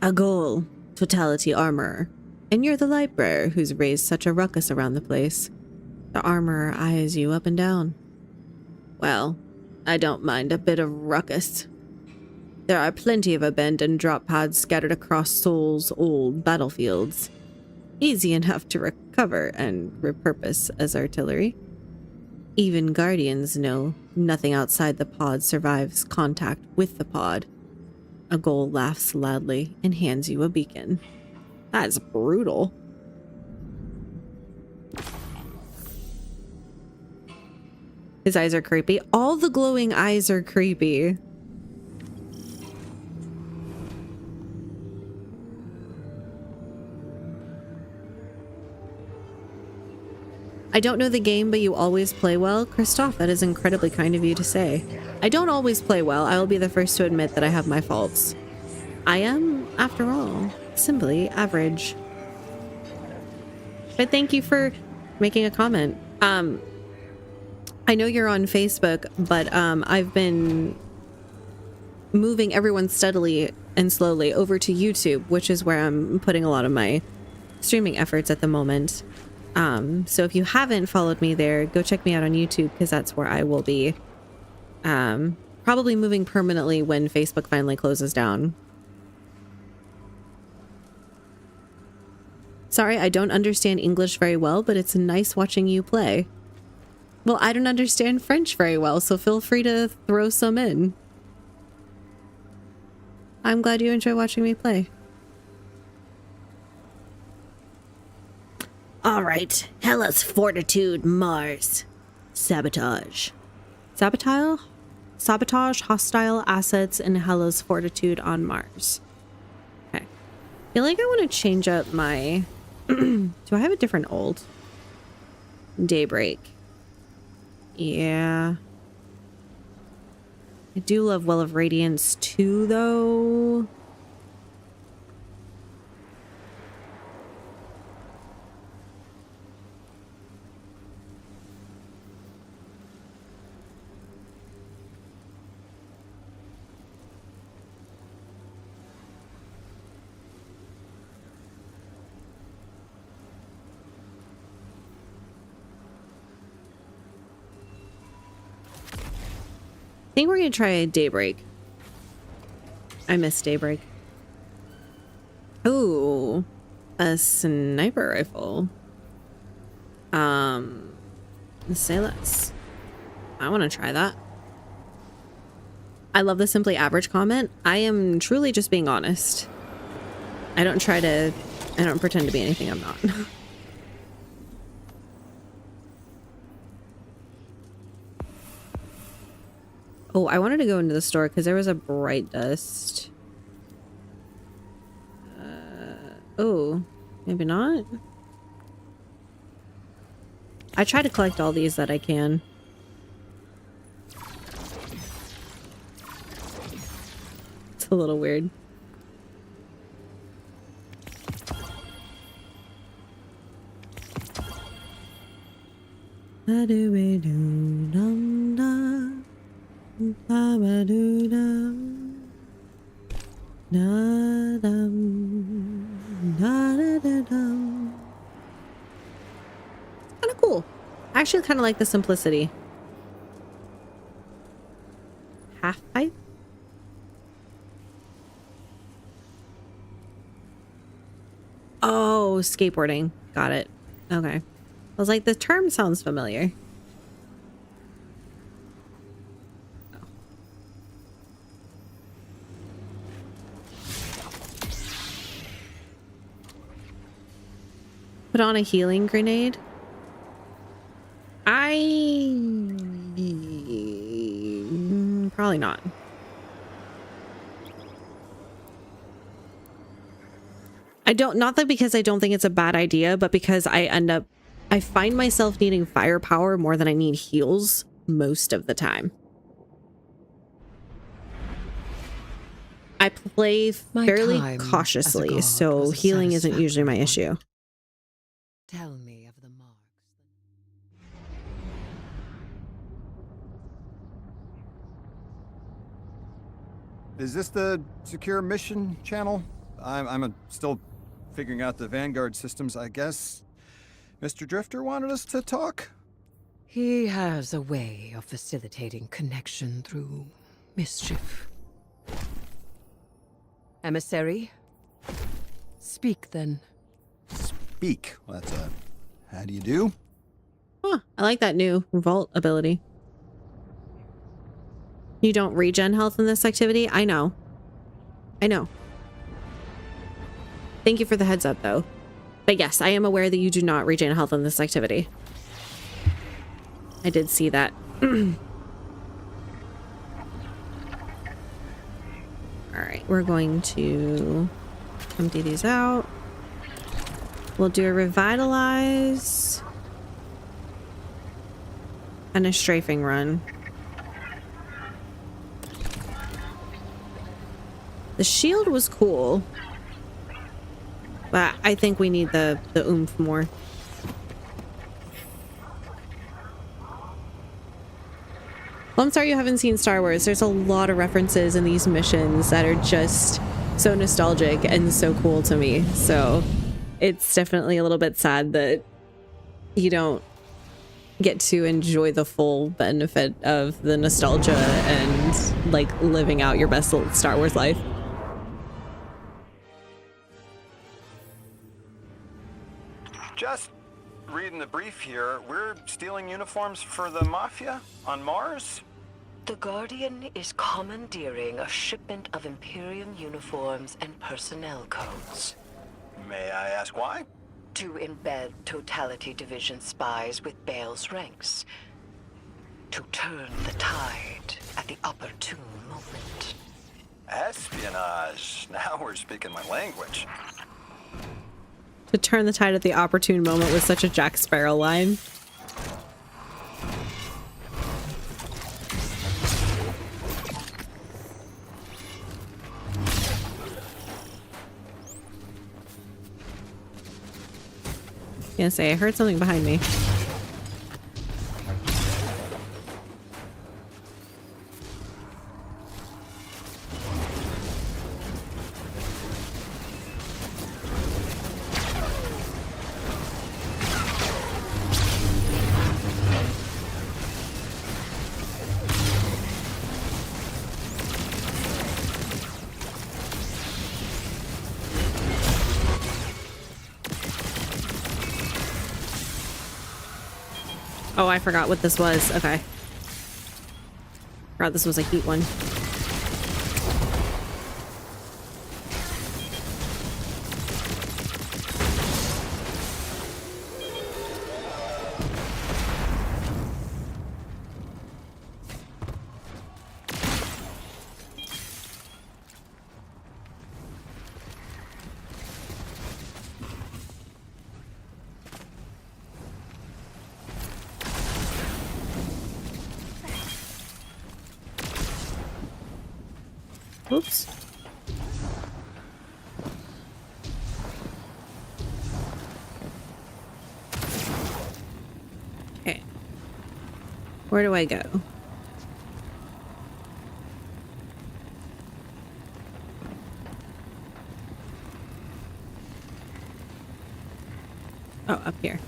A goal, Totality Armorer. And you're the Lightbearer who's raised such a ruckus around the place. The armorer eyes you up and down. Well, I don't mind a bit of ruckus. There are plenty of abandoned drop pods scattered across Sol's old battlefields. Easy enough to recover and repurpose as artillery. Even Guardians know nothing outside the pod survives contact with the pod. A Ghoul laughs loudly and hands you a beacon. That is brutal. His eyes are creepy. All the glowing eyes are creepy. I don't know the game, but you always play well. Christoph, that is incredibly kind of you to say. I don't always play well. I will be the first to admit that I have my faults. I am, after all, simply average. But thank you for making a comment. I know you're on Facebook, but I've been moving everyone steadily and slowly over to YouTube, which is where I'm putting a lot of my streaming efforts at the moment. So if you haven't followed me there, go check me out on YouTube, because that's where I will be probably moving permanently when Facebook finally closes down. Sorry, I don't understand English very well, but it's nice watching you play. Well, I don't understand French very well, so feel free to throw some in. I'm glad you enjoy watching me play. All right, Hellas Fortitude Mars. Sabotage. Sabotage hostile assets in Hellas Fortitude on Mars. Okay. I feel like I want to change up my... Do I have a different old? Daybreak. Yeah. I do love Well of Radiance too, though. I think we're gonna try Daybreak. I miss Daybreak. Ooh, a sniper rifle. Let's say less. I want to try that. I love the simply average comment. I am truly just being honest. I don't pretend to be anything I'm not. Oh, I wanted to go into the store because there was a bright dust. Oh, maybe not. I try to collect all these that I can. It's a little weird. Kind of cool. I actually kind of like the simplicity. Half pipe. Oh, skateboarding. Got it. Okay. I was like, the term sounds familiar. Put on a healing grenade. Probably not. Not that because I don't think it's a bad idea, but because I find myself needing firepower more than I need heals most of the time. I play fairly cautiously, so healing isn't usually my issue. Tell me of the marks. Is this the secure mission channel? I'm still figuring out the Vanguard systems, I guess. Mr. Drifter wanted us to talk? He has a way of facilitating connection through mischief. Emissary? Speak then. Speak. Well, that's a... How do you do? Huh, I like that new Vault ability. You don't regen health in this activity? I know. I know. Thank you for the heads up, though. But yes, I am aware that you do not regen health in this activity. I did see that. Alright, we're going to empty these out. We'll do a revitalize and a strafing run. The shield was cool, but I think we need the oomph more. Well, I'm sorry you haven't seen Star Wars. There's a lot of references in these missions that are just so nostalgic and so cool to me. So it's definitely a little bit sad that you don't get to enjoy the full benefit of the nostalgia and like living out your best Star Wars life. Just reading the brief here. We're stealing uniforms for the Mafia on Mars? The Guardian is commandeering a shipment of Imperium uniforms and personnel codes. May I ask why? To embed Totality Division spies with Bale's ranks. To turn the tide at the opportune moment. Espionage. Now we're speaking my language. To turn the tide at the opportune moment was such a Jack Sparrow line. Yeah, say I heard something behind me. Oh, I forgot what this was. Okay. Forgot this was a heat one. Oops. Okay. Where do I go? Oh, up here.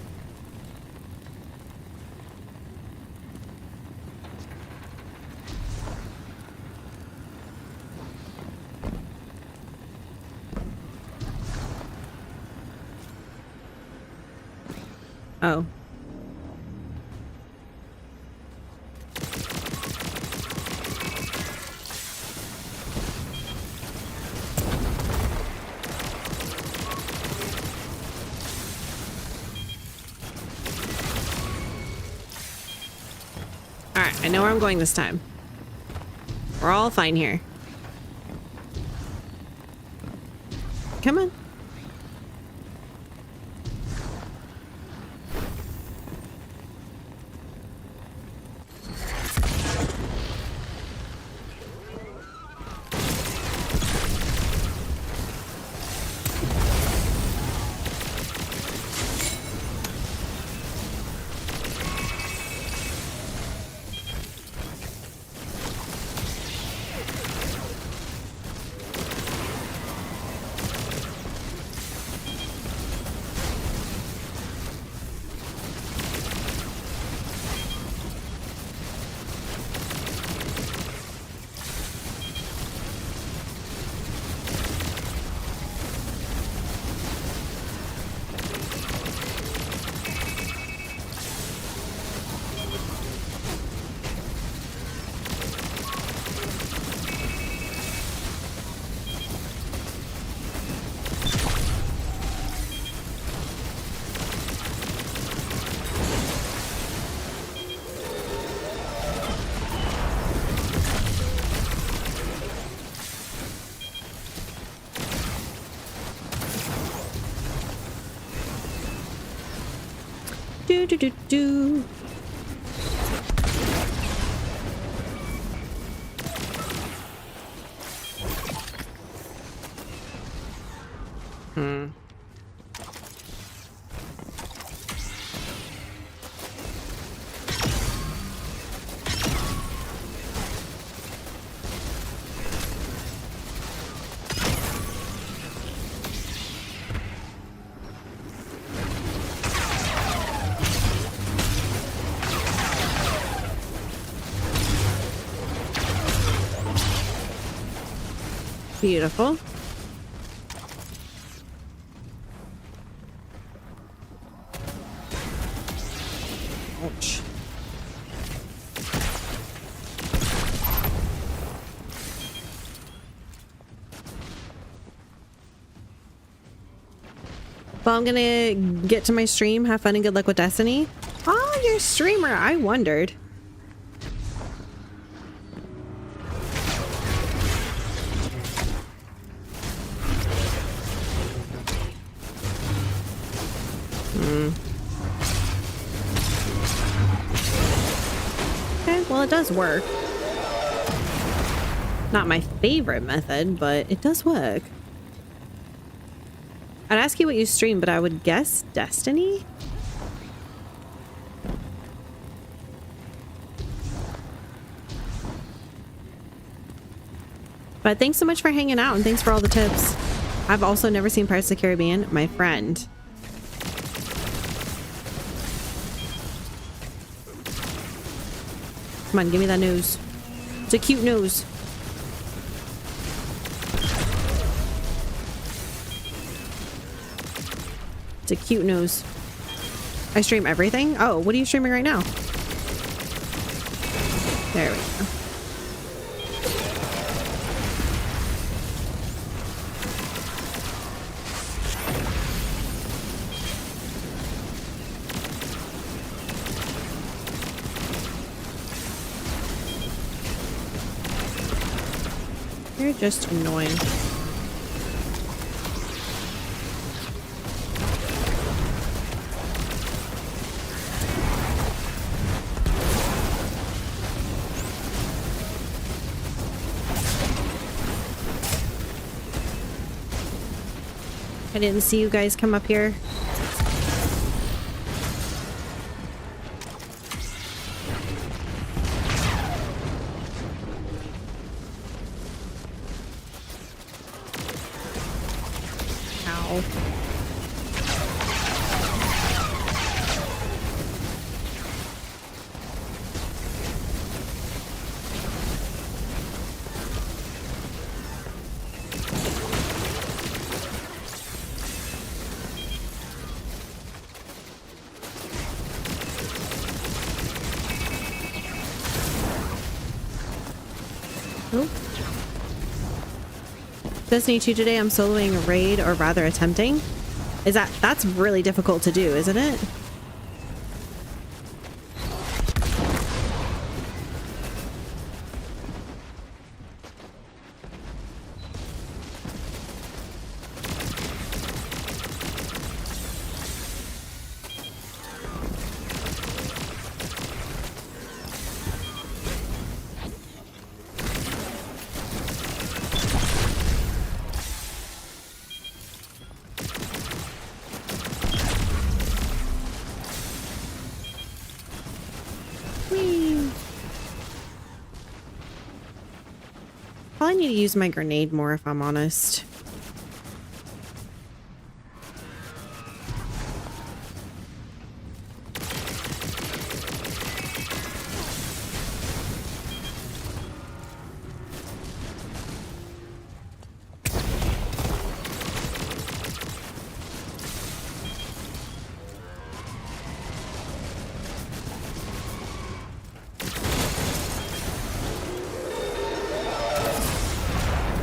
Oh. All right, I know where I'm going this time. We're all fine here. Come on. Do do do do. Beautiful. Ouch. Well, I'm gonna get to my stream. Have fun and good luck with Destiny. Oh, you're a streamer. I wondered. Okay, well, it does work. Not my favorite method, but it does work. I'd ask you what you stream, but I would guess Destiny? But thanks so much for hanging out and thanks for all the tips. I've also never seen Pirates of the Caribbean, my friend. Come on, give me that nose. It's a cute nose. It's a cute nose. I stream everything? Oh, what are you streaming right now? There we go. You're just annoying. I didn't see you guys come up here. Ow. Nope. Destiny 2 today, I'm soloing a raid, or rather attempting. That's really difficult to do, isn't it? Probably need to use my grenade more if I'm honest.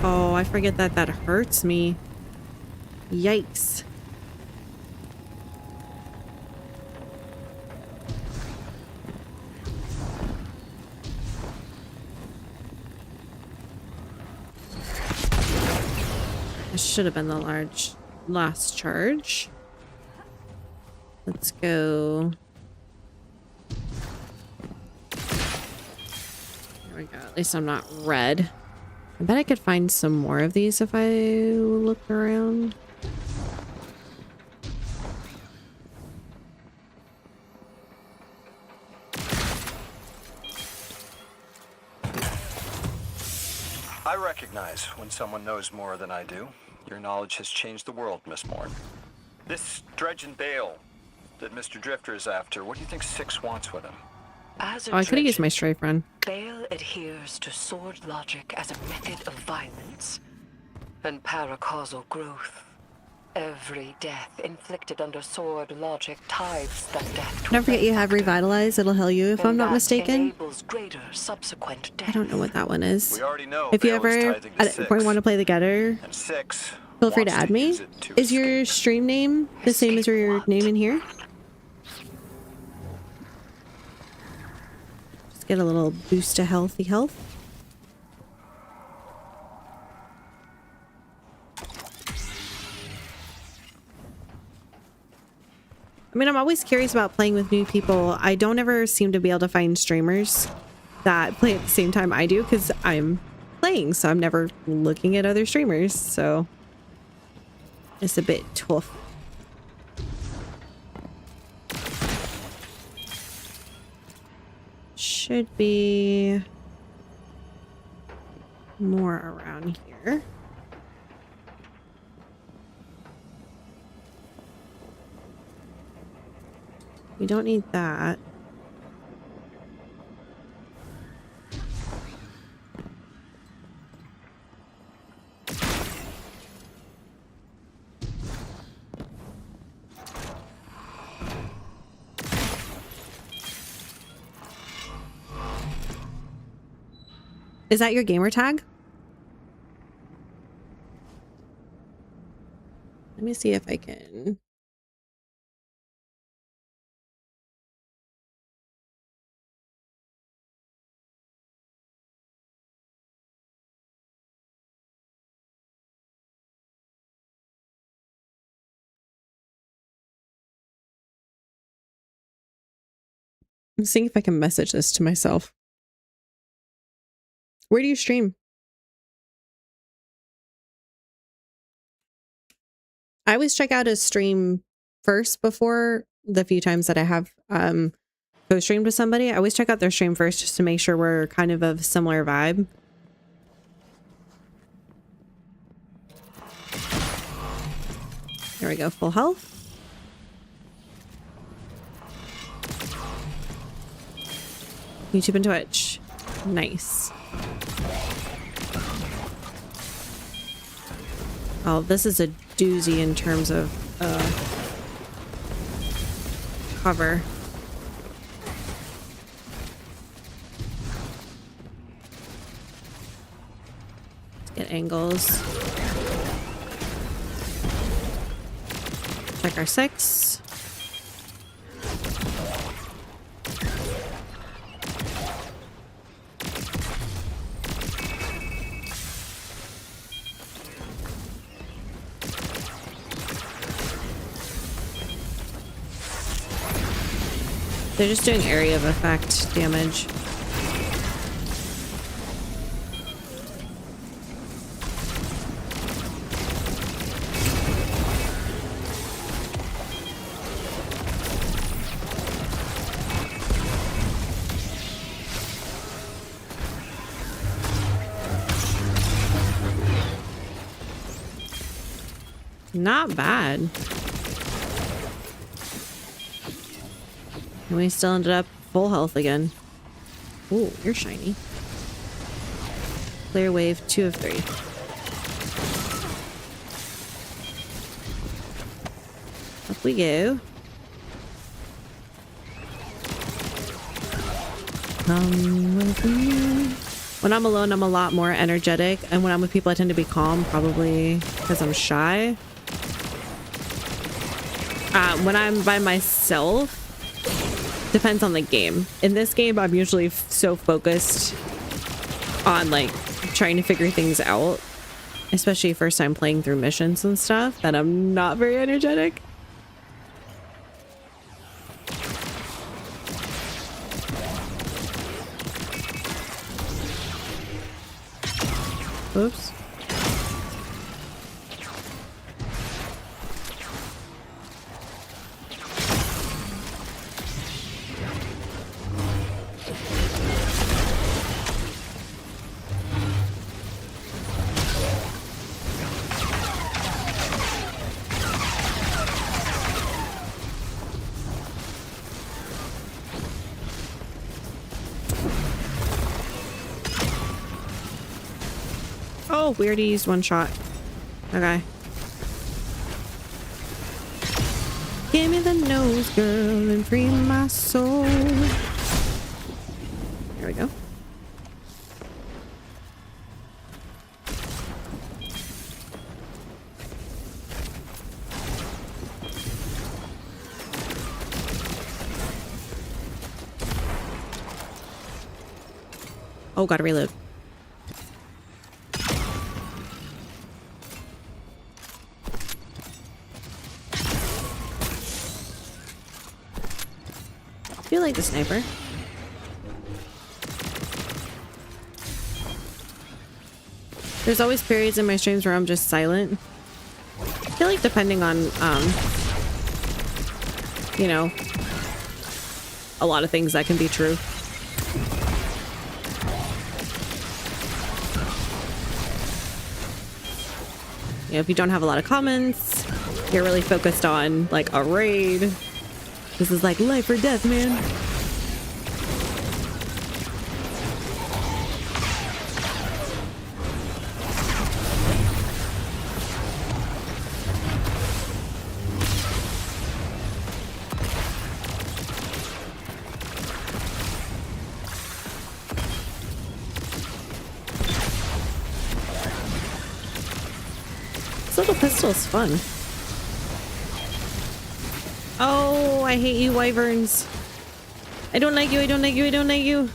Oh, I forget that hurts me. Yikes. This should have been the last charge. Let's go. There we go. At least I'm not red. I bet I could find some more of these if I look around. I recognize when someone knows more than I do. Your knowledge has changed the world, Miss Morn. This dredge and bale that Mr. Drifter is after, what do you think Six wants with him? As a Oh, I could have used my strafe run. Bale adheres to sword logic as a method of violence and paracausal growth. Every death inflicted under sword logic ties that death to Don't forget you have revitalize. It'll heal you if I'm not mistaken. Enables greater subsequent death. I don't know what that one is. We already know. If you Bale is ever tithing to at a point want to play the Getter, and Six feel free to wants add me. use it to Is your escape. stream name the same as your name in here? Just get a little boost to health. I mean, I'm always curious about playing with new people. I don't ever seem to be able to find streamers that play at the same time I do because I'm playing, so I'm never looking at other streamers, so it's a bit tough. Should be more around here. We don't need that. Is that your gamer tag? Let me see if I can. I'm seeing if I can message this to myself. Where do you stream? I always check out a stream first before the few times that I have co-streamed with somebody. I always check out their stream first just to make sure we're kind of a similar vibe. There we go, full health. YouTube and Twitch. Nice. Oh, this is a doozy in terms of cover. Let's get angles. Check our 6. They're just doing area of effect damage. Not bad. And we still ended up full health again. Ooh, you're shiny. Clear wave 2 of 3. Up we go. Come with me. When I'm alone, I'm a lot more energetic. And when I'm with people, I tend to be calm, probably because I'm shy. When I'm by myself, depends on the game. In this game, I'm usually so focused on like trying to figure things out, especially first time playing through missions and stuff, that I'm not very energetic. Oops. Oh, we already used one shot. Okay. Give me the nose, girl, and free my soul. There we go. Oh, gotta reload. I feel like the sniper. There's always periods in my streams where I'm just silent. I feel like depending on, you know, a lot of things that can be true. You know, if you don't have a lot of comments, you're really focused on like a raid. This is like life or death, man. This little pistol's fun. Oh, I hate you, wyverns. I don't like you, I don't like you, I don't like you.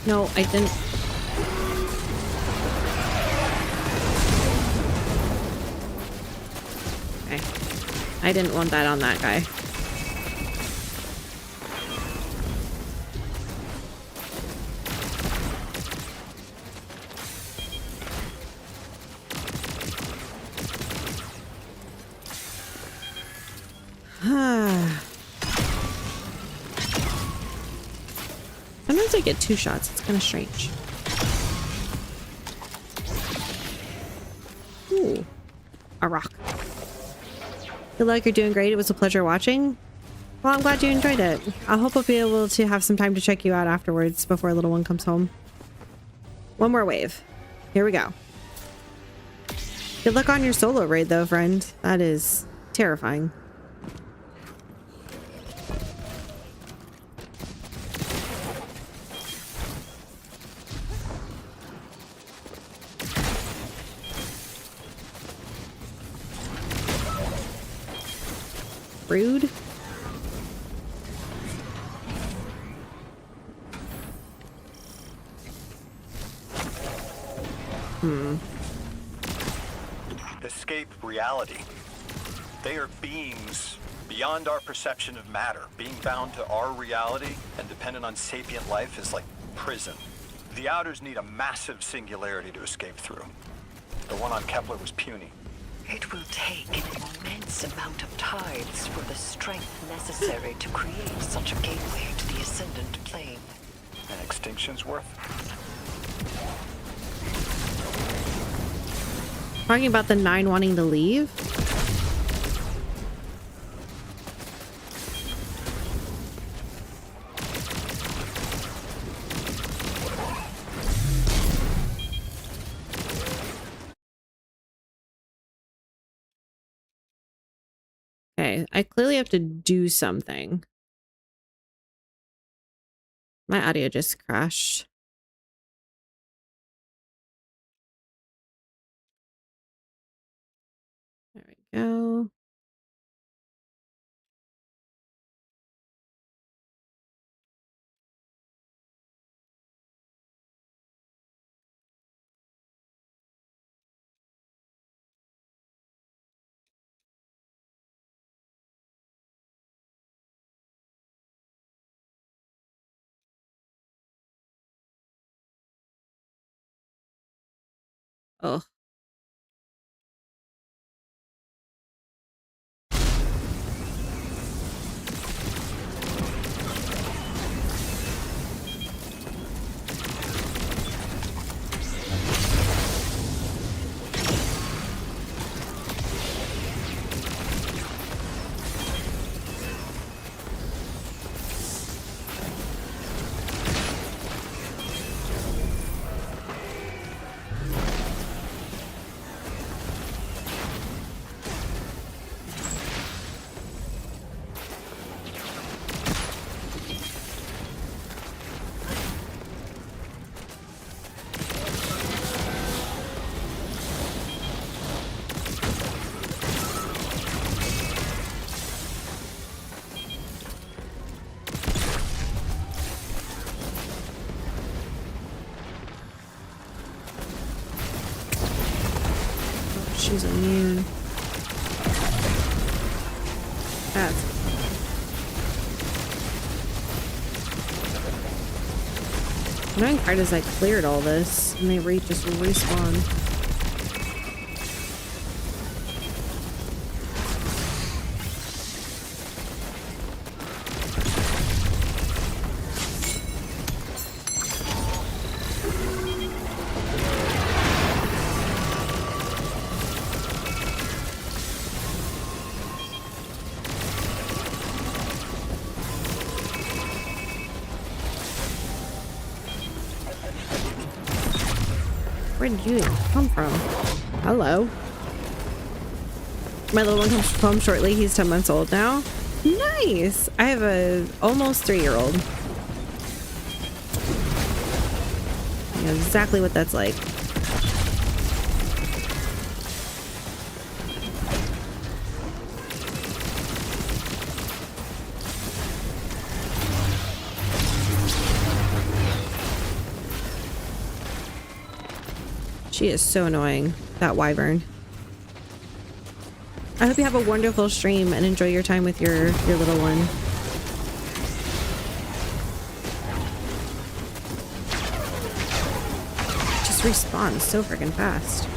No, I didn't. Okay. I didn't want that on that guy. Sometimes I get 2 shots. It's kind of strange. Ooh, a rock. Feel like you're doing great. It was a pleasure watching. Well, I'm glad you enjoyed it. I hope I'll be able to have some time to check you out afterwards before little one comes home. One more wave. Here we go. Good luck on your solo raid though, friend. That is terrifying. Rude. Escape reality. They are beings beyond our perception of matter. Being bound to our reality and dependent on sapient life is like prison. The Outers need a massive singularity to escape through. The one on Kepler was puny. It will take an immense amount of tides for the strength necessary to create such a gateway to the Ascendant Plane. An extinction's worth. Talking about the 9 wanting to leave? Okay, I clearly have to do something. My audio just crashed. There we go. Oh. She's immune. That's... The annoying part is I cleared all this and they just respawn. did you come from? Hello. My little one comes home shortly. He's 10 months old now. Nice. I have a almost 3-year-old. I know exactly what that's like. She is so annoying, that wyvern. I hope you have a wonderful stream and enjoy your time with your little one. Just respawns so freaking fast.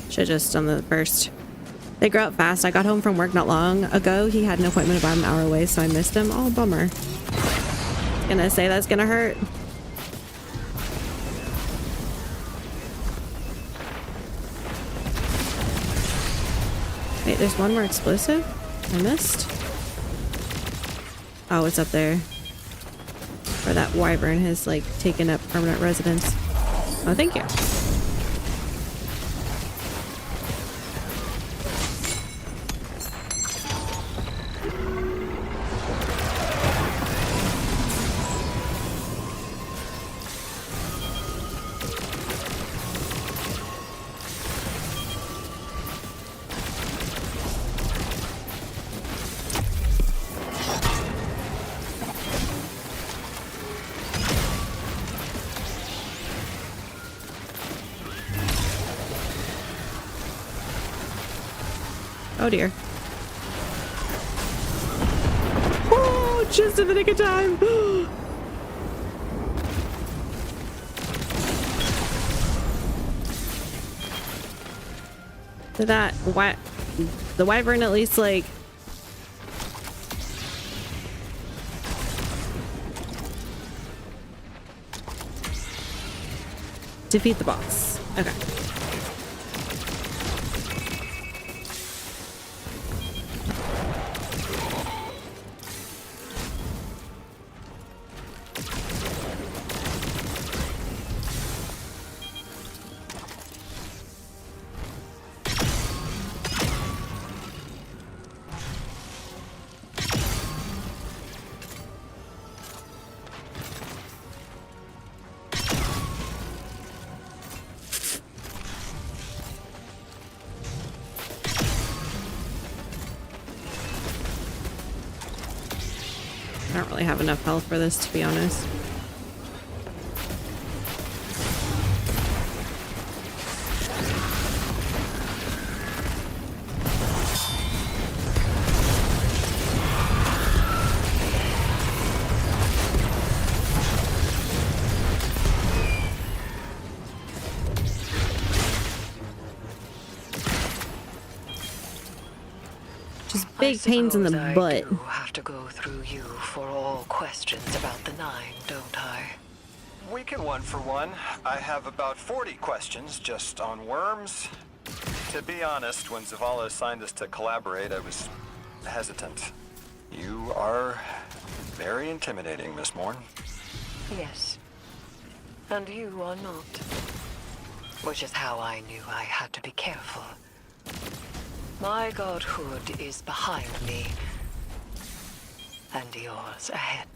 Should just done the first. They grow up fast. I got home from work not long ago. He had an appointment about an hour away, so I missed him. Oh, bummer. Gonna say that's gonna hurt. Wait, there's one more explosive I missed. Oh, it's up there. Or that wyvern has like taken up permanent residence. Oh, thank you. Oh dear. Oh, just in the nick of time. Did that the wyvern at least like defeat the boss? Okay. I don't really have enough health for this, to be honest. Just big pains in the butt. I do have to go through you for all questions about the 9, don't I? We can one for one. I have about 40 questions just on worms. To be honest, when Zavala assigned us to collaborate, I was hesitant. You are very intimidating, Miss Morn. Yes. And you are not. Which is how I knew I had to be careful. My godhood is behind me. And yours ahead.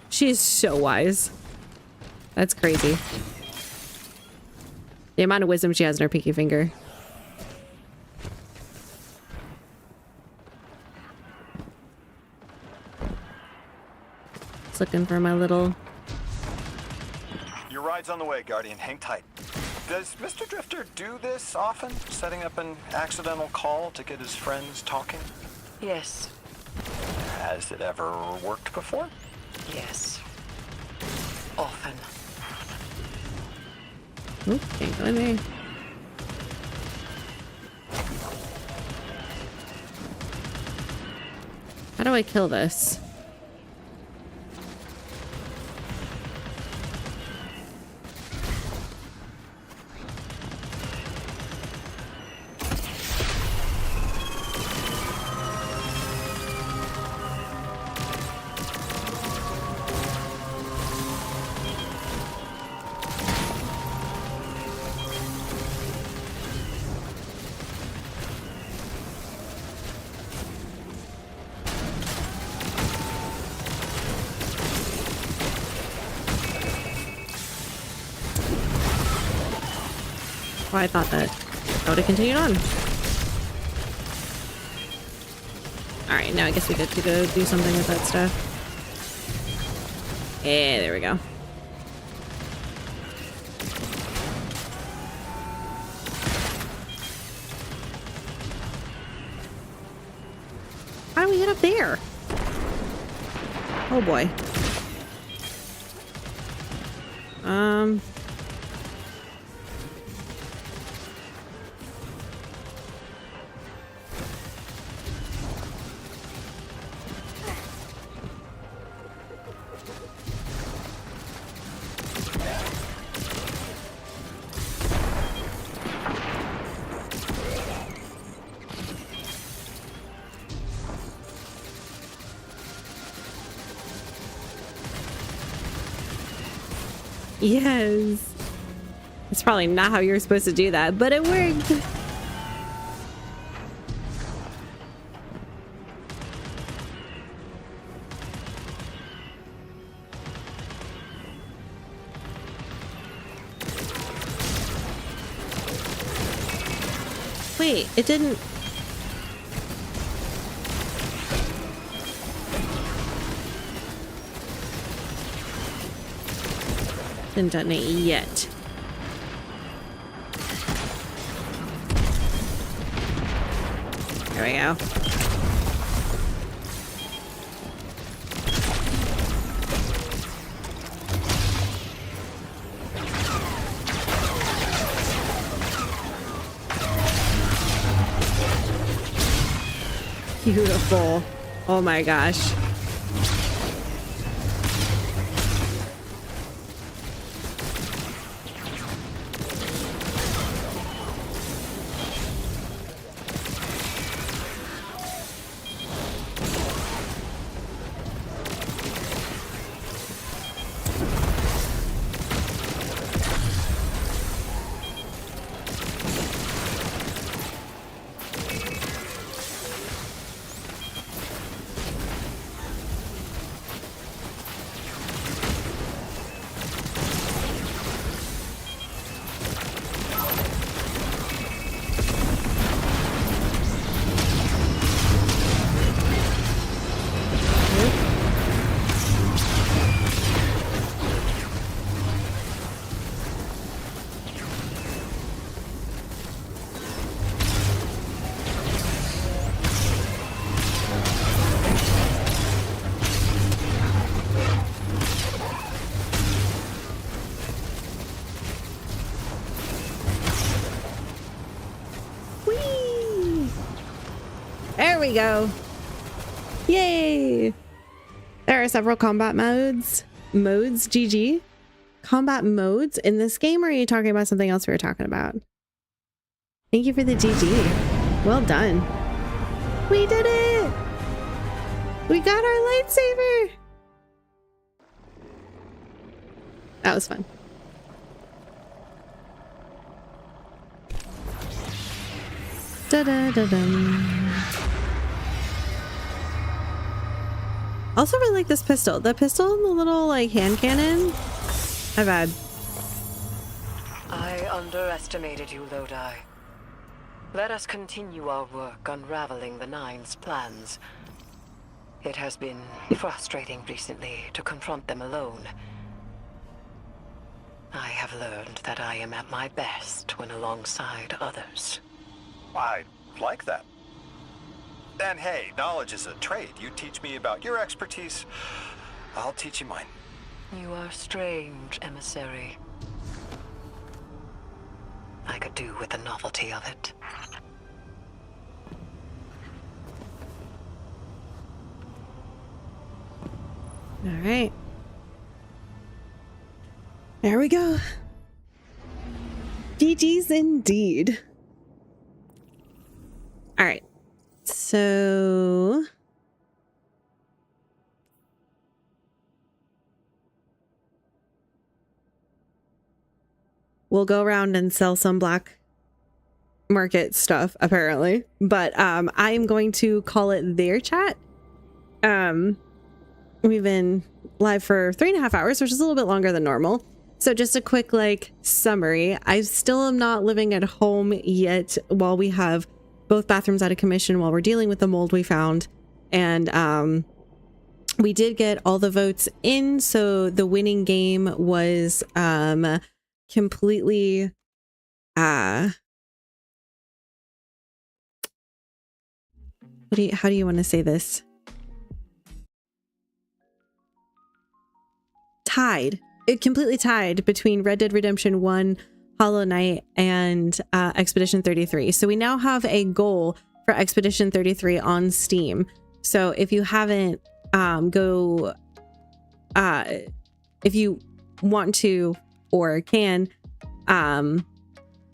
She is so wise. That's crazy. The amount of wisdom she has in her pinky finger. Just looking for my little... Your ride's on the way, Guardian. Hang tight. Does Mr. Drifter do this often? Setting up an accidental call to get his friends talking? Yes. Has it ever worked before? Yes. Often. Oop, can't go in there. How do I kill this? Oh, I thought that would have continued on. Alright, now I guess we get to go do something with that stuff. Yeah, there we go. How do we get up there? Oh boy. Yes. It's probably not how you're supposed to do that, but it worked. Wait, it didn't... Didn't detonate yet. There we go. Beautiful. Oh my gosh. There we go. Yay! There are several combat modes. GG. Combat modes in this game, or are you talking about something else we were talking about? Thank you for the GG. Well done. We did it! We got our lightsaber! That was fun. Da-da-da-dum. Also really like this pistol. The pistol and the little like hand cannon. I've had. I underestimated you, Lodi. Let us continue our work unraveling the Nine's plans. It has been frustrating recently to confront them alone. I have learned that I am at my best when alongside others. I like that. And hey, knowledge is a trade. You teach me about your expertise, I'll teach you mine. You are strange, emissary. I could do with the novelty of it. All right. There we go. GG's indeed. All right. So we'll go around and sell some black market stuff apparently, but I am going to call it there, chat. We've been live for 3.5 hours, which is a little bit longer than normal. So just a quick like summary. I still am not living at home yet while we have both bathrooms out of commission while we're dealing with the mold we found. And we did get all the votes in, so the winning game was completely how do you want to say this? It completely tied between Red Dead Redemption 1, Hollow Knight, and Expedition 33. So we now have a goal for Expedition 33 on Steam. So if you haven't, if you want to or can, I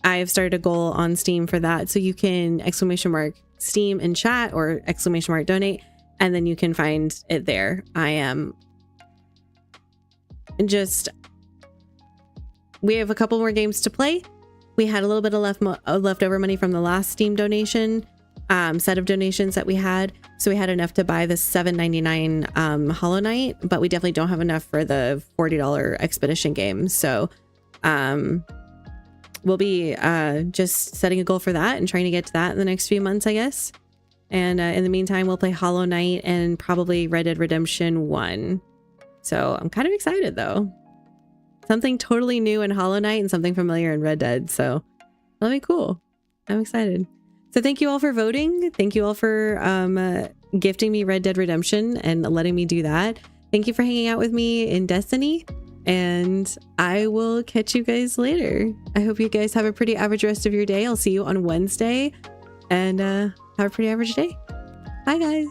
have started a goal on Steam for that. So you can !Steam in chat or !donate, and then you can find it there. I am we have a couple more games to play. We had a little bit of leftover money from the last Steam donation set of donations that we had, so we had enough to buy the $7.99 Hollow Knight, but we definitely don't have enough for the $40 Expedition game. So we'll be just setting a goal for that and trying to get to that in the next few months, I guess. And in the meantime, we'll play Hollow Knight and probably Red Dead Redemption 1. So I'm kind of excited though. Something totally new in Hollow Knight and something familiar in Red Dead. So that'll be cool. I'm excited. So thank you all for voting. Thank you all for gifting me Red Dead Redemption and letting me do that. Thank you for hanging out with me in Destiny. And I will catch you guys later. I hope you guys have a pretty average rest of your day. I'll see you on Wednesday. And have a pretty average day. Bye, guys.